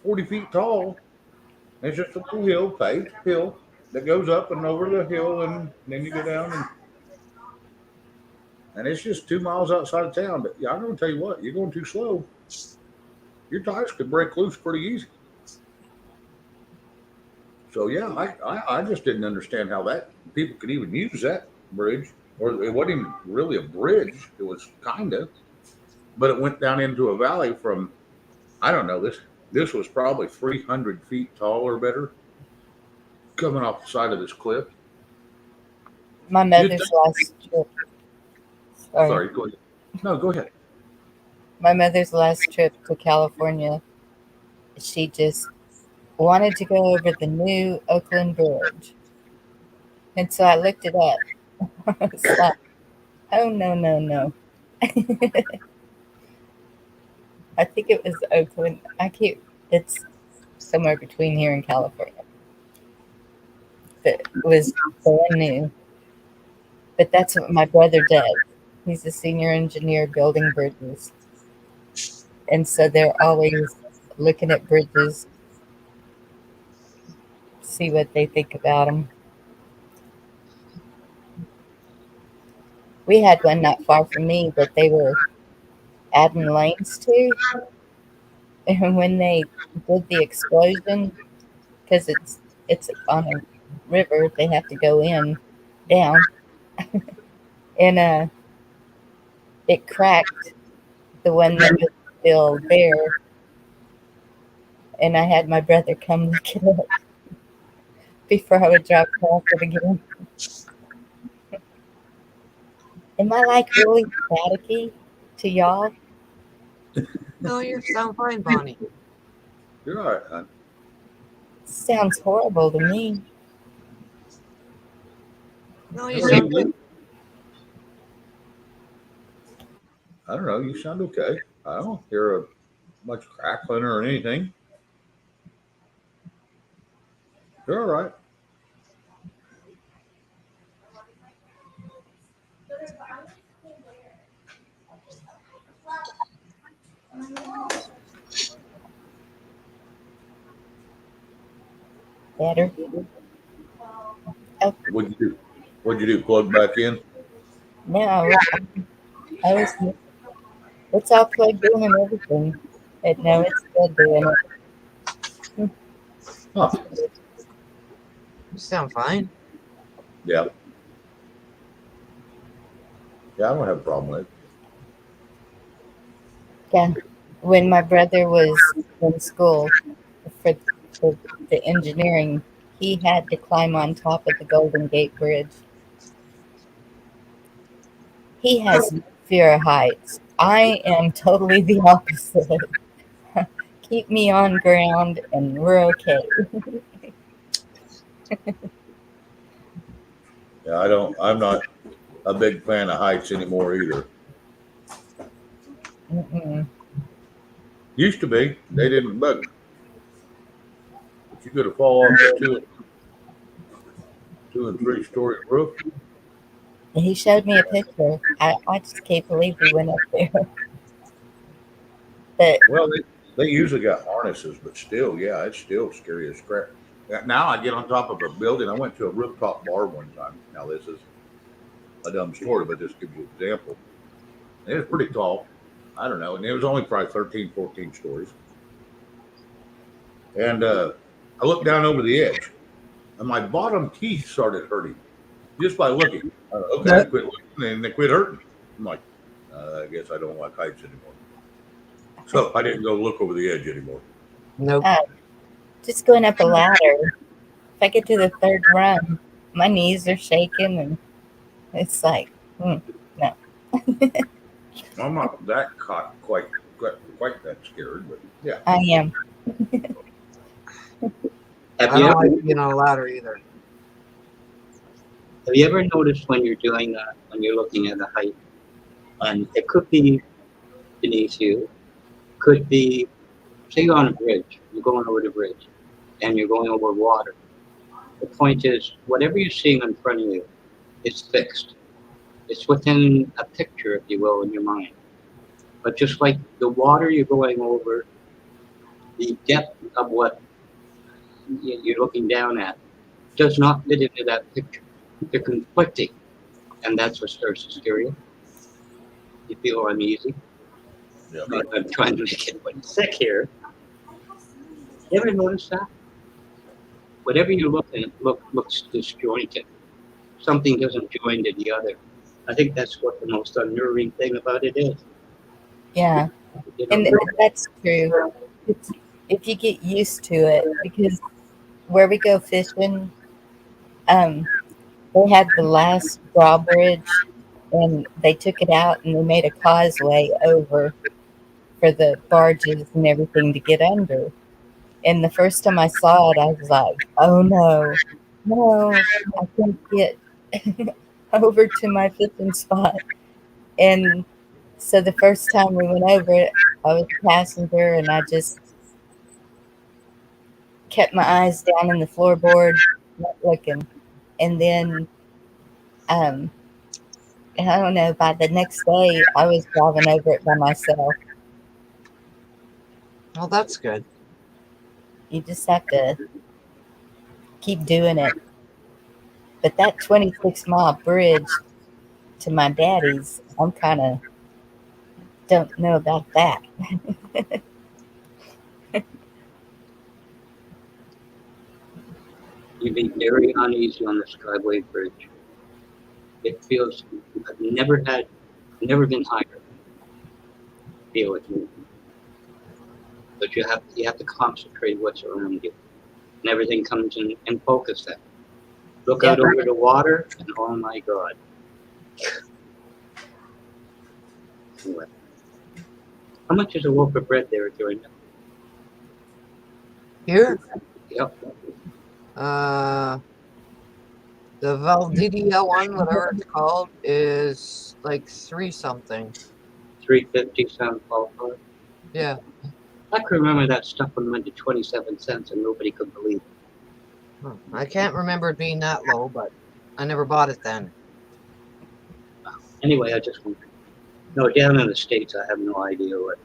40 feet tall. It's just a little hill, paved hill that goes up and over the hill, and then you go down, and it's just 2 miles outside of town. But yeah, I'm going to tell you what, you're going too slow, your tires could break loose pretty easy. So yeah, I just didn't understand how that people could even use that bridge, or it wasn't even really a bridge. It was kind of, but it went down into a valley from, I don't know, this was probably 300 feet tall or better, coming off the side of this cliff. my You'd mother's think, last trip. Sorry, sorry, go ahead. No, go ahead. my mother's last trip to California. She just wanted to go over the new Oakland Bridge, and so I looked it up. I was like, oh no, no, no. I think it was Oakland. I can't. It's somewhere between here and California. But it was brand new. But that's what my brother does. He's a senior engineer building bridges, and so they're always looking at bridges, see what they think about them. We had one not far from me that they were adding lanes to, and when they did the explosion, because it's on a river, they have to go in down, and it cracked the one that was still there, and I had my brother come look it up before I would drive across it again. Am I like really staticky to y'all? No, you sound fine, Bonnie. You're all right, hon. Sounds horrible to me. No, you No, sound good. I don't know. You sound okay. I don't hear much crackling or anything. You're all right. Better. Oh, What'd you do? What'd you do? Plug back in? no, I was. It's all plugged in and everything. But no, it's still doing it. Huh. You sound fine. Yeah. Yeah, I don't have a problem with it. Yeah. When my brother was in school for, for the engineering, he had to climb on top of the Golden Gate Bridge. He has no fear of heights. I am totally the opposite. Keep me on ground and we're okay. Yeah, I'm not a big fan of heights anymore either. Mm-mm. Used to be. They didn't bug me. But you could have fallen off a 2 and 3 story roof. He showed me a picture. I just can't believe he went up there. But Well, they usually got harnesses, but still, yeah, it's still scary as crap. Now I get on top of a building. I went to a rooftop bar one time. Now this is a dumb story, but just to give you an example. It was pretty tall. I don't know, and it was only probably 13, 14 stories. And I looked down over the edge, and my bottom teeth started hurting just by looking. Okay, I quit looking, and they quit hurting. I'm like, I guess I don't like heights anymore. So I didn't go look over the edge anymore. Nope. Just going up a ladder. If I get to the third run, my knees are shaking, and it's like, no. I'm not that quite that scared, but yeah. I am. Have I you don't ever, like being on a ladder either. have you ever noticed when you're doing that, when you're looking at a height, and it could be beneath you, could be, say you're on a bridge, you're going over the bridge, and you're going over water. The point is, whatever you're seeing in front of you is fixed. It's within a picture, if you will, in your mind. But just like the water you're going over, the depth of what you're looking down at does not fit into that picture. They're conflicting, and that's what starts to scare you. You feel uneasy. Yeah. I'm trying to make everybody sick here. You ever notice that? Whatever you're looking at looks disjointed. Something doesn't join to the other. I think that's what the most unnerving thing about it is. Yeah, You know, and that's true. It's, if you get used to it, because where we go fishing, they had the last drawbridge, and they took it out and they made a causeway over for the barges and everything to get under. And the first time I saw it, I was like, "Oh no, I can't get over to my fishing spot." And so the first time we went over it, I was a passenger, and I just kept my eyes down in the floorboard, not looking. And then, and I don't know, by the next day, I was driving over it by myself. Well, that's good. You just have to keep doing it. But that 26-mile bridge to my daddy's, I'm kind of don't know about that. you'd be very uneasy on the Skyway Bridge. It feels, I've never been higher. Feel it. But you have to concentrate what's around you. And everything comes in focus then. Look out over the water, and oh my God. Anyway. How much is a loaf of bread there during that? Here, Yep. the Valdivia one, whatever it's called, is like 3 something. 3.50 sound ballpark. Yeah. I can remember that stuff when it went to 27 cents and nobody could believe it. I can't remember it being that low, but I never bought it then. Anyway, I just wondered. No, down in the States, I have no idea what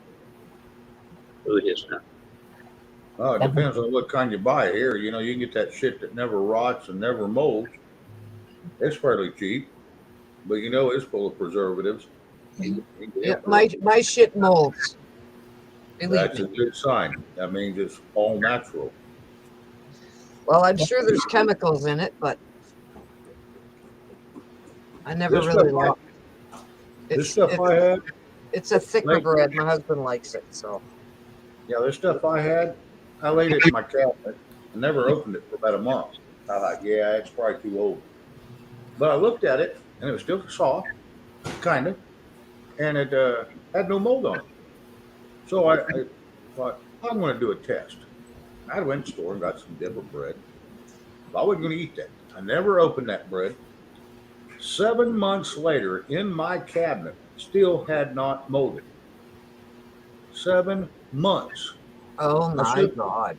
food is now. Oh, it depends on what kind you buy here. You know, you can get that shit that never rots and never molds. It's fairly cheap, but you know it's full of preservatives. Yeah, my shit molds. That's a good sign. That means it's all natural. Well, I'm sure there's chemicals in it, but I never This really stuff like This stuff I had, It's a thicker Like- bread. My husband likes it, so. yeah, this stuff I had, I laid it in my cabinet. I never opened it for about a month. I thought, yeah, it's probably too old. But I looked at it, and it was still soft, kind of, and it had no mold on it. So I thought, I'm going to do a test. I went to the store and got some different bread. I wasn't going to eat that. I never opened that bread. 7 months later, in my cabinet, still had not molded. 7 months. Oh my God.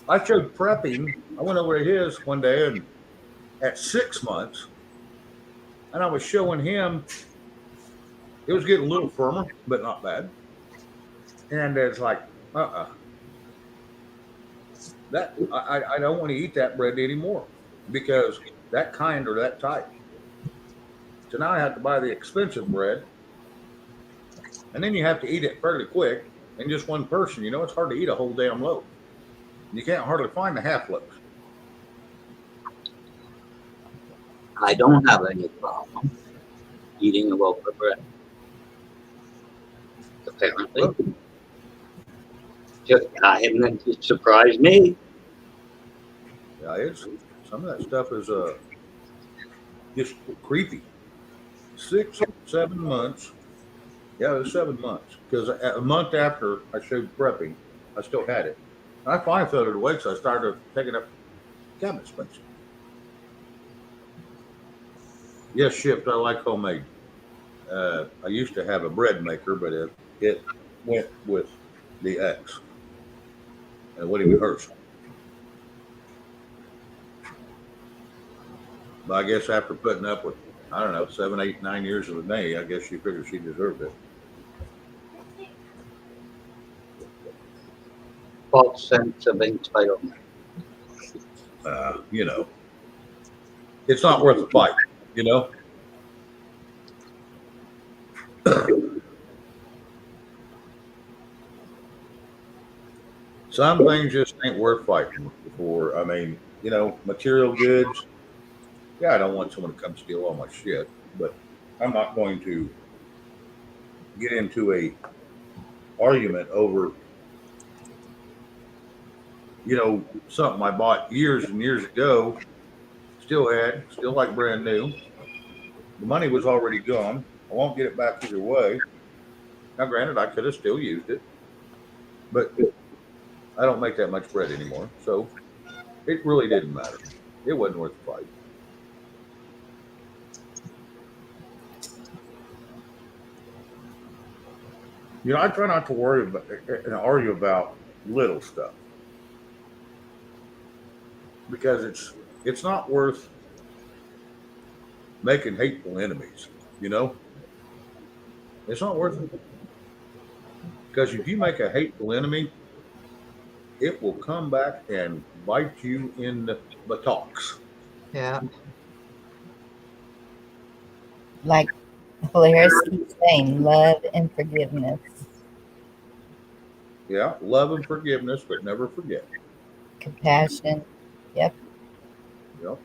I showed prepping. I went over to his one day and at 6 months, and I was showing him. It was getting a little firmer, but not bad. And it's like, that I don't want to eat that bread anymore because that kind or that type. So now I have to buy the expensive bread, And then you have to eat it fairly quick. And just one person, it's hard to eat a whole damn loaf. You can't hardly find the half loaves. I don't have any problem eating a loaf of bread. Apparently. Well, It surprised me. yeah, some of that stuff is just creepy. 6, 7 months. Yeah, it was 7 months. Because a month after I showed prepping, I still had it. And I finally threw it away because I started taking up cabinet space. Yes, shift. I like homemade. I used to have a bread maker, but it went with the X. And what even hurts. But I guess after putting up with, I don't know, 7, 8, 9 years of the day, I guess she figured she deserved it. False sense of entitlement. It's not worth the fight, Some things just ain't worth fighting for. I mean, material goods. Yeah, I don't want someone to come steal all my shit, but I'm not going to get into a argument over, something I bought years and years ago, still like brand new. The money was already gone. I won't get it back either way. Now, granted, I could have still used it, but I don't make that much bread anymore, so it really didn't matter. It wasn't worth the fight. I try not to worry about and argue about little stuff because it's not worth making hateful enemies. It's not worth it because if you make a hateful enemy, it will come back and bite you in the buttocks. Yeah. Like Polaris keeps saying, love and forgiveness. Yeah, love and forgiveness, but never forget. Compassion. Yep. Yep.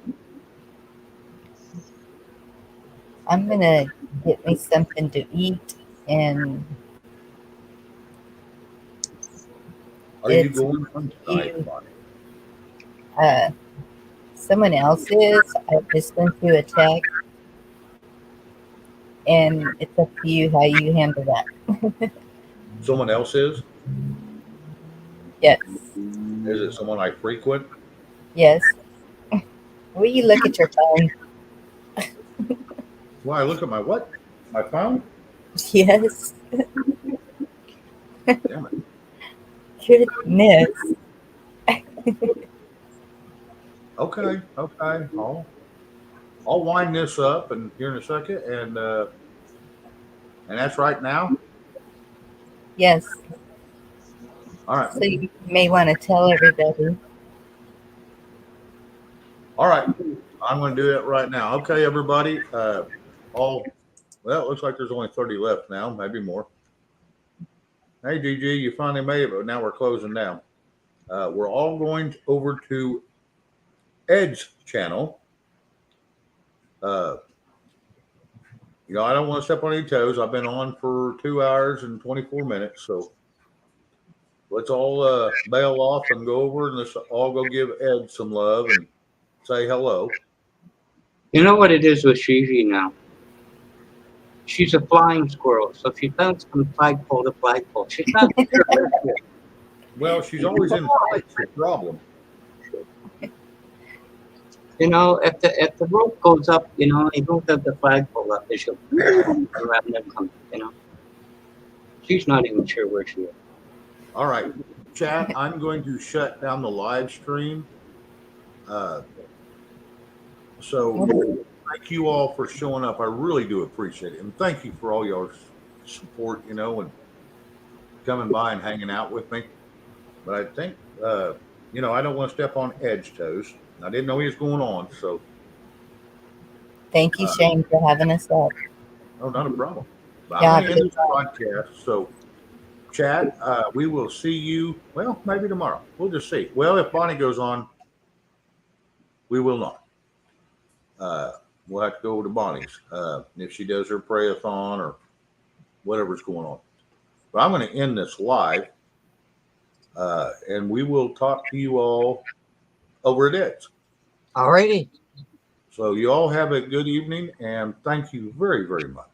I'm going to get me something to eat, and Are you going on tonight, someone else is. I just sent you a text, and it's up to you how you handle that. Someone else is? Yes. Is it someone I frequent? Yes. Will you look at your phone? Why, look at my what? My phone? Yes. Damn it. Goodness. Okay. I'll wind this up and here in a second, and that's right now. Yes. All right. So you may want to tell everybody. All right. I'm going to do that right now. Okay, everybody. Well, it looks like there's only 30 left now, maybe more. Hey, DG, you finally made it, but now we're closing down. We're all going over to Ed's channel. I don't want to step on any toes. I've been on for 2 hours and 24 minutes, so let's all bail off and go over and let's all go give Ed some love and say hello. You know what it is with Shishi now? She's a flying squirrel, so she bounces from flagpole to flagpole. She's not. Well, she's always in fights. The problem. If the rope goes up, you don't have the flagpole up, they she'll grab them come, She's not even sure where she is. All right, chat, I'm going to shut down the live stream. So thank you all for showing up. I really do appreciate it. And thank you for all your support, and coming by and hanging out with me. But I think, I don't want to step on Ed's toes. I didn't know he was going on, so. Thank you, Shane, for having us up. Oh, not a problem. But I'm Yeah, going to end this podcast. So, chat, we will see you, well, maybe tomorrow. We'll just see. Well, if Bonnie goes on, we will not. We'll have to go to Bonnie's if she does her pray-a-thon or whatever's going on. But I'm going to end this live, and we will talk to you all over at Ed's. Alrighty. So you all have a good evening, and thank you very, very much.